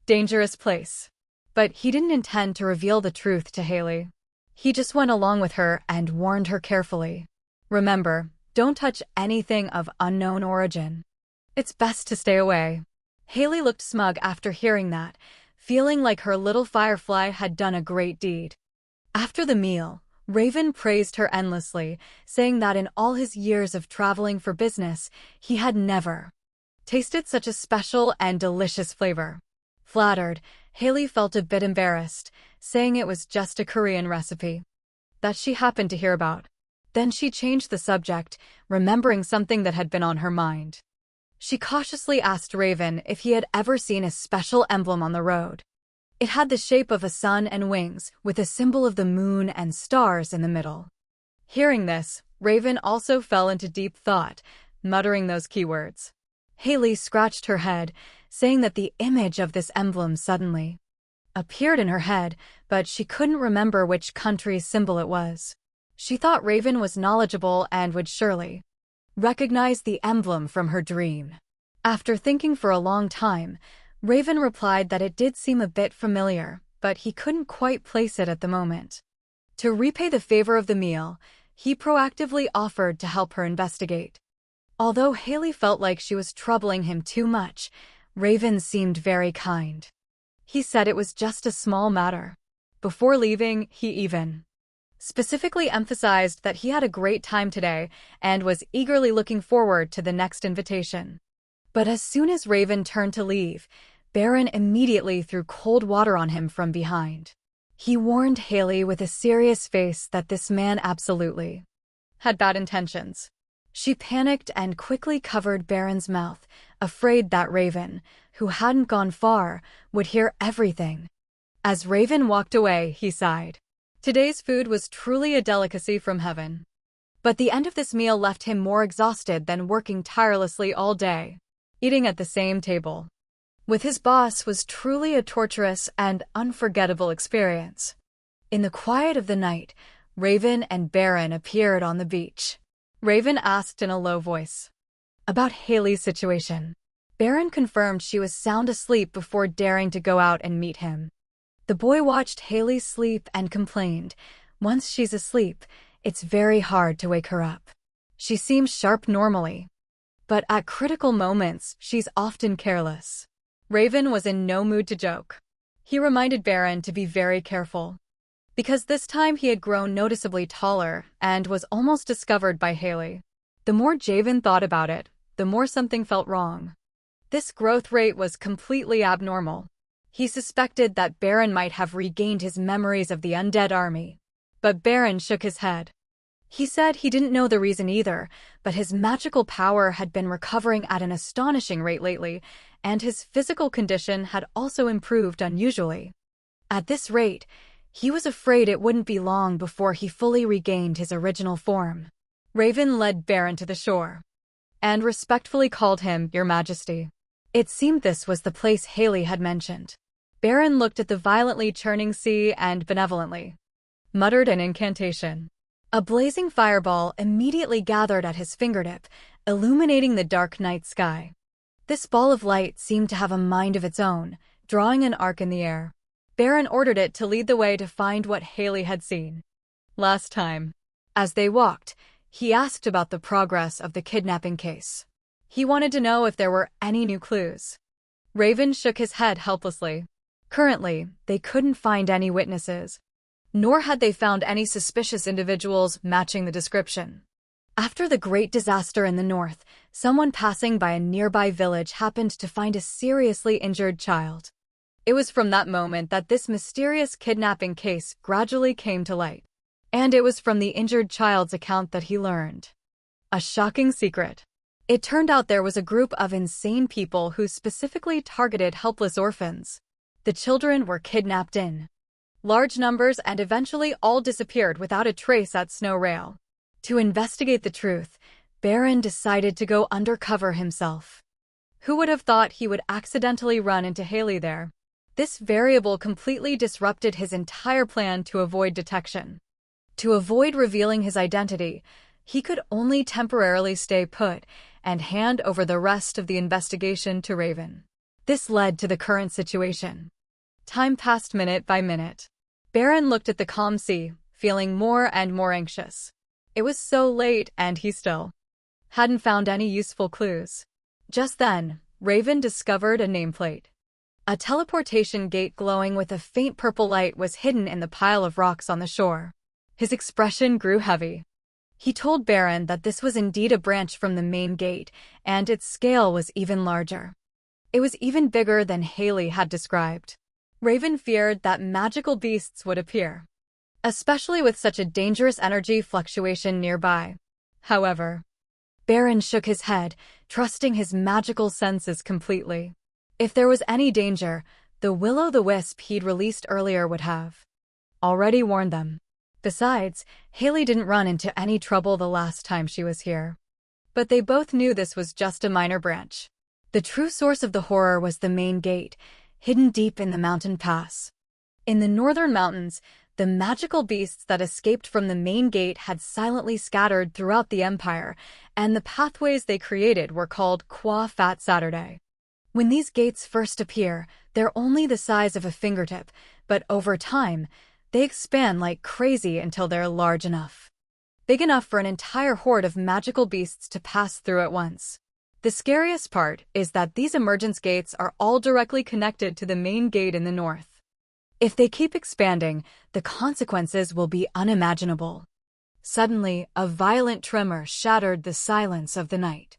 dangerous place. But he didn't intend to reveal the truth to Haley. He just went along with her and warned her carefully. Remember, don't touch anything of unknown origin. It's best to stay away. Haley looked smug after hearing that, feeling like her little firefly had done a great deed. After the meal, Raven praised her endlessly, saying that in all his years of traveling for business, he had never tasted such a special and delicious flavor. Flattered, Haley felt a bit embarrassed, saying it was just a Korean recipe that she happened to hear about. Then she changed the subject, remembering something that had been on her mind. She cautiously asked Raven if he had ever seen a special emblem on the road. It had the shape of a sun and wings, with a symbol of the moon and stars in the middle. Hearing this, Raven also fell into deep thought, muttering those keywords. Haley scratched her head, saying that the image of this emblem suddenly appeared in her head, but she couldn't remember which country's symbol it was. She thought Raven was knowledgeable and would surely recognize the emblem from her dream. After thinking for a long time, Raven replied that it did seem a bit familiar, but he couldn't quite place it at the moment. To repay the favor of the meal, he proactively offered to help her investigate. Although Haley felt like she was troubling him too much, Raven seemed very kind. He said it was just a small matter. Before leaving, he even specifically emphasized that he had a great time today and was eagerly looking forward to the next invitation. But as soon as Raven turned to leave, Baron immediately threw cold water on him from behind. He warned Haley with a serious face that this man absolutely had bad intentions. She panicked and quickly covered Baron's mouth, afraid that Raven, who hadn't gone far, would hear everything. As Raven walked away, he sighed. Today's food was truly a delicacy from heaven. But the end of this meal left him more exhausted than working tirelessly all day. Eating at the same table with his boss was truly a torturous and unforgettable experience. In the quiet of the night, Raven and Baron appeared on the beach. Raven asked in a low voice about Haley's situation. Baron confirmed she was sound asleep before daring to go out and meet him. The boy watched Haley sleep and complained, "Once she's asleep, it's very hard to wake her up. She seems sharp normally, but at critical moments, she's often careless." Raven was in no mood to joke. He reminded Baron to be very careful, because this time he had grown noticeably taller and was almost discovered by Haley. The more Javen thought about it, the more something felt wrong. This growth rate was completely abnormal. He suspected that Baron might have regained his memories of the undead army. But Baron shook his head. He said he didn't know the reason either, but his magical power had been recovering at an astonishing rate lately, and his physical condition had also improved unusually. At this rate, he was afraid it wouldn't be long before he fully regained his original form. Raven led Baron to the shore and respectfully called him Your Majesty. It seemed this was the place Haley had mentioned. Baron looked at the violently churning sea and benevolently muttered an incantation. A blazing fireball immediately gathered at his fingertip, illuminating the dark night sky. This ball of light seemed to have a mind of its own, drawing an arc in the air. Baron ordered it to lead the way to find what Haley had seen last time. As they walked, he asked about the progress of the kidnapping case. He wanted to know if there were any new clues. Raven shook his head helplessly. Currently, they couldn't find any witnesses, nor had they found any suspicious individuals matching the description. After the great disaster in the north, someone passing by a nearby village happened to find a seriously injured child. It was from that moment that this mysterious kidnapping case gradually came to light. And it was from the injured child's account that he learned a shocking secret. It turned out there was a group of insane people who specifically targeted helpless orphans. The children were kidnapped in large numbers and eventually all disappeared without a trace at Snow Rail. To investigate the truth, Baron decided to go undercover himself. Who would have thought he would accidentally run into Haley there? This variable completely disrupted his entire plan to avoid detection. To avoid revealing his identity, he could only temporarily stay put and hand over the rest of the investigation to Raven. This led to the current situation. Time passed minute by minute. Baron looked at the calm sea, feeling more and more anxious. It was so late and he still hadn't found any useful clues. Just then, Raven discovered a nameplate. A teleportation gate glowing with a faint purple light was hidden in the pile of rocks on the shore. His expression grew heavy. He told Baron that this was indeed a branch from the main gate, and its scale was even larger. It was even bigger than Haley had described. Raven feared that magical beasts would appear, especially with such a dangerous energy fluctuation nearby. However, Baron shook his head, trusting his magical senses completely. If there was any danger, the will-o'-the-wisp he'd released earlier would have already warned them. Besides, Haley didn't run into any trouble the last time she was here. But they both knew this was just a minor branch. The true source of the horror was the main gate, hidden deep in the mountain pass. In the northern mountains, the magical beasts that escaped from the main gate had silently scattered throughout the empire, and the pathways they created were called Qua Fat Saturday. When these gates first appear, they're only the size of a fingertip, but over time, they expand like crazy until they're large enough. Big enough for an entire horde of magical beasts to pass through at once. The scariest part is that these emergence gates are all directly connected to the main gate in the north. If they keep expanding, the consequences will be unimaginable. Suddenly, a violent tremor shattered the silence of the night.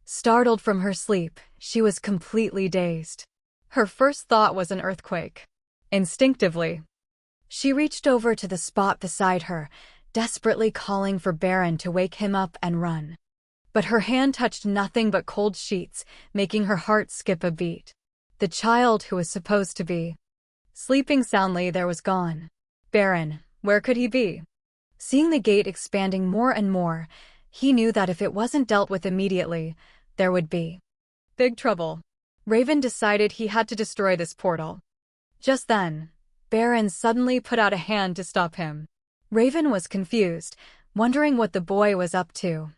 Startled from her sleep, she was completely dazed. Her first thought was an earthquake. Instinctively, she reached over to the spot beside her, desperately calling for Baron to wake him up and run. But her hand touched nothing but cold sheets, making her heart skip a beat. The child who was supposed to be sleeping soundly there was gone. Baron, where could he be? Seeing the gate expanding more and more, he knew that if it wasn't dealt with immediately, there would be big trouble. Raven decided he had to destroy this portal. Just then, Baron suddenly put out a hand to stop him. Raven was confused, wondering what the boy was up to.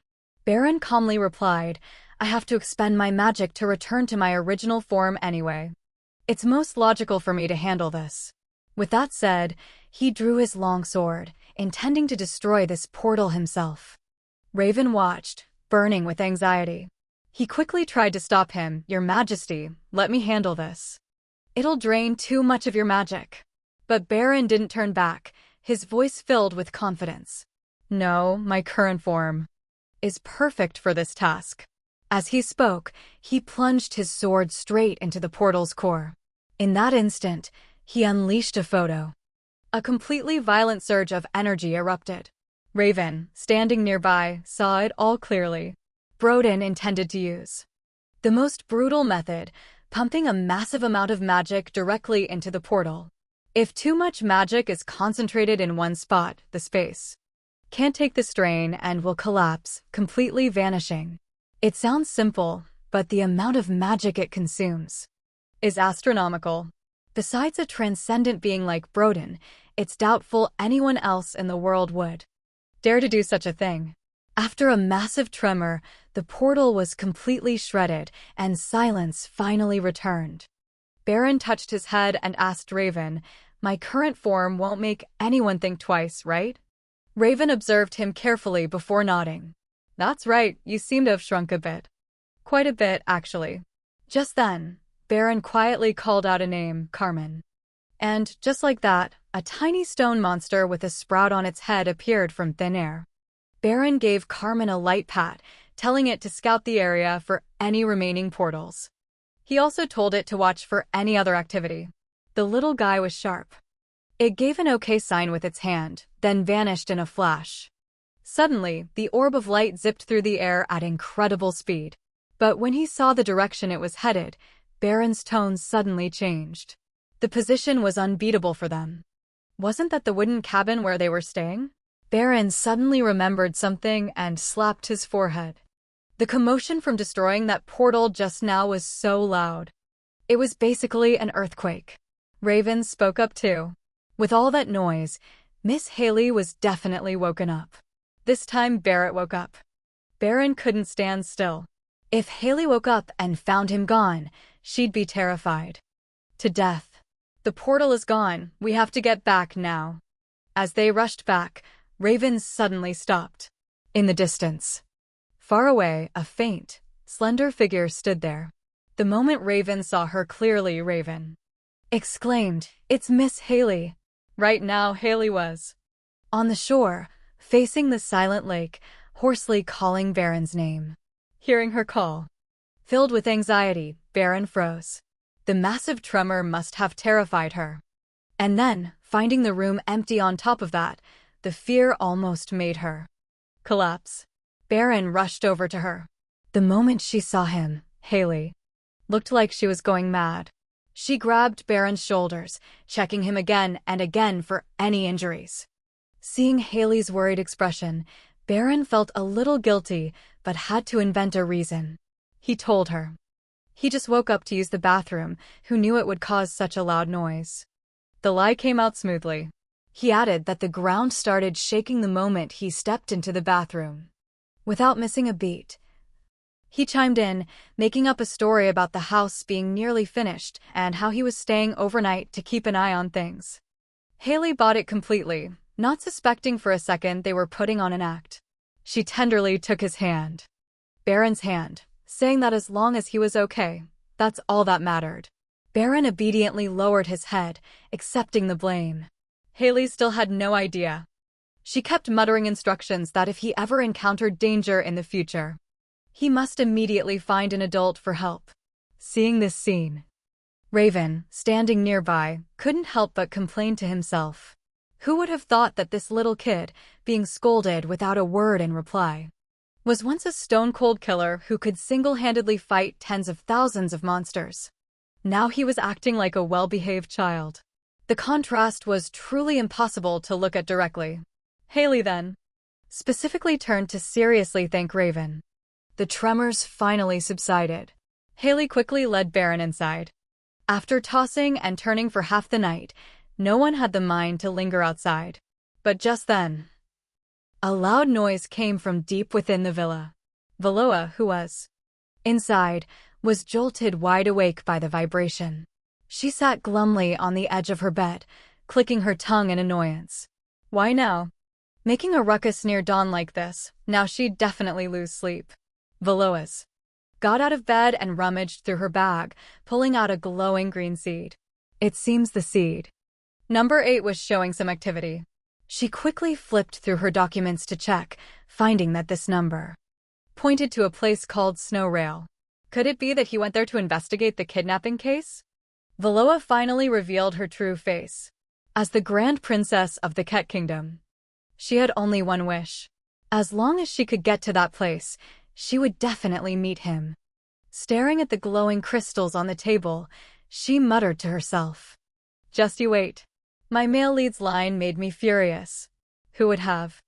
Baron calmly replied, I have to expend my magic to return to my original form anyway. It's most logical for me to handle this. With that said, he drew his long sword, intending to destroy this portal himself. Raven watched, burning with anxiety. He quickly tried to stop him. Your Majesty, let me handle this. It'll drain too much of your magic. But Baron didn't turn back, his voice filled with confidence. No, my current form is perfect for this task. As he spoke, he plunged his sword straight into the portal's core. In that instant, he unleashed a photo. A completely violent surge of energy erupted. Raven, standing nearby, saw it all clearly. Broden intended to use the most brutal method, pumping a massive amount of magic directly into the portal. If too much magic is concentrated in one spot, the space can't take the strain and will collapse, completely vanishing. It sounds simple, but the amount of magic it consumes is astronomical. Besides a transcendent being like Broden, it's doubtful anyone else in the world would dare to do such a thing. After a massive tremor, the portal was completely shredded, and silence finally returned. Baron touched his head and asked Raven, My current form won't make anyone think twice, right? Raven observed him carefully before nodding. That's right, you seem to have shrunk a bit. Quite a bit, actually. Just then, Baron quietly called out a name, Carmen. And, just like that, a tiny stone monster with a sprout on its head appeared from thin air. Baron gave Carmen a light pat, telling it to scout the area for any remaining portals. He also told it to watch for any other activity. The little guy was sharp. It gave an okay sign with its hand, then vanished in a flash. Suddenly, the orb of light zipped through the air at incredible speed. But when he saw the direction it was headed, Baron's tone suddenly changed. The position was unbeatable for them. Wasn't that the wooden cabin where they were staying? Baron suddenly remembered something and slapped his forehead. The commotion from destroying that portal just now was so loud. It was basically an earthquake. Raven spoke up too. With all that noise, Miss Haley was definitely woken up. This time Barrett woke up. Baron couldn't stand still. If Haley woke up and found him gone, she'd be terrified. To death. The portal is gone, we have to get back now. As they rushed back, Raven suddenly stopped. In the distance, far away, a faint, slender figure stood there. The moment Raven saw her clearly, Raven exclaimed, It's Miss Haley. Right now, Haley was on the shore, facing the silent lake, hoarsely calling Baron's name. Hearing her call, filled with anxiety, Baron froze. The massive tremor must have terrified her. And then, finding the room empty on top of that, the fear almost made her collapse. Baron rushed over to her. The moment she saw him, Haley looked like she was going mad. She grabbed Baron's shoulders, checking him again and again for any injuries. Seeing Haley's worried expression, Baron felt a little guilty, but had to invent a reason. He told her he just woke up to use the bathroom, who knew it would cause such a loud noise. The lie came out smoothly. He added that the ground started shaking the moment he stepped into the bathroom. Without missing a beat, he chimed in, making up a story about the house being nearly finished and how he was staying overnight to keep an eye on things. Haley bought it completely, not suspecting for a second they were putting on an act. She tenderly took his hand, Baron's hand, saying that as long as he was okay, that's all that mattered. Baron obediently lowered his head, accepting the blame. Haley still had no idea. She kept muttering instructions that if he ever encountered danger in the future, he must immediately find an adult for help. Seeing this scene, Raven, standing nearby, couldn't help but complain to himself. Who would have thought that this little kid, being scolded without a word in reply, was once a stone-cold killer who could single-handedly fight tens of thousands of monsters? Now he was acting like a well-behaved child. The contrast was truly impossible to look at directly. Haley then specifically turned to seriously thank Raven. The tremors finally subsided. Haley quickly led Baron inside. After tossing and turning for half the night, no one had the mind to linger outside. But just then, a loud noise came from deep within the villa. Valoa, who was inside, was jolted wide awake by the vibration. She sat glumly on the edge of her bed, clicking her tongue in annoyance. Why now? Making a ruckus near dawn like this, now she'd definitely lose sleep. Valoa's got out of bed and rummaged through her bag, pulling out a glowing green seed. It seems the seed number 8 was showing some activity. She quickly flipped through her documents to check, finding that this number pointed to a place called Snow Rail. Could it be that he went there to investigate the kidnapping case? Valoa finally revealed her true face. As the Grand Princess of the Ket Kingdom, she had only one wish. As long as she could get to that place, she would definitely meet him. Staring at the glowing crystals on the table, she muttered to herself. Just you wait. My male lead's line made me furious. Who would have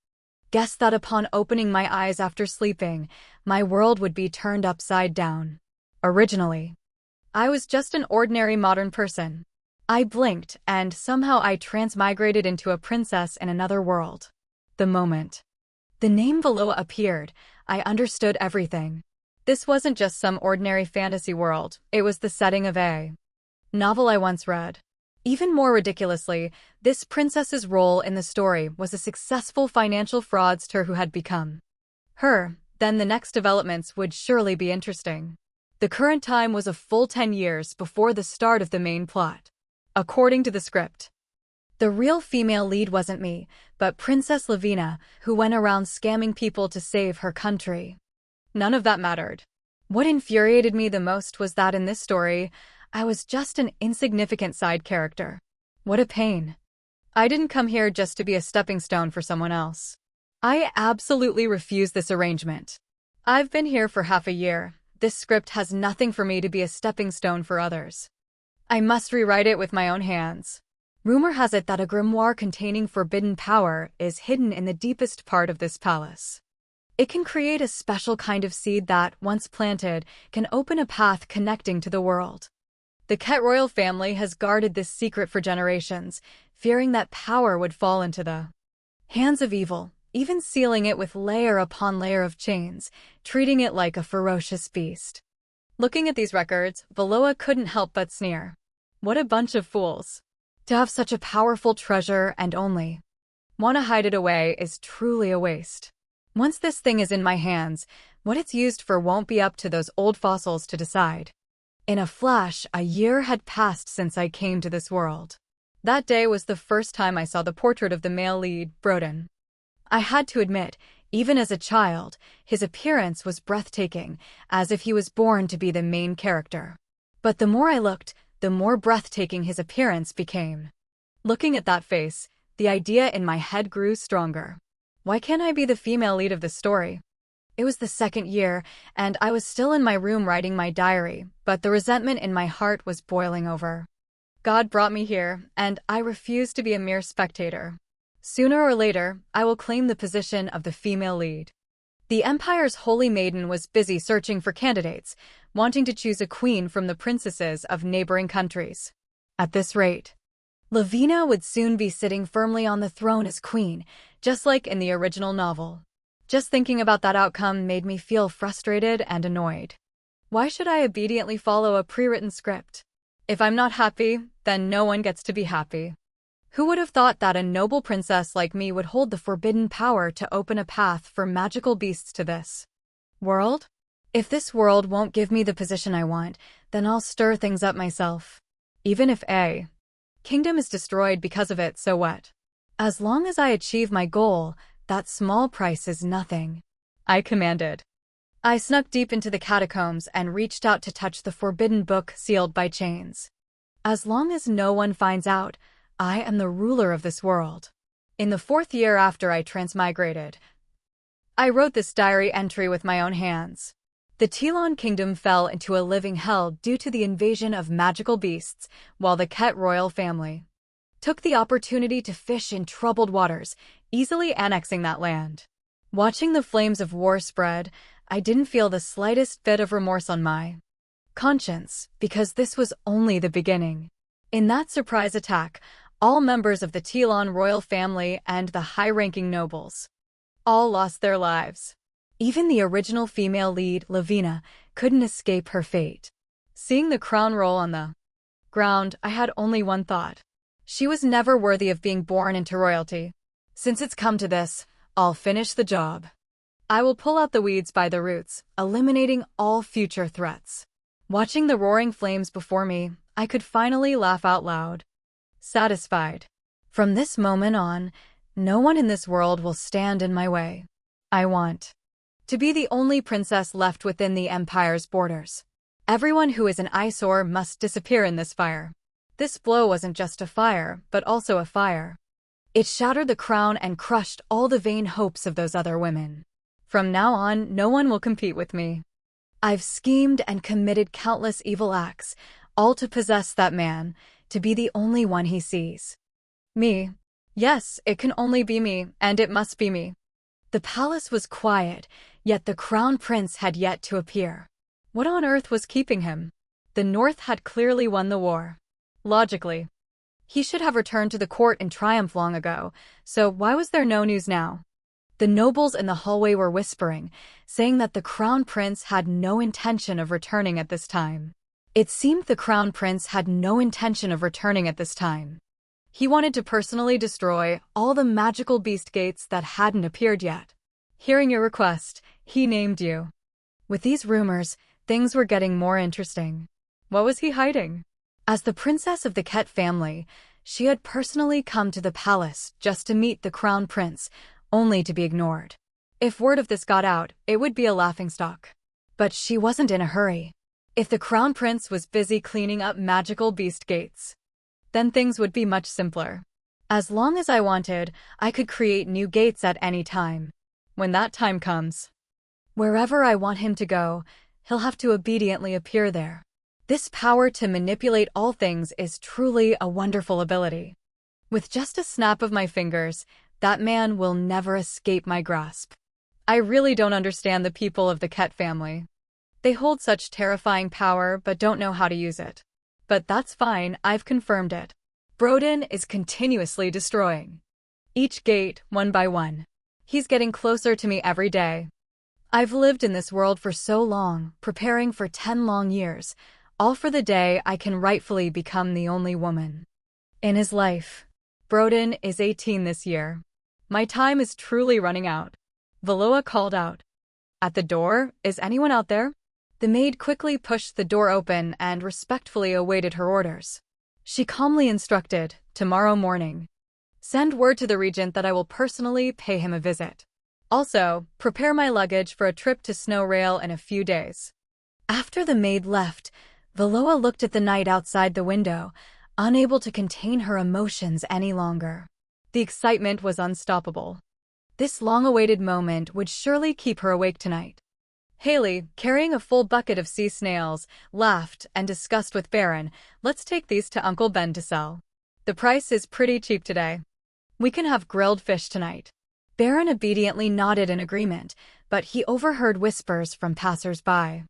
guessed that upon opening my eyes after sleeping, my world would be turned upside down? Originally, I was just an ordinary modern person. I blinked, and somehow I transmigrated into a princess in another world. The moment the name Valoa appeared, I understood everything. This wasn't just some ordinary fantasy world, it was the setting of a novel I once read. Even more ridiculously, this princess's role in the story was a successful financial fraudster who had become her. Then the next developments would surely be interesting. The current time was a full 10 years before the start of the main plot. According to the script, the real female lead wasn't me, but Princess Lavina, who went around scamming people to save her country. None of that mattered. What infuriated me the most was that in this story, I was just an insignificant side character. What a pain. I didn't come here just to be a stepping stone for someone else. I absolutely refuse this arrangement. I've been here for half a year. This script has nothing for me to be a stepping stone for others. I must rewrite it with my own hands. Rumor has it that a grimoire containing forbidden power is hidden in the deepest part of this palace. It can create a special kind of seed that, once planted, can open a path connecting to the world. The Ket royal family has guarded this secret for generations, fearing that power would fall into the hands of evil, even sealing it with layer upon layer of chains, treating it like a ferocious beast. Looking at these records, Valoa couldn't help but sneer. What a bunch of fools. To have such a powerful treasure and only want to hide it away is truly a waste. Once this thing is in my hands, what it's used for won't be up to those old fossils to decide. In a flash, a year had passed since I came to this world. That day was the first time I saw the portrait of the male lead, Broden. I had to admit, even as a child, his appearance was breathtaking, as if he was born to be the main character. But the more I looked, the more breathtaking his appearance became. Looking at that face, the idea in my head grew stronger. Why can't I be the female lead of this story? It was the second year, and I was still in my room writing my diary, but the resentment in my heart was boiling over. God brought me here, and I refuse to be a mere spectator. Sooner or later, I will claim the position of the female lead. The Empire's holy maiden was busy searching for candidates, wanting to choose a queen from the princesses of neighboring countries. At this rate, Lavina would soon be sitting firmly on the throne as queen, just like in the original novel. Just thinking about that outcome made me feel frustrated and annoyed. Why should I obediently follow a pre-written script? If I'm not happy, then no one gets to be happy. Who would have thought that a noble princess like me would hold the forbidden power to open a path for magical beasts to this world? If this world won't give me the position I want, then I'll stir things up myself. Even if a kingdom is destroyed because of it, so what? As long as I achieve my goal, that small price is nothing, I commanded. I snuck deep into the catacombs and reached out to touch the forbidden book sealed by chains. As long as no one finds out, I am the ruler of this world. In the 4th year after I transmigrated, I wrote this diary entry with my own hands. The Tilon kingdom fell into a living hell due to the invasion of magical beasts, while the Ket royal family took the opportunity to fish in troubled waters, easily annexing that land. Watching the flames of war spread, I didn't feel the slightest bit of remorse on my conscience, because this was only the beginning. In that surprise attack, all members of the Telon royal family and the high-ranking nobles. All lost their lives. Even the original female lead, Lavina, couldn't escape her fate. Seeing the crown roll on the ground, I had only one thought. She was never worthy of being born into royalty. Since it's come to this, I'll finish the job. I will pull out the weeds by the roots, eliminating all future threats. Watching the roaring flames before me, I could finally laugh out loud. Satisfied. From this moment on, no one in this world will stand in my way. I want to be the only princess left within the Empire's borders. Everyone who is an eyesore must disappear in this fire. This blow wasn't just a fire, but also a fire. It shattered the crown and crushed all the vain hopes of those other women. From now on, no one will compete with me. I've schemed and committed countless evil acts, all to possess that man, to be the only one he sees. Me. Yes, it can only be me, and it must be me. The palace was quiet, yet the crown prince had yet to appear. What on earth was keeping him? The North had clearly won the war. Logically, he should have returned to the court in triumph long ago, so why was there no news now? The nobles in the hallway were whispering, saying that the crown prince had no intention of returning at this time. It seemed the crown prince had no intention of returning at this time. He wanted to personally destroy all the magical beast gates that hadn't appeared yet. Hearing your request, he named you. With these rumors, things were getting more interesting. What was he hiding? As the princess of the Ket family, she had personally come to the palace just to meet the crown prince, only to be ignored. If word of this got out, it would be a laughingstock. But she wasn't in a hurry. If the crown prince was busy cleaning up magical beast gates, then things would be much simpler. As long as I wanted, I could create new gates at any time. When that time comes, wherever I want him to go, he'll have to obediently appear there. This power to manipulate all things is truly a wonderful ability. With just a snap of my fingers, that man will never escape my grasp. I really don't understand the people of the Ket family. They hold such terrifying power but don't know how to use it. But that's fine, I've confirmed it. Broden is continuously destroying each gate, one by one. He's getting closer to me every day. I've lived in this world for so long, preparing for 10 long years, all for the day I can rightfully become the only woman in his life. Broden is 18 this year. My time is truly running out. Valoa called out. At the door, is anyone out there? The maid quickly pushed the door open and respectfully awaited her orders. She calmly instructed, tomorrow morning. Send word to the regent that I will personally pay him a visit. Also, prepare my luggage for a trip to Snow Rail in a few days. After the maid left, Valoa looked at the night outside the window, unable to contain her emotions any longer. The excitement was unstoppable. This long-awaited moment would surely keep her awake tonight. Haley, carrying a full bucket of sea snails, laughed and discussed with Baron, let's take these to Uncle Ben to sell. The price is pretty cheap today. We can have grilled fish tonight. Baron obediently nodded in agreement, but he overheard whispers from passers-by.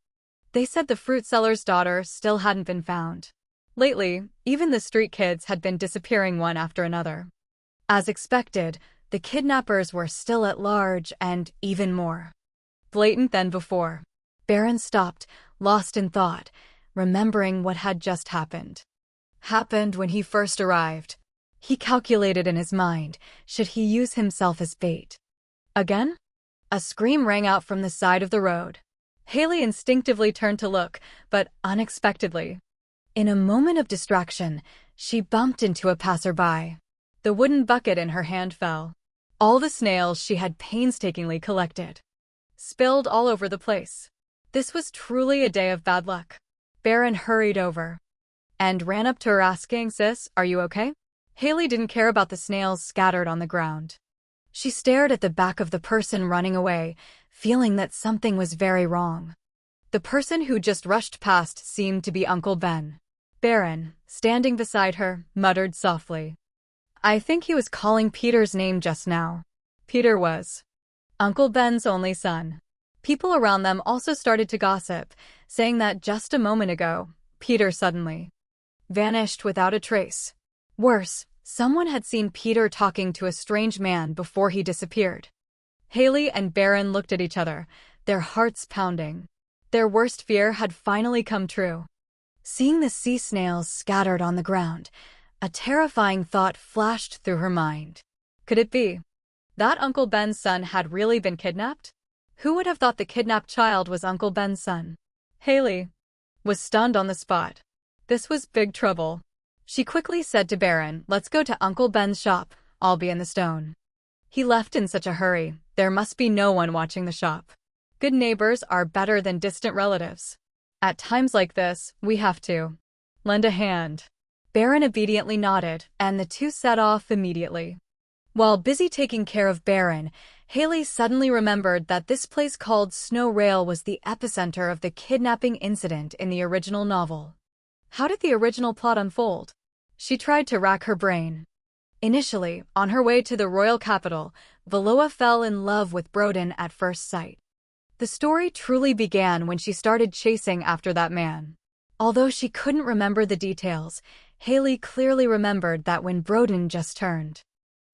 They said the fruit seller's daughter still hadn't been found. Lately, even the street kids had been disappearing one after another. As expected, the kidnappers were still at large and even more blatant than before. Baron stopped, lost in thought, remembering what had just happened. Happened when he first arrived. He calculated in his mind, should he use himself as bait? Again? A scream rang out from the side of the road. Haley instinctively turned to look, but unexpectedly. In a moment of distraction, she bumped into a passerby. The wooden bucket in her hand fell. All the snails she had painstakingly collected spilled all over the place. This was truly a day of bad luck. Baron hurried over and ran up to her asking, "Sis, are you okay?" Haley didn't care about the snails scattered on the ground. She stared at the back of the person running away, feeling that something was very wrong. The person who just rushed past seemed to be Uncle Ben. Baron, standing beside her, muttered softly. I think he was calling Peter's name just now. Peter was Uncle Ben's only son. People around them also started to gossip, saying that just a moment ago, Peter suddenly vanished without a trace. Worse, Someone had seen Peter talking to a strange man before he disappeared. Haley and Baron looked at each other, their hearts pounding. Their worst fear had finally come true. Seeing the sea snails scattered on the ground, a terrifying thought flashed through her mind. Could it be that Uncle Ben's son had really been kidnapped? Who would have thought the kidnapped child was Uncle Ben's son? Haley was stunned on the spot. This was big trouble. She quickly said to Baron, "Let's go to Uncle Ben's shop. I'll be in the stone." He left in such a hurry. There must be no one watching the shop. Good neighbors are better than distant relatives. At times like this, we have to lend a hand. Baron obediently nodded, and the two set off immediately. While busy taking care of Baron, Haley suddenly remembered that this place called Snow Rail was the epicenter of the kidnapping incident in the original novel. How did the original plot unfold? She tried to rack her brain. Initially, on her way to the royal capital, Valoa fell in love with Broden at first sight. The story truly began when she started chasing after that man. Although she couldn't remember the details, Haley clearly remembered that when Broden just turned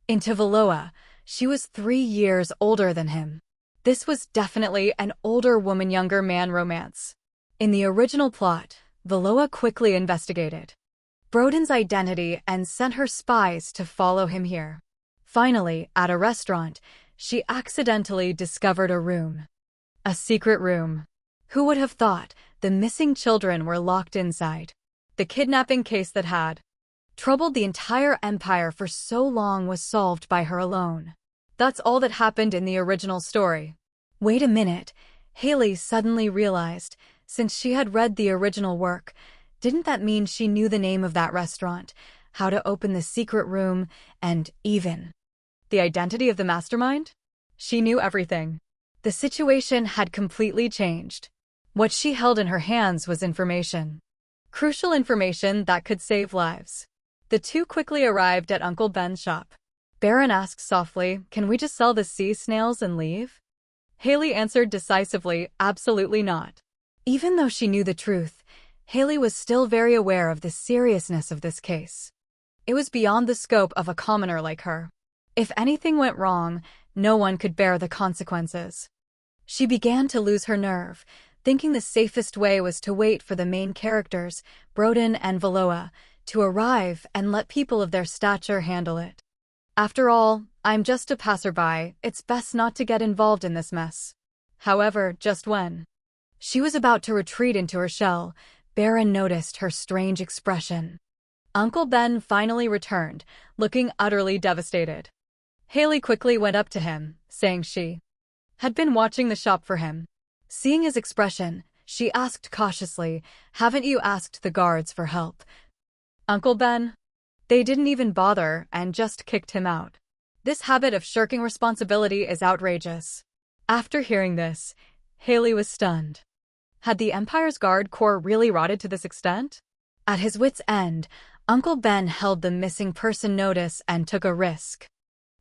into Valoa, she was 3 years older than him. This was definitely an older woman-younger man romance. In the original plot, Valoa quickly investigated Broden's identity and sent her spies to follow him here. Finally, at a restaurant, she accidentally discovered a room. A secret room. Who would have thought the missing children were locked inside? The kidnapping case that had troubled the entire empire for so long was solved by her alone. That's all that happened in the original story. Wait a minute, Haley suddenly realized, since she had read the original work, didn't that mean she knew the name of that restaurant, how to open the secret room, and even the identity of the mastermind? She knew everything. The situation had completely changed. What she held in her hands was information. Crucial information that could save lives. The two quickly arrived at Uncle Ben's shop. Baron asked softly, "Can we just sell the sea snails and leave?" Haley answered decisively, "Absolutely not." Even though she knew the truth, Haley was still very aware of the seriousness of this case. It was beyond the scope of a commoner like her. If anything went wrong, no one could bear the consequences. She began to lose her nerve, thinking the safest way was to wait for the main characters, Broden and Valoa, to arrive and let people of their stature handle it. After all, I'm just a passerby, it's best not to get involved in this mess. However, just when she was about to retreat into her shell, Baron noticed her strange expression. Uncle Ben finally returned, looking utterly devastated. Haley quickly went up to him, saying she had been watching the shop for him. Seeing his expression, she asked cautiously, "Haven't you asked the guards for help?" "Uncle Ben?" "They didn't even bother and just kicked him out. This habit of shirking responsibility is outrageous." After hearing this, Haley was stunned. Had the Empire's Guard Corps really rotted to this extent? At his wits' end, Uncle Ben held the missing person notice and took a risk.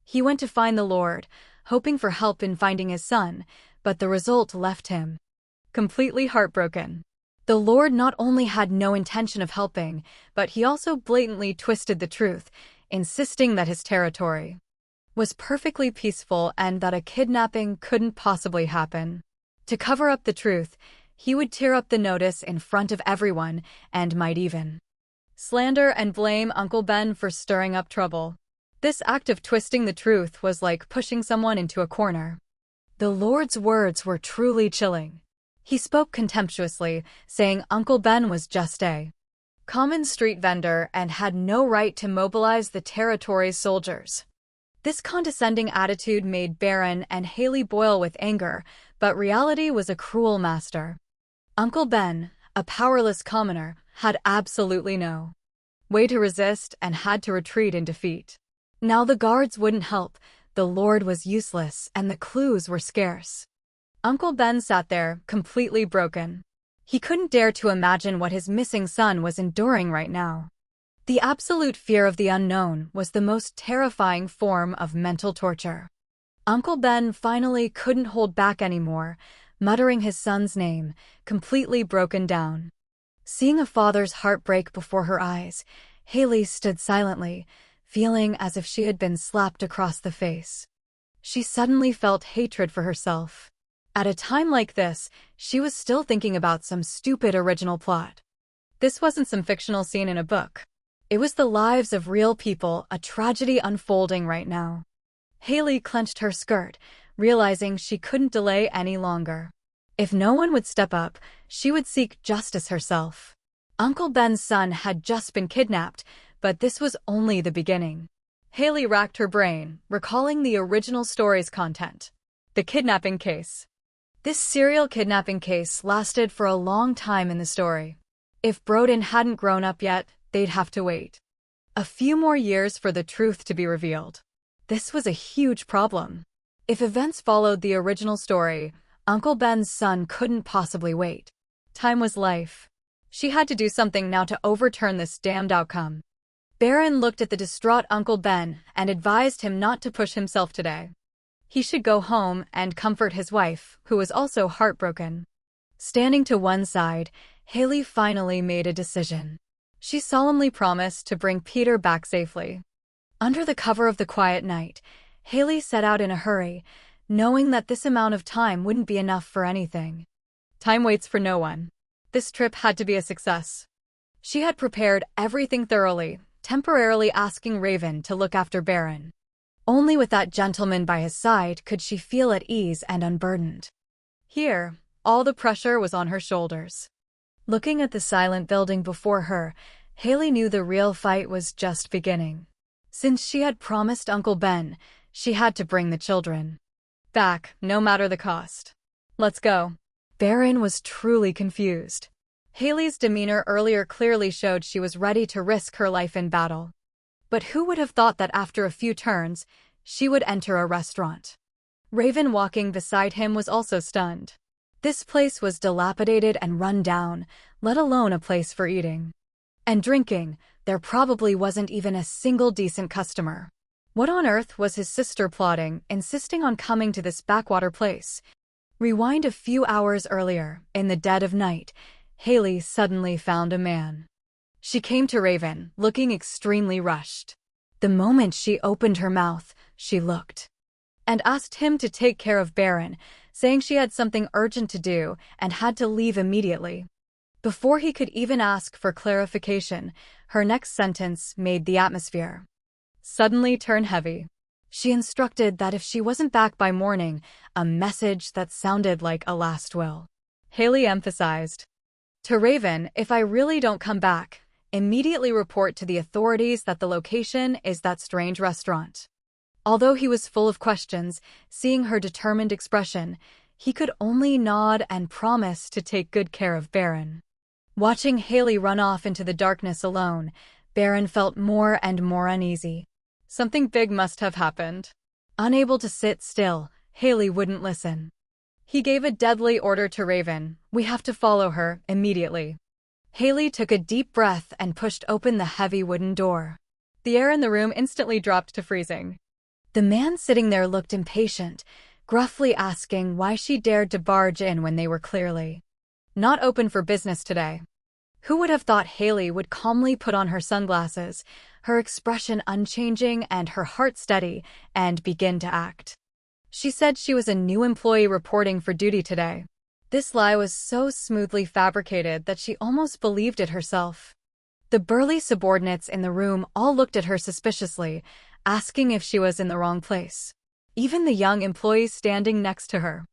He went to find the Lord, hoping for help in finding his son, but the result left him completely heartbroken. The Lord not only had no intention of helping, but he also blatantly twisted the truth, insisting that his territory was perfectly peaceful and that a kidnapping couldn't possibly happen. To cover up the truth, he would tear up the notice in front of everyone and might even slander and blame Uncle Ben for stirring up trouble. This act of twisting the truth was like pushing someone into a corner. The Lord's words were truly chilling. He spoke contemptuously, saying Uncle Ben was just a common street vendor and had no right to mobilize the territory's soldiers. This condescending attitude made Baron and Haley boil with anger, but reality was a cruel master. Uncle Ben, a powerless commoner, had absolutely no way to resist and had to retreat in defeat. Now the guards wouldn't help, the Lord was useless, and the clues were scarce. Uncle Ben sat there, completely broken. He couldn't dare to imagine what his missing son was enduring right now. The absolute fear of the unknown was the most terrifying form of mental torture. Uncle Ben finally couldn't hold back anymore, muttering his son's name, completely broken down. Seeing a father's heart break before her eyes, Haley stood silently, feeling as if she had been slapped across the face. She suddenly felt hatred for herself. At a time like this, she was still thinking about some stupid original plot. This wasn't some fictional scene in a book. It was the lives of real people, a tragedy unfolding right now. Haley clenched her skirt, realizing she couldn't delay any longer. If no one would step up, she would seek justice herself. Uncle Ben's son had just been kidnapped, but this was only the beginning. Haley racked her brain, recalling the original story's content. The kidnapping case. This serial kidnapping case lasted for a long time in the story. If Broden hadn't grown up yet, they'd have to wait a few more years for the truth to be revealed. This was a huge problem. If events followed the original story, Uncle Ben's son couldn't possibly wait. Time was life. She had to do something now to overturn this damned outcome. Baron looked at the distraught Uncle Ben and advised him not to push himself today. He should go home and comfort his wife, who was also heartbroken. Standing to one side, Haley finally made a decision. She solemnly promised to bring Peter back safely. Under the cover of the quiet night, Haley set out in a hurry, knowing that this amount of time wouldn't be enough for anything. Time waits for no one. This trip had to be a success. She had prepared everything thoroughly, temporarily asking Raven to look after Baron. Only with that gentleman by his side could she feel at ease and unburdened. Here, all the pressure was on her shoulders. Looking at the silent building before her, Haley knew the real fight was just beginning. Since she had promised Uncle Ben, she had to bring the children back, no matter the cost. Let's go. Baron was truly confused. Haley's demeanor earlier clearly showed she was ready to risk her life in battle. But who would have thought that after a few turns, she would enter a restaurant? Raven walking beside him was also stunned. This place was dilapidated and run down, let alone a place for eating and drinking. There probably wasn't even a single decent customer. What on earth was his sister plotting, insisting on coming to this backwater place? Rewind a few hours earlier, in the dead of night, Haley suddenly found a man. She came to Raven, looking extremely rushed. The moment she opened her mouth, she looked and asked him to take care of Baron, saying she had something urgent to do and had to leave immediately. Before he could even ask for clarification, her next sentence made the atmosphere suddenly turn heavy. She instructed that if she wasn't back by morning, a message that sounded like a last will. Haley emphasized to Raven, if I really don't come back, immediately report to the authorities that the location is that strange restaurant. Although he was full of questions, seeing her determined expression, he could only nod and promise to take good care of Baron. Watching Haley run off into the darkness alone, Baron felt more and more uneasy. Something big must have happened. Unable to sit still, Haley wouldn't listen. He gave a deadly order to Raven, we have to follow her, immediately. Haley took a deep breath and pushed open the heavy wooden door. The air in the room instantly dropped to freezing. The man sitting there looked impatient, gruffly asking why she dared to barge in when they were clearly not open for business today. Who would have thought Haley would calmly put on her sunglasses, her expression unchanging and her heart steady, and begin to act? She said she was a new employee reporting for duty today. This lie was so smoothly fabricated that she almost believed it herself. The burly subordinates in the room all looked at her suspiciously, asking if she was in the wrong place. Even the young employee standing next to her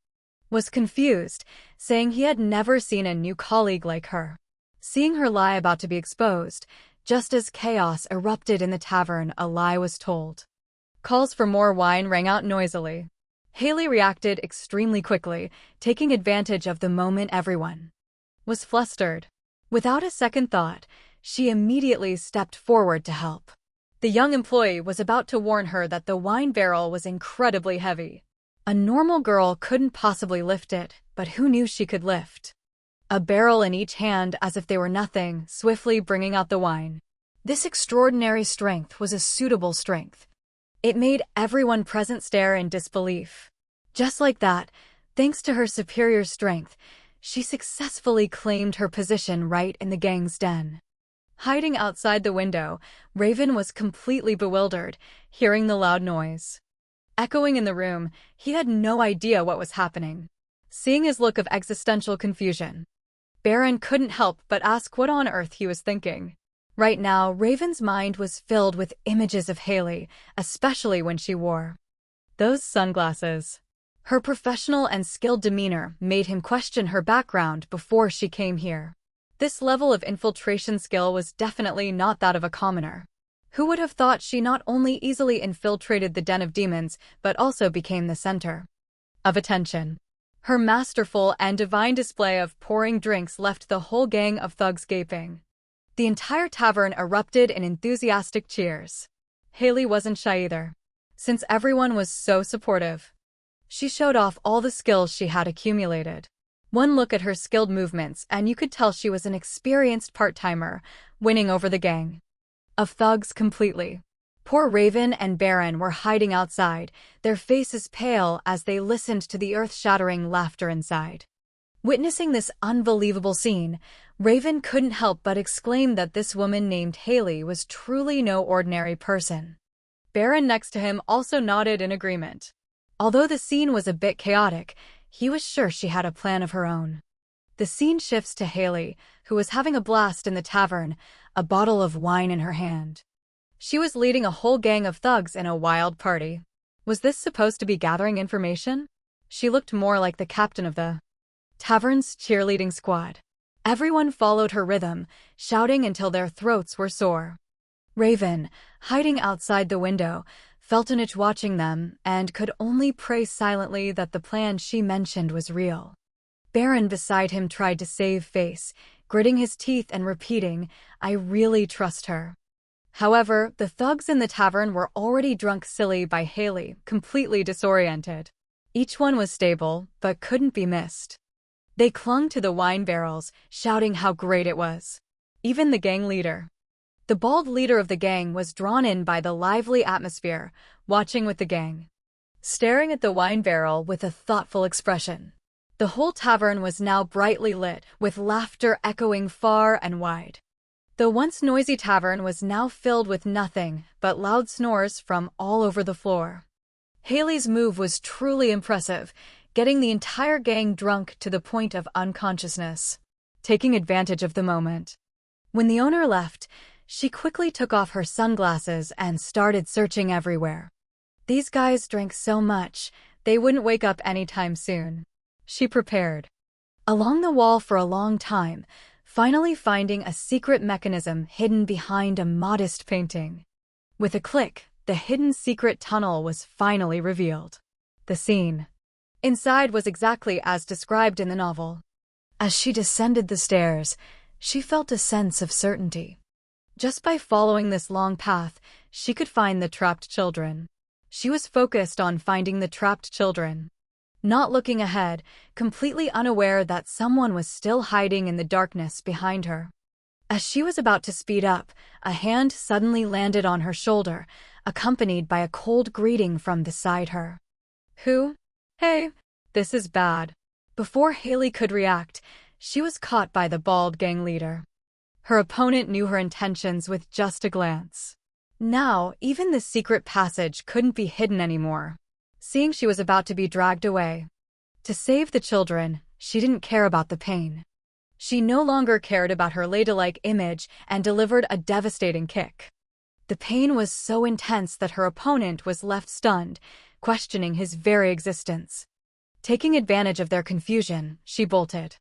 was confused, saying he had never seen a new colleague like her. Seeing her lie about to be exposed, just as chaos erupted in the tavern, a lie was told. Calls for more wine rang out noisily. Haley reacted extremely quickly, taking advantage of the moment everyone was flustered. Without a second thought, she immediately stepped forward to help. The young employee was about to warn her that the wine barrel was incredibly heavy. A normal girl couldn't possibly lift it, but who knew she could lift a barrel in each hand as if they were nothing, swiftly bringing out the wine. This extraordinary strength was a suitable strength. It made everyone present stare in disbelief. Just like that, thanks to her superior strength, she successfully claimed her position right in the gang's den. Hiding outside the window, Raven was completely bewildered, hearing the loud noise. Echoing in the room, he had no idea what was happening. Seeing his look of existential confusion, Baron couldn't help but ask what on earth he was thinking. Right now, Raven's mind was filled with images of Haley, especially when she wore those sunglasses. Her professional and skilled demeanor made him question her background before she came here. This level of infiltration skill was definitely not that of a commoner. Who would have thought she not only easily infiltrated the den of demons, but also became the center of attention? Her masterful and divine display of pouring drinks left the whole gang of thugs gaping. The entire tavern erupted in enthusiastic cheers. Haley wasn't shy either. Since everyone was so supportive, she showed off all the skills she had accumulated. One look at her skilled movements and you could tell she was an experienced part-timer, winning over the gang of thugs completely. Poor Raven and Baron were hiding outside, their faces pale as they listened to the earth-shattering laughter inside. Witnessing this unbelievable scene, Raven couldn't help but exclaim that this woman named Haley was truly no ordinary person. Baron next to him also nodded in agreement. Although the scene was a bit chaotic, he was sure she had a plan of her own. The scene shifts to Haley, who was having a blast in the tavern, a bottle of wine in her hand. She was leading a whole gang of thugs in a wild party. Was this supposed to be gathering information? She looked more like the captain of the tavern's cheerleading squad. Everyone followed her rhythm, shouting until their throats were sore. Raven, hiding outside the window, felt an itch watching them and could only pray silently that the plan she mentioned was real. Baron beside him tried to save face, gritting his teeth and repeating, "I really trust her." However, the thugs in the tavern were already drunk silly by Haley, completely disoriented. Each one was stable, but couldn't be missed. They clung to the wine barrels, shouting how great it was. Even the gang leader, the bald leader of the gang, was drawn in by the lively atmosphere, watching with the gang, staring at the wine barrel with a thoughtful expression. The whole tavern was now brightly lit, with laughter echoing far and wide. The once noisy tavern was now filled with nothing but loud snores from all over the floor. Haley's move was truly impressive, getting the entire gang drunk to the point of unconsciousness. Taking advantage of the moment, when the owner left, she quickly took off her sunglasses and started searching everywhere. These guys drank so much, they wouldn't wake up anytime soon. She prepared along the wall for a long time, finally finding a secret mechanism hidden behind a modest painting. With a click, the hidden secret tunnel was finally revealed. The scene inside was exactly as described in the novel. As she descended the stairs, she felt a sense of certainty. Just by following this long path, she could find the trapped children. She was focused on finding the trapped children, not looking ahead, completely unaware that someone was still hiding in the darkness behind her. As she was about to speed up, a hand suddenly landed on her shoulder, accompanied by a cold greeting from beside her. "Who? Hey, this is bad." Before Haley could react, she was caught by the bald gang leader. Her opponent knew her intentions with just a glance. Now, even the secret passage couldn't be hidden anymore. Seeing she was about to be dragged away to save the children, she didn't care about the pain. She no longer cared about her ladylike image and delivered a devastating kick. The pain was so intense that her opponent was left stunned, questioning his very existence. Taking advantage of their confusion, she bolted.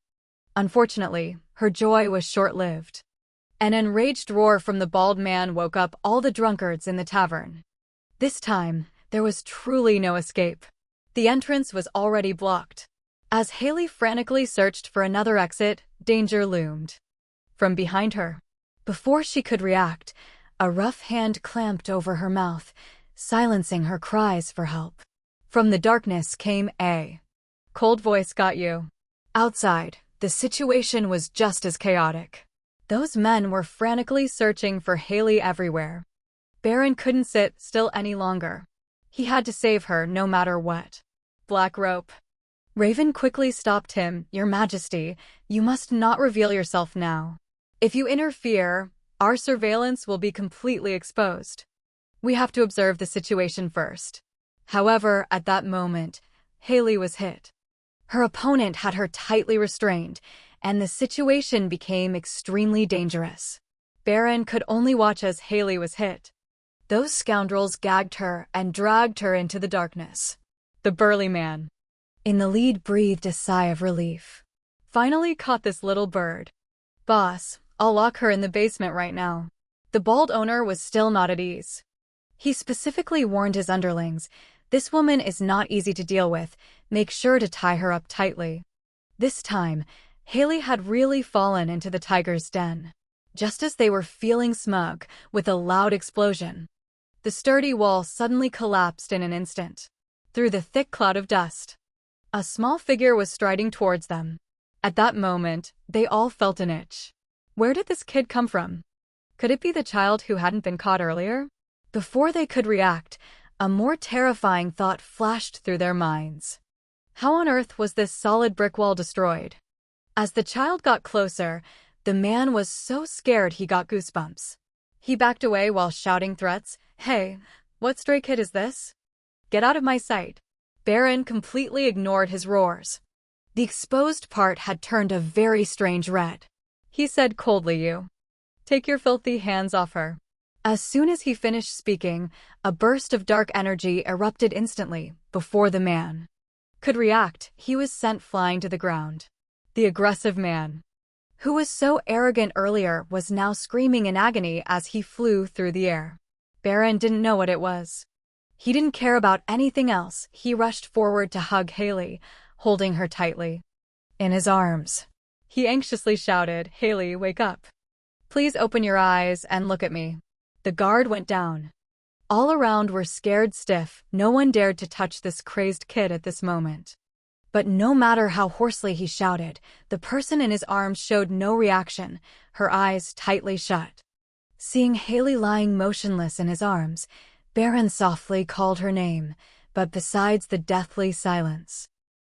Unfortunately, her joy was short-lived. An enraged roar from the bald man woke up all the drunkards in the tavern. This time, there was truly no escape. The entrance was already blocked. As Haley frantically searched for another exit, danger loomed from behind her. Before she could react, a rough hand clamped over her mouth, silencing her cries for help. From the darkness came a cold voice. "Got you." Outside, the situation was just as chaotic. Those men were frantically searching for Haley everywhere. Baron couldn't sit still any longer. He had to save her no matter what. "Black rope." Raven quickly stopped him. "Your Majesty, you must not reveal yourself now. If you interfere, Our surveillance will be completely exposed. We have to observe the situation first. However, at that moment, Haley was hit. Her opponent had her tightly restrained, and the situation became extremely dangerous. Baron could only watch as Haley was hit. Those scoundrels gagged her and dragged her into the darkness. The burly man in the lead breathed a sigh of relief. Finally caught this little bird. Boss, I'll lock her in the basement right now. The bald owner was still not at ease. He specifically warned his underlings, this woman is not easy to deal with, make sure to tie her up tightly. This time, Haley had really fallen into the tiger's den. Just as they were feeling smug, with a loud explosion, the sturdy wall suddenly collapsed in an instant. Through the thick cloud of dust, a small figure was striding towards them. At that moment, they all felt an itch. Where did this kid come from? Could it be the child who hadn't been caught earlier? Before they could react, a more terrifying thought flashed through their minds. How on earth was this solid brick wall destroyed? As the child got closer, the man was so scared he got goosebumps. He backed away while shouting threats. Hey, what stray kid is this? Get out of my sight. Baron completely ignored his roars. The exposed part had turned a very strange red. He said coldly, "You. Take your filthy hands off her." As soon as he finished speaking, a burst of dark energy erupted instantly. Before the man could react, he was sent flying to the ground. The aggressive man, who was so arrogant earlier, was now screaming in agony as he flew through the air. Baron didn't know what it was. He didn't care about anything else. He rushed forward to hug Haley, holding her tightly in his arms. He anxiously shouted, "Haley, wake up. Please open your eyes and look at me." The guard went down. All around were scared stiff. No one dared to touch this crazed kid at this moment. But no matter how hoarsely he shouted, the person in his arms showed no reaction, her eyes tightly shut. Seeing Haley lying motionless in his arms, Baron softly called her name, but besides the deathly silence,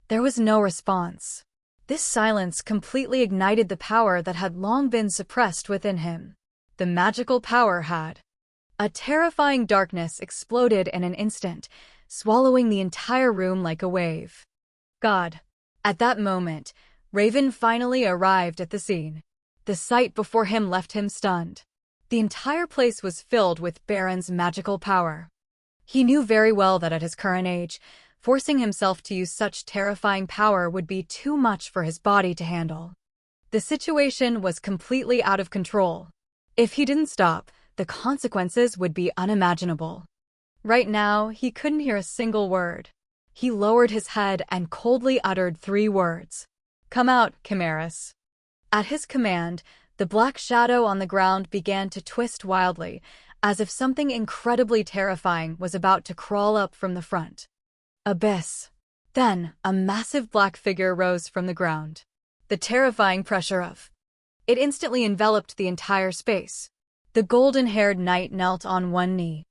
there was no response. This silence completely ignited the power that had long been suppressed within him. The magical power had. A terrifying darkness exploded in an instant, swallowing the entire room like a wave. God. At that moment, Raven finally arrived at the scene. The sight before him left him stunned. The entire place was filled with Baron's magical power. He knew very well that at his current age, forcing himself to use such terrifying power would be too much for his body to handle. The situation was completely out of control. If he didn't stop, the consequences would be unimaginable. Right now, he couldn't hear a single word. He lowered his head and coldly uttered 3 words. "Come out, Chimeras." At his command, the black shadow on the ground began to twist wildly, as if something incredibly terrifying was about to crawl up from the front. Abyss. Then, a massive black figure rose from the ground. The terrifying pressure of it instantly enveloped the entire space. The golden-haired knight knelt on one knee,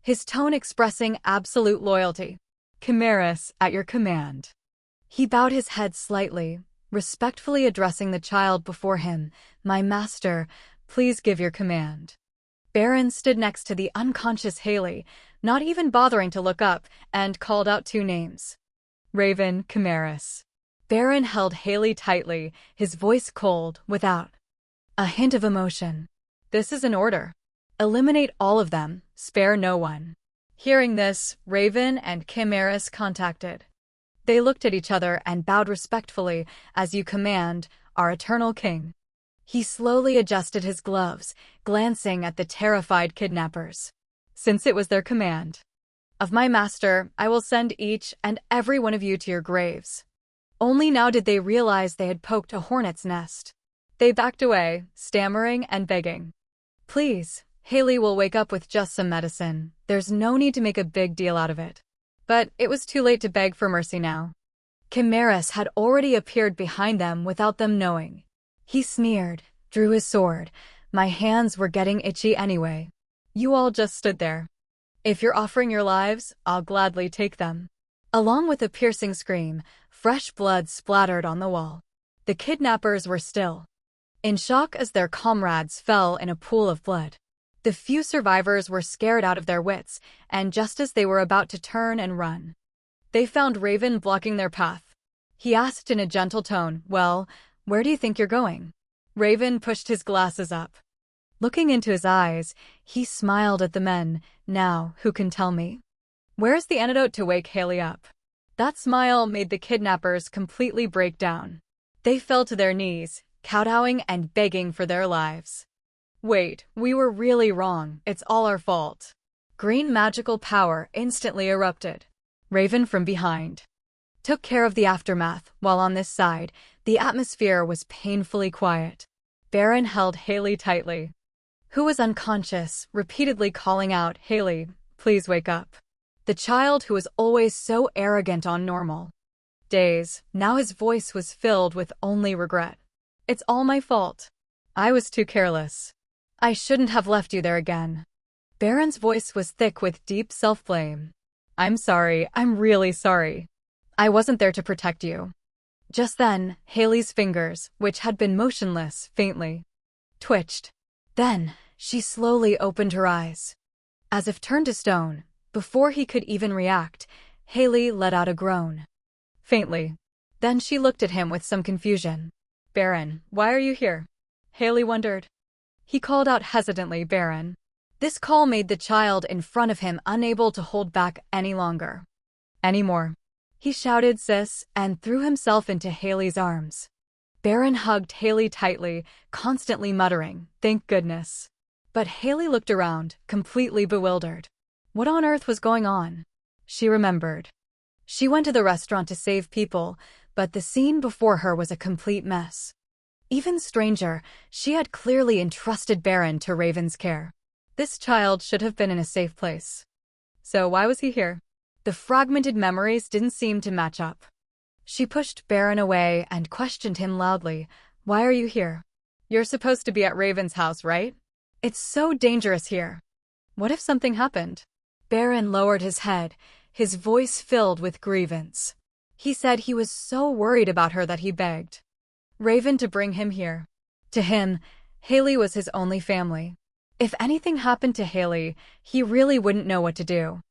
his tone expressing absolute loyalty. "Chimeras, at your command." He bowed his head slightly, respectfully addressing the child before him. "My master, please give your command." Baron stood next to the unconscious Haley, not even bothering to look up, and called out 2 names. "Raven, Chimeras." Baron held Haley tightly, his voice cold, without a hint of emotion. "This is an order. Eliminate all of them, spare no one." Hearing this, Raven and Chimeras contacted. They looked at each other and bowed respectfully. "As you command, our eternal king." He slowly adjusted his gloves, glancing at the terrified kidnappers. "Since it was their command of my master, I will send each and every one of you to your graves." Only now did they realize they had poked a hornet's nest. They backed away, stammering and begging. "Please, Haley will wake up with just some medicine. There's no need to make a big deal out of it." But it was too late to beg for mercy now. Chimeras had already appeared behind them without them knowing. He sneered, drew his sword. "My hands were getting itchy anyway. You all just stood there. If you're offering your lives, I'll gladly take them." Along with a piercing scream, fresh blood splattered on the wall. The kidnappers were still in shock as their comrades fell in a pool of blood. The few survivors were scared out of their wits, and just as they were about to turn and run, they found Raven blocking their path. He asked in a gentle tone, "Well, where do you think you're going?" Raven pushed his glasses up. Looking into his eyes, he smiled at the men. "Now, who can tell me? Where's the antidote to wake Haley up?" That smile made the kidnappers completely break down. They fell to their knees, kowtowing and begging for their lives. "Wait, we were really wrong. It's all our fault." Green magical power instantly erupted. Raven from behind took care of the aftermath, while on this side, the atmosphere was painfully quiet. Baron held Haley tightly, who was unconscious, repeatedly calling out, "Haley, please wake up." The child who was always so arrogant on normal days, now his voice was filled with only regret. "It's all my fault. I was too careless. I shouldn't have left you there again." Baron's voice was thick with deep self-blame. "I'm sorry, I'm really sorry. I wasn't there to protect you." Just then, Haley's fingers, which had been motionless, faintly twitched. Then, she slowly opened her eyes. As if turned to stone, before he could even react, Haley let out a groan. Faintly. Then she looked at him with some confusion. "Baron, why are you here?" Haley wondered. He called out hesitantly, "Baron." This call made the child in front of him unable to hold back any longer. "Anymore." He shouted, "Sis," and threw himself into Haley's arms. Baron hugged Haley tightly, constantly muttering, "Thank goodness." But Haley looked around, completely bewildered. What on earth was going on? She remembered. She went to the restaurant to save people, but the scene before her was a complete mess. Even stranger, she had clearly entrusted Baron to Raven's care. This child should have been in a safe place. So why was he here? The fragmented memories didn't seem to match up. She pushed Baron away and questioned him loudly. "Why are you here? You're supposed to be at Raven's house, right? It's so dangerous here. What if something happened?" Baron lowered his head, his voice filled with grievance. He said he was so worried about her that he begged Raven to bring him here. To him, Haley was his only family. If anything happened to Haley, he really wouldn't know what to do.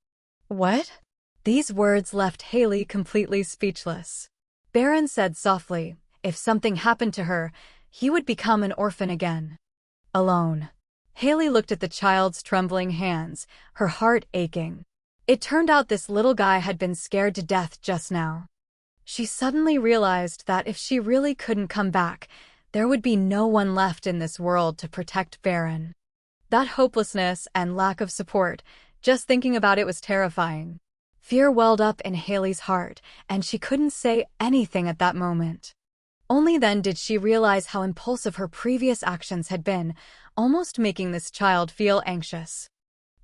"What?" These words left Haley completely speechless. Baron said softly, if something happened to her, he would become an orphan again. Alone. Haley looked at the child's trembling hands, her heart aching. It turned out this little guy had been scared to death just now. She suddenly realized that if she really couldn't come back, there would be no one left in this world to protect Baron. That hopelessness and lack of support, just thinking about it was terrifying. Fear welled up in Haley's heart, and she couldn't say anything at that moment. Only then did she realize how impulsive her previous actions had been, almost making this child feel anxious.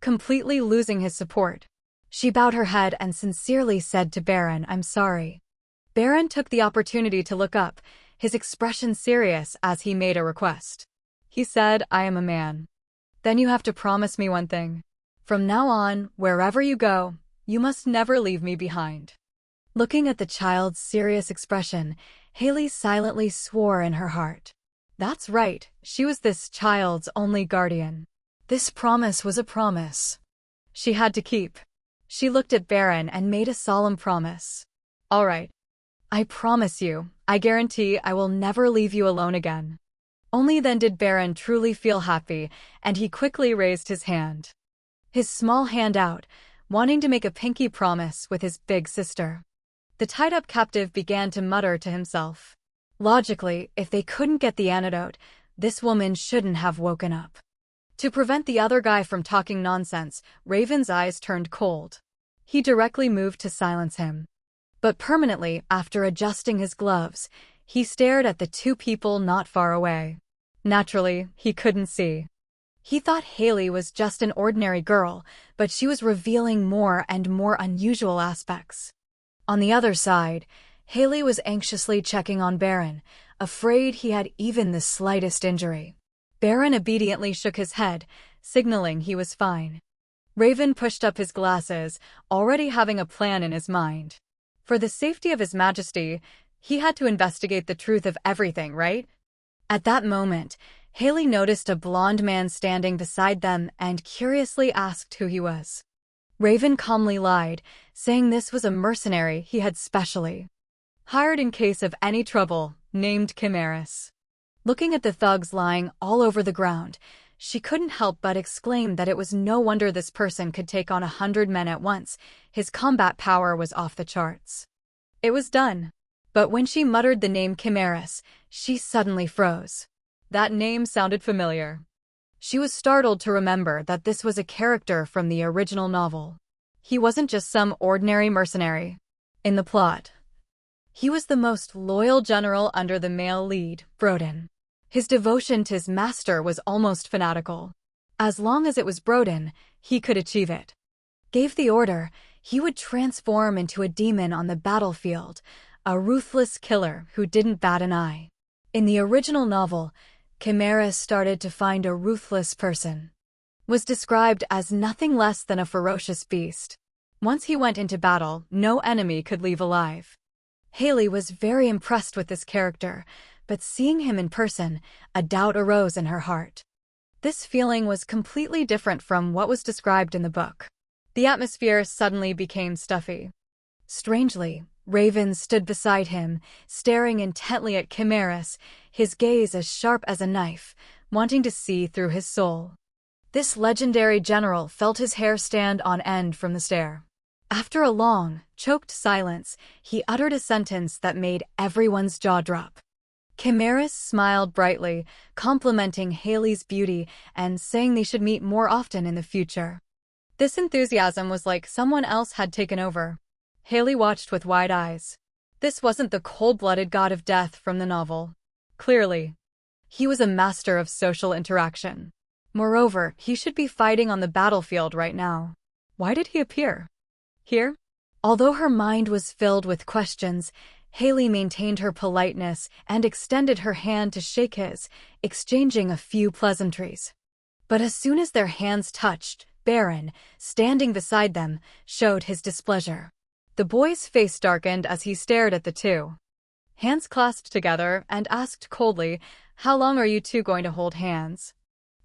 Completely losing his support. She bowed her head and sincerely said to Baron, "I'm sorry." Baron took the opportunity to look up, his expression serious as he made a request. He said, "I am a man. Then you have to promise me one thing. From now on, wherever you go, you must never leave me behind." Looking at the child's serious expression, Haley silently swore in her heart. That's right, she was this child's only guardian. This promise was a promise she had to keep. She looked at Baron and made a solemn promise. "All right. I promise you, I guarantee I will never leave you alone again." Only then did Baron truly feel happy, and he quickly raised his hand. His small hand out, wanting to make a pinky promise with his big sister. The tied-up captive began to mutter to himself. Logically, if they couldn't get the antidote, this woman shouldn't have woken up. To prevent the other guy from talking nonsense, Raven's eyes turned cold. He directly moved to silence him. But permanently, after adjusting his gloves, he stared at the two people not far away. Naturally, he couldn't see. He thought Haley was just an ordinary girl, but she was revealing more and more unusual aspects. On the other side, Haley was anxiously checking on Baron, afraid he had even the slightest injury. Baron obediently shook his head, signaling he was fine. Raven pushed up his glasses, already having a plan in his mind. For the safety of His Majesty, he had to investigate the truth of everything, right? At that moment, Haley noticed a blond man standing beside them and curiously asked who he was. Raven calmly lied, saying this was a mercenary he had specially hired in case of any trouble, named Chimeras. Looking at the thugs lying all over the ground, she couldn't help but exclaim that it was no wonder this person could take on 100 men at once. His combat power was off the charts. It was done. But when she muttered the name Chimeras, she suddenly froze. That name sounded familiar. She was startled to remember that this was a character from the original novel. He wasn't just some ordinary mercenary. In the plot, he was the most loyal general under the male lead, Broden. His devotion to his master was almost fanatical. As long as it was Broden, he could achieve it. Gave the order, he would transform into a demon on the battlefield, a ruthless killer who didn't bat an eye. In the original novel, Chimeras started to find a ruthless person. Was described as nothing less than a ferocious beast. Once he went into battle, no enemy could leave alive. Haley was very impressed with this character, but seeing him in person, a doubt arose in her heart. This feeling was completely different from what was described in the book. The atmosphere suddenly became stuffy. Strangely, Raven stood beside him, staring intently at Chimeras, his gaze as sharp as a knife, wanting to see through his soul. This legendary general felt his hair stand on end from the stare. After a long, choked silence, he uttered a sentence that made everyone's jaw drop. Chimeras smiled brightly, complimenting Haley's beauty and saying they should meet more often in the future. This enthusiasm was like someone else had taken over. Haley watched with wide eyes. This wasn't the cold-blooded god of death from the novel. Clearly, he was a master of social interaction. Moreover, he should be fighting on the battlefield right now. Why did he appear here? Although her mind was filled with questions, Haley maintained her politeness and extended her hand to shake his, exchanging a few pleasantries. But as soon as their hands touched, Baron, standing beside them, showed his displeasure. The boy's face darkened as he stared at the two. Hands clasped together, and asked coldly, "How long are you two going to hold hands?"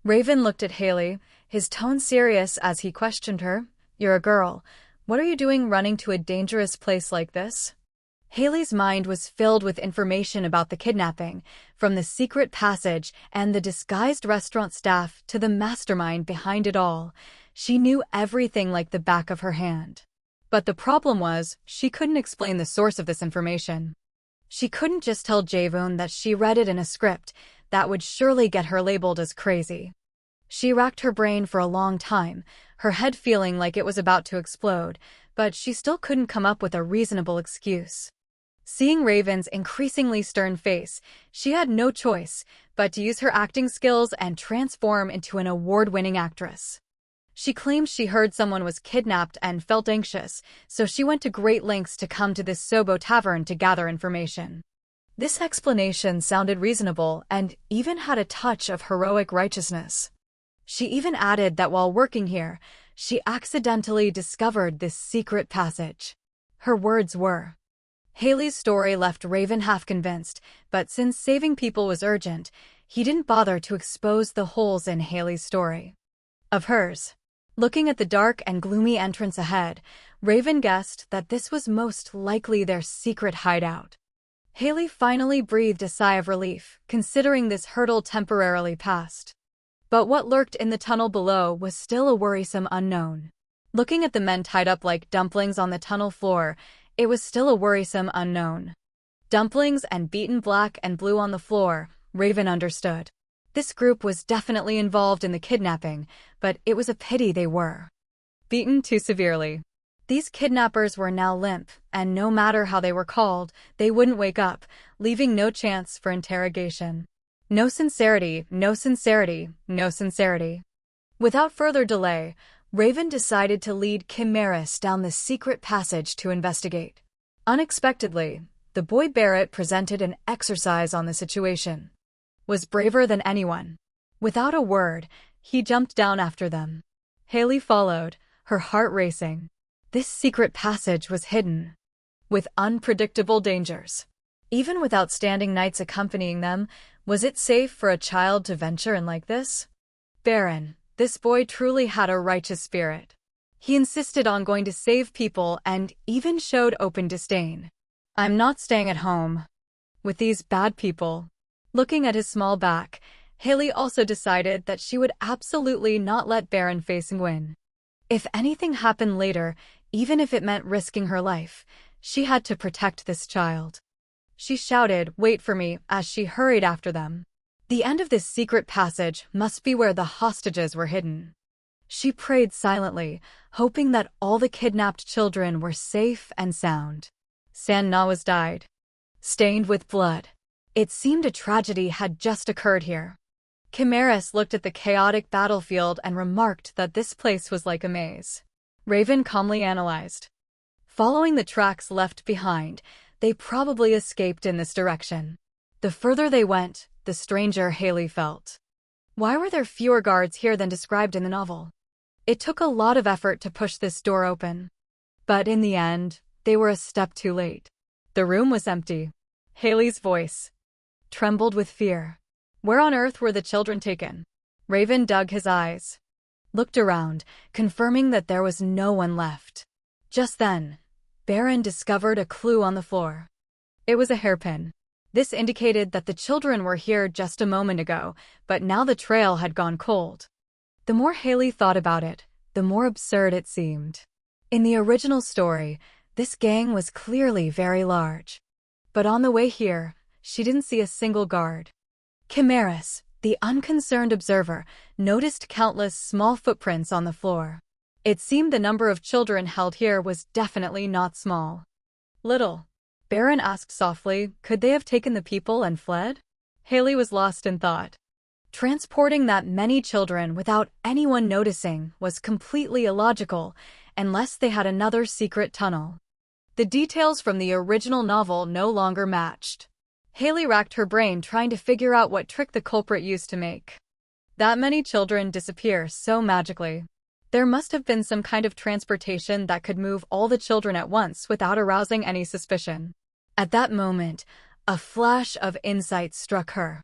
Raven looked at Haley, his tone serious as he questioned her. "You're a girl. What are you doing running to a dangerous place like this?" Haley's mind was filled with information about the kidnapping, from the secret passage and the disguised restaurant staff to the mastermind behind it all. She knew everything like the back of her hand. But the problem was, she couldn't explain the source of this information. She couldn't just tell Javon that she read it in a script. That would surely get her labeled as crazy. She racked her brain for a long time, her head feeling like it was about to explode, but she still couldn't come up with a reasonable excuse. Seeing Raven's increasingly stern face, she had no choice but to use her acting skills and transform into an award-winning actress. She claimed she heard someone was kidnapped and felt anxious, so she went to great lengths to come to this Sobo tavern to gather information. This explanation sounded reasonable and even had a touch of heroic righteousness. She even added that while working here, she accidentally discovered this secret passage. Her words were. Haley's story left Raven half convinced, but since saving people was urgent, he didn't bother to expose the holes in Haley's story. Of hers. Looking at the dark and gloomy entrance ahead, Raven guessed that this was most likely their secret hideout. Haley finally breathed a sigh of relief, considering this hurdle temporarily passed. But what lurked in the tunnel below was still a worrisome unknown. Looking at the men tied up like dumplings on the tunnel floor, it was still a worrisome unknown. Dumplings and beaten black and blue on the floor, Raven understood. This group was definitely involved in the kidnapping, but it was a pity they were beaten too severely. These kidnappers were now limp, and no matter how they were called, they wouldn't wake up, leaving no chance for interrogation. No sincerity, no sincerity, no sincerity. Without further delay, Raven decided to lead Chimeras down the secret passage to investigate. Unexpectedly, the boy Barrett presented an exercise on the situation. Was braver than anyone. Without a word, he jumped down after them. Haley followed, her heart racing. This secret passage was hidden with unpredictable dangers. Even with outstanding knights accompanying them, was it safe for a child to venture in like this? Baron, this boy truly had a righteous spirit. He insisted on going to save people and even showed open disdain. I'm not staying at home with these bad people. Looking at his small back, Haley also decided that she would absolutely not let Baron face and win. If anything happened later, even if it meant risking her life, she had to protect this child. She shouted, "Wait for me," as she hurried after them. The end of this secret passage must be where the hostages were hidden. She prayed silently, hoping that all the kidnapped children were safe and sound. San Nawas died, stained with blood. It seemed a tragedy had just occurred here. Chimeras looked at the chaotic battlefield and remarked that this place was like a maze. Raven calmly analyzed. Following the tracks left behind, they probably escaped in this direction. The further they went, the stranger Haley felt. Why were there fewer guards here than described in the novel? It took a lot of effort to push this door open. But in the end, they were a step too late. The room was empty. Haley's voice trembled with fear. Where on earth were the children taken? Raven dug his eyes, looked around, confirming that there was no one left. Just then, Baron discovered a clue on the floor. It was a hairpin. This indicated that the children were here just a moment ago, but now the trail had gone cold. The more Haley thought about it, the more absurd it seemed. In the original story, this gang was clearly very large. But on the way here, she didn't see a single guard. Chimeras, the unconcerned observer, noticed countless small footprints on the floor. It seemed the number of children held here was definitely not small. Little. Baron asked softly, could they have taken the people and fled? Haley was lost in thought. Transporting that many children without anyone noticing was completely illogical, unless they had another secret tunnel. The details from the original novel no longer matched. Haley racked her brain trying to figure out what trick the culprit used to make that many children disappear so magically. There must have been some kind of transportation that could move all the children at once without arousing any suspicion. At that moment, a flash of insight struck her.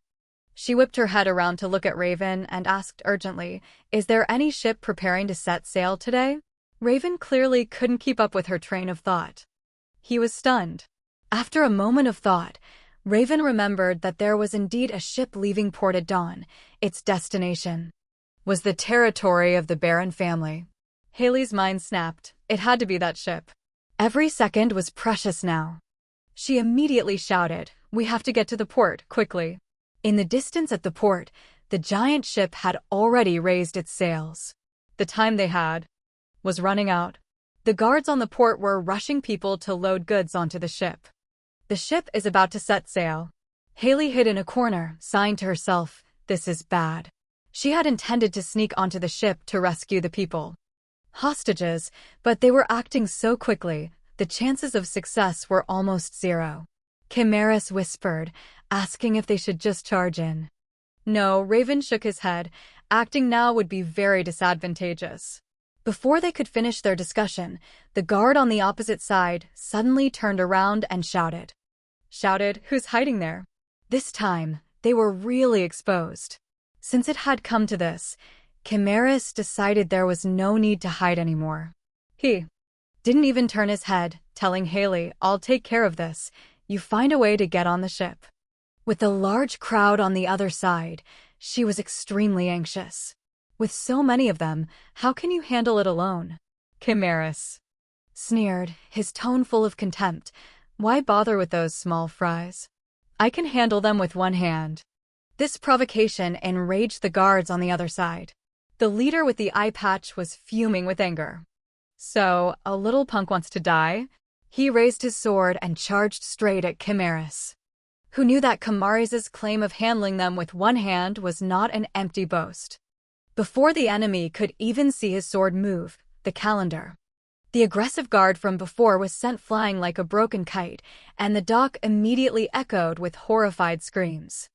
She whipped her head around to look at Raven and asked urgently, "Is there any ship preparing to set sail today?" Raven clearly couldn't keep up with her train of thought. He was stunned. After a moment of thought, Raven remembered that there was indeed a ship leaving port at dawn. Its destination was the territory of the Baron family. Haley's mind snapped. It had to be that ship. Every second was precious now. She immediately shouted, "We have to get to the port, quickly." In the distance at the port, the giant ship had already raised its sails. The time they had was running out. The guards on the port were rushing people to load goods onto the ship. The ship is about to set sail. Haley hid in a corner, sighing to herself, this is bad. She had intended to sneak onto the ship to rescue the people. Hostages, but they were acting so quickly, the chances of success were almost zero. Chimeras whispered, asking if they should just charge in. No, Raven shook his head. Acting now would be very disadvantageous. Before they could finish their discussion, the guard on the opposite side suddenly turned around and shouted. Who's hiding there? This time, they were really exposed. Since it had come to this, Chimeras decided there was no need to hide anymore. He didn't even turn his head, telling Haley, "I'll take care of this. You find a way to get on the ship." With the large crowd on the other side, she was extremely anxious. With so many of them, how can you handle it alone? Chimeras sneered, his tone full of contempt. Why bother with those small fries? I can handle them with one hand. This provocation enraged the guards on the other side. The leader with the eye patch was fuming with anger. So, a little punk wants to die? He raised his sword and charged straight at Chimeras, who knew that Chimeras' claim of handling them with one hand was not an empty boast. Before the enemy could even see his sword move, the calendar, the aggressive guard from before, was sent flying like a broken kite, and the dock immediately echoed with horrified screams.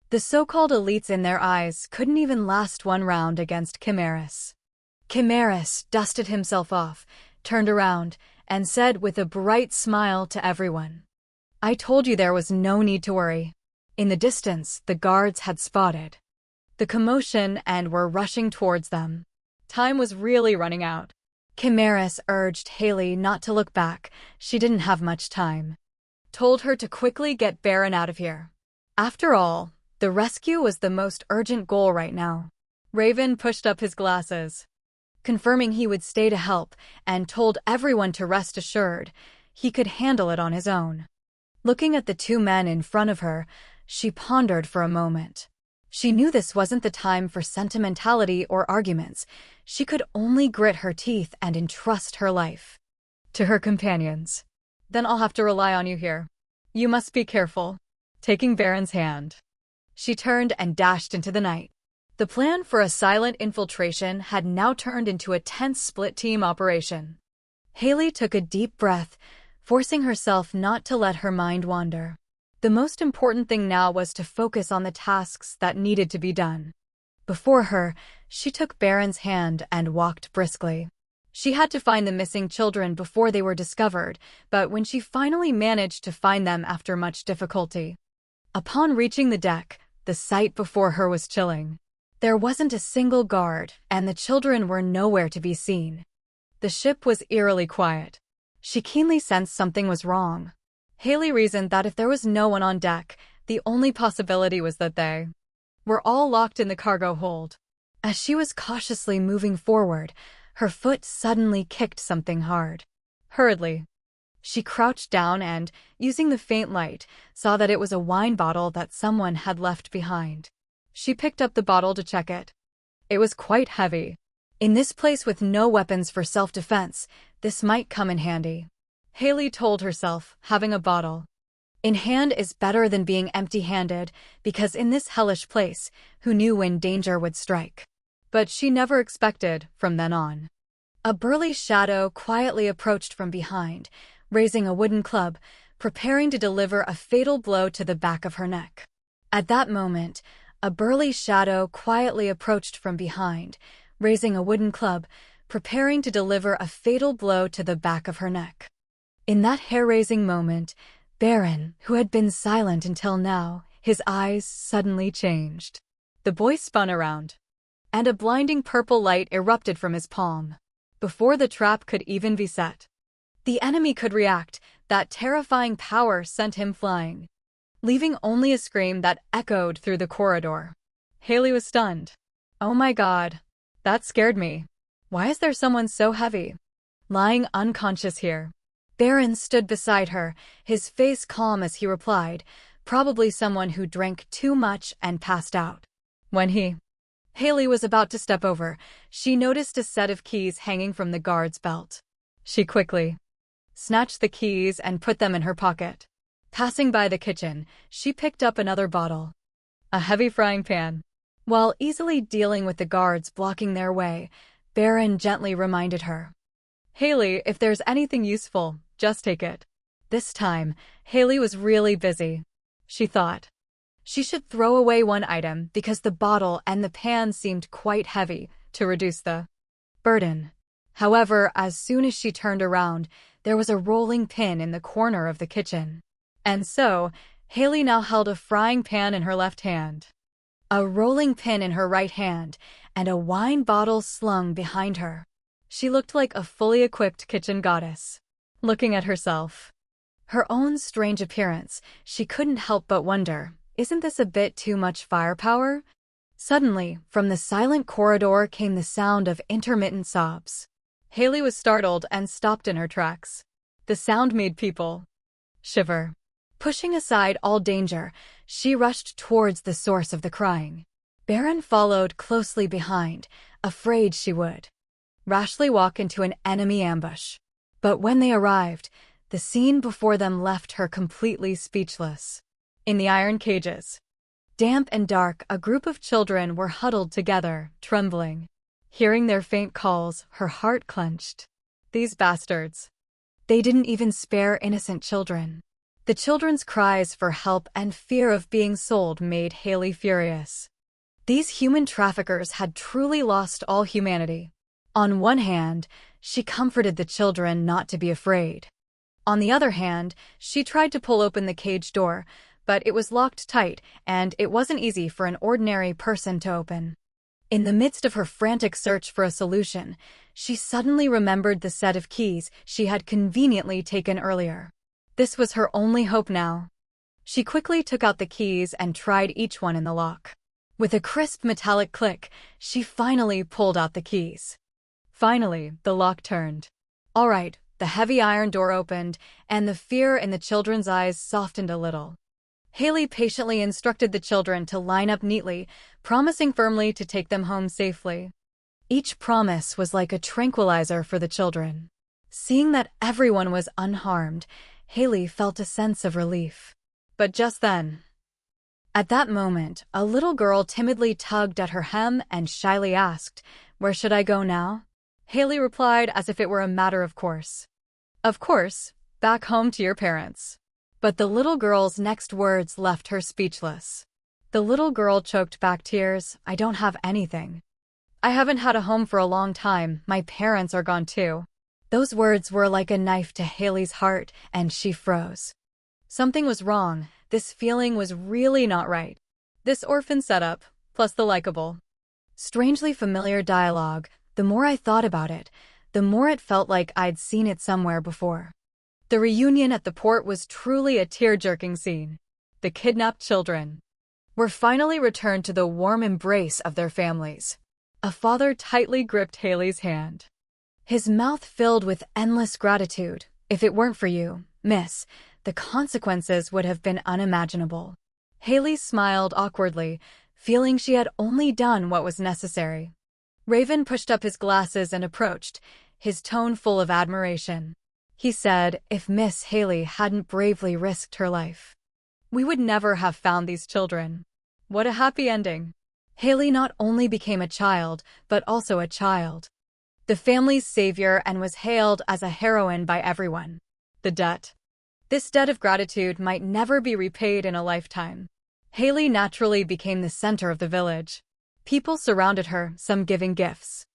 The so-called elites in their eyes couldn't even last one round against Chimeras. Chimeras dusted himself off, turned around, and said with a bright smile to everyone, I told you there was no need to worry. In the distance, the guards had spotted the commotion and were rushing towards them. Time was really running out. Chimaris urged Haley not to look back. She didn't have much time. Told her to quickly get Baron out of here. After all, the rescue was the most urgent goal right now. Raven pushed up his glasses, confirming he would stay to help, and told everyone to rest assured he could handle it on his own. Looking at the two men in front of her, she pondered for a moment. She knew this wasn't the time for sentimentality or arguments. She could only grit her teeth and entrust her life to her companions. Then I'll have to rely on you here. You must be careful. Taking Baron's hand, she turned and dashed into the night. The plan for a silent infiltration had now turned into a tense split-team operation. Haley took a deep breath, forcing herself not to let her mind wander. The most important thing now was to focus on the tasks that needed to be done. Before her, she took Baron's hand and walked briskly. She had to find the missing children before they were discovered, but when she finally managed to find them after much difficulty. Upon reaching the deck, the sight before her was chilling. There wasn't a single guard, and the children were nowhere to be seen. The ship was eerily quiet. She keenly sensed something was wrong. Haley reasoned that if there was no one on deck, the only possibility was that they were all locked in the cargo hold. As she was cautiously moving forward, her foot suddenly kicked something hard. Hurriedly, she crouched down and, using the faint light, saw that it was a wine bottle that someone had left behind. She picked up the bottle to check it. It was quite heavy. In this place with no weapons for self-defense, this might come in handy. Haley told herself, having a bottle in hand is better than being empty-handed, because in this hellish place, who knew when danger would strike? But she never expected, from then on. A burly shadow quietly approached from behind, raising a wooden club, preparing to deliver a fatal blow to the back of her neck. At that moment, a burly shadow quietly approached from behind, raising a wooden club, preparing to deliver a fatal blow to the back of her neck. In that hair-raising moment, Baron, who had been silent until now, his eyes suddenly changed. The boy spun around, and a blinding purple light erupted from his palm. Before the trap could even be set, the enemy could react. That terrifying power sent him flying, leaving only a scream that echoed through the corridor. Haley was stunned. Oh my God, that scared me. Why is there someone so heavy lying unconscious here? Baron stood beside her, his face calm as he replied, probably someone who drank too much and passed out. When Haley was about to step over, she noticed a set of keys hanging from the guard's belt. She quickly snatched the keys and put them in her pocket. Passing by the kitchen, she picked up another bottle, a heavy frying pan. While easily dealing with the guards blocking their way, Baron gently reminded her, Haley, if there's anything useful, just take it. This time, Haley was really busy. She thought she should throw away one item because the bottle and the pan seemed quite heavy to reduce the burden. However, as soon as she turned around, there was a rolling pin in the corner of the kitchen. And so, Haley now held a frying pan in her left hand, a rolling pin in her right hand, and a wine bottle slung behind her. She looked like a fully equipped kitchen goddess. Looking at herself, her own strange appearance, she couldn't help but wonder, isn't this a bit too much firepower? Suddenly, from the silent corridor came the sound of intermittent sobs. Haley was startled and stopped in her tracks. The sound made people shiver. Pushing aside all danger, she rushed towards the source of the crying. Baron followed closely behind, afraid she would rashly walk into an enemy ambush. But when they arrived, the scene before them left her completely speechless. In the iron cages, damp and dark, a group of children were huddled together, trembling. Hearing their faint calls, her heart clenched. These bastards. They didn't even spare innocent children. The children's cries for help and fear of being sold made Haley furious. These human traffickers had truly lost all humanity. On one hand, she comforted the children not to be afraid. On the other hand, she tried to pull open the cage door, but it was locked tight, and it wasn't easy for an ordinary person to open. In the midst of her frantic search for a solution, she suddenly remembered the set of keys she had conveniently taken earlier. This was her only hope now. She quickly took out the keys and tried each one in the lock. With a crisp metallic click, she finally pulled out the keys. Finally, the lock turned. All right, the heavy iron door opened, and the fear in the children's eyes softened a little. Haley patiently instructed the children to line up neatly, promising firmly to take them home safely. Each promise was like a tranquilizer for the children. Seeing that everyone was unharmed, Haley felt a sense of relief. But just then, at that moment, a little girl timidly tugged at her hem and shyly asked, "Where should I go now?" Haley replied as if it were a matter of course. "Of course, back home to your parents." But the little girl's next words left her speechless. The little girl choked back tears. "I don't have anything. I haven't had a home for a long time. My parents are gone too." Those words were like a knife to Haley's heart, and she froze. Something was wrong. This feeling was really not right. This orphan setup, plus the likable, strangely familiar dialogue, the more I thought about it, the more it felt like I'd seen it somewhere before. The reunion at the port was truly a tear-jerking scene. The kidnapped children were finally returned to the warm embrace of their families. A father tightly gripped Haley's hand, his mouth filled with endless gratitude. "If it weren't for you, miss, the consequences would have been unimaginable." Haley smiled awkwardly, feeling she had only done what was necessary. Raven pushed up his glasses and approached, his tone full of admiration. He said, "If Miss Haley hadn't bravely risked her life, we would never have found these children." What a happy ending. Haley not only became a child, but also a child, the family's savior, and was hailed as a heroine by everyone. The debt. This debt of gratitude might never be repaid in a lifetime. Haley naturally became the center of the village. People surrounded her, some giving gifts.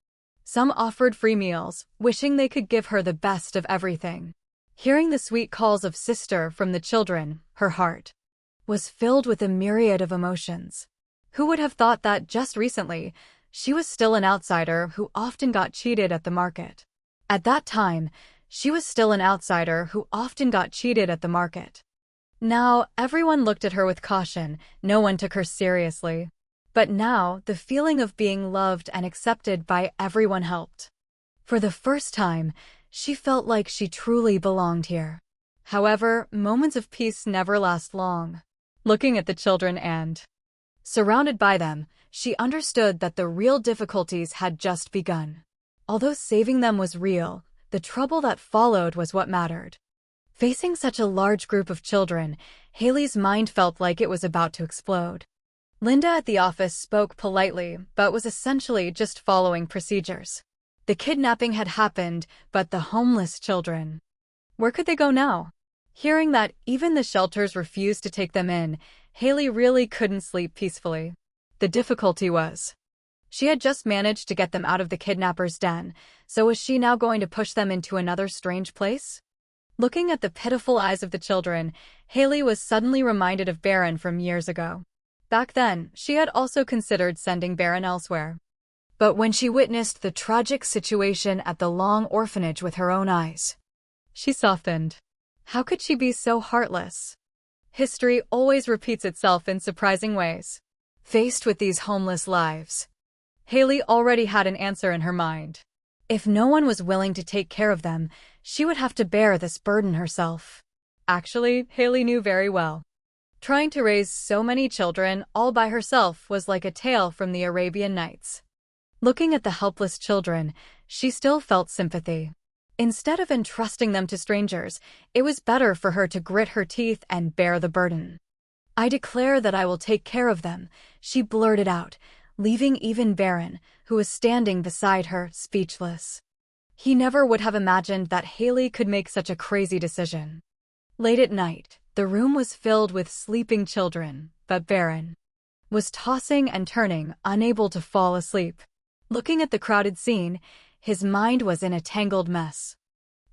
Some offered free meals, wishing they could give her the best of everything. Hearing the sweet calls of sister from the children, her heart was filled with a myriad of emotions. Who would have thought that just recently, she was still an outsider who often got cheated at the market? At that time, she was still an outsider who often got cheated at the market. Now, everyone looked at her with caution, no one took her seriously. But now, the feeling of being loved and accepted by everyone helped. For the first time, she felt like she truly belonged here. However, moments of peace never last long. Looking at the children and surrounded by them, she understood that the real difficulties had just begun. Although saving them was real, the trouble that followed was what mattered. Facing such a large group of children, Haley's mind felt like it was about to explode. Linda at the office spoke politely, but was essentially just following procedures. The kidnapping had happened, but the homeless children, where could they go now? Hearing that even the shelters refused to take them in, Haley really couldn't sleep peacefully. The difficulty was, she had just managed to get them out of the kidnapper's den, so was she now going to push them into another strange place? Looking at the pitiful eyes of the children, Haley was suddenly reminded of Baron from years ago. Back then, she had also considered sending Baron elsewhere. But when she witnessed the tragic situation at the Long orphanage with her own eyes, she softened. How could she be so heartless? History always repeats itself in surprising ways. Faced with these homeless lives, Haley already had an answer in her mind. If no one was willing to take care of them, she would have to bear this burden herself. Actually, Haley knew very well. Trying to raise so many children all by herself was like a tale from the Arabian Nights. Looking at the helpless children, she still felt sympathy. Instead of entrusting them to strangers, it was better for her to grit her teeth and bear the burden. "I declare that I will take care of them," she blurted out, leaving even Baron, who was standing beside her, speechless. He never would have imagined that Haley could make such a crazy decision. Late at night, the room was filled with sleeping children, but Baron was tossing and turning, unable to fall asleep. Looking at the crowded scene, his mind was in a tangled mess.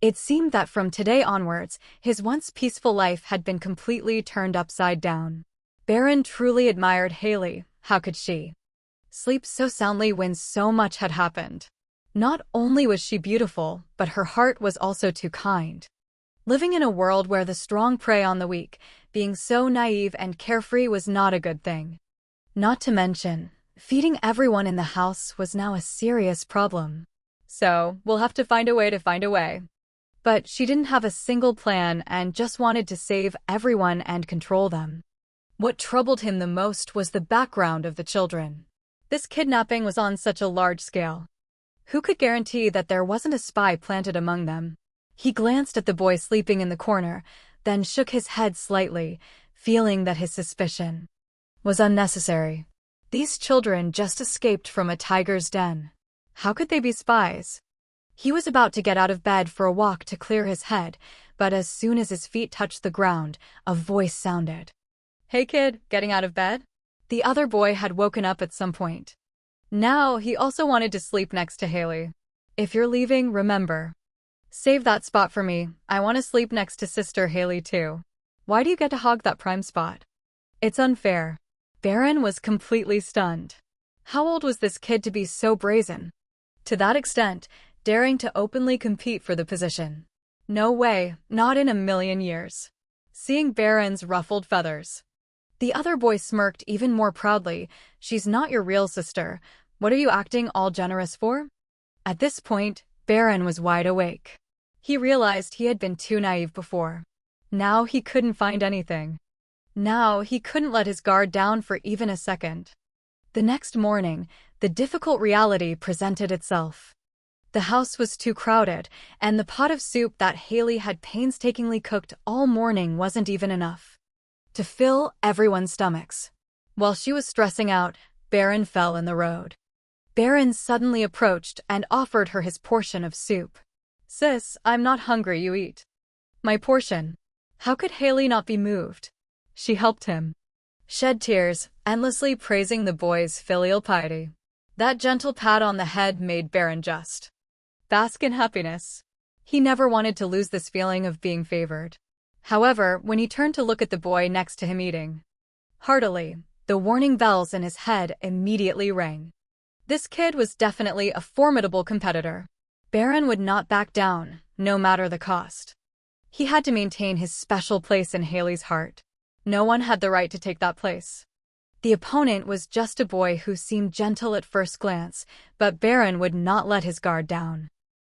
It seemed that from today onwards, his once peaceful life had been completely turned upside down. Baron truly admired Haley. How could she sleep so soundly when so much had happened? Not only was she beautiful, but her heart was also too kind. Living in a world where the strong prey on the weak, being so naive and carefree was not a good thing. Not to mention, feeding everyone in the house was now a serious problem. So, we'll have to find a way. But she didn't have a single plan and just wanted to save everyone and control them. What troubled him the most was the background of the children. This kidnapping was on such a large scale. Who could guarantee that there wasn't a spy planted among them? He glanced at the boy sleeping in the corner, then shook his head slightly, feeling that his suspicion was unnecessary. These children just escaped from a tiger's den. How could they be spies? He was about to get out of bed for a walk to clear his head, but as soon as his feet touched the ground, a voice sounded. "Hey kid, getting out of bed?" The other boy had woken up at some point. Now he also wanted to sleep next to Haley. "If you're leaving, remember. Save that spot for me. I want to sleep next to Sister Haley too." "Why do you get to hog that prime spot?" "It's unfair." Baron was completely stunned. How old was this kid to be so brazen? To that extent, daring to openly compete for the position. No way, not in a million years. Seeing Baron's ruffled feathers, the other boy smirked even more proudly. "She's not your real sister. What are you acting all generous for?" At this point, Baron was wide awake. He realized he had been too naive before. Now he couldn't find anything. Now he couldn't let his guard down for even a second. The next morning, the difficult reality presented itself. The house was too crowded, and the pot of soup that Haley had painstakingly cooked all morning wasn't even enough to fill everyone's stomachs. While she was stressing out, Baron fell in the road. Baron suddenly approached and offered her his portion of soup. "Sis, I'm not hungry, you eat my portion." How could Haley not be moved? She helped him shed tears, endlessly praising the boy's filial piety. That gentle pat on the head made Baron just bask in happiness. He never wanted to lose this feeling of being favored. However, when he turned to look at the boy next to him eating heartily, the warning bells in his head immediately rang. This kid was definitely a formidable competitor. Baron would not back down, no matter the cost. He had to maintain his special place in Haley's heart. No one had the right to take that place. The opponent was just a boy who seemed gentle at first glance, but Baron would not let his guard down.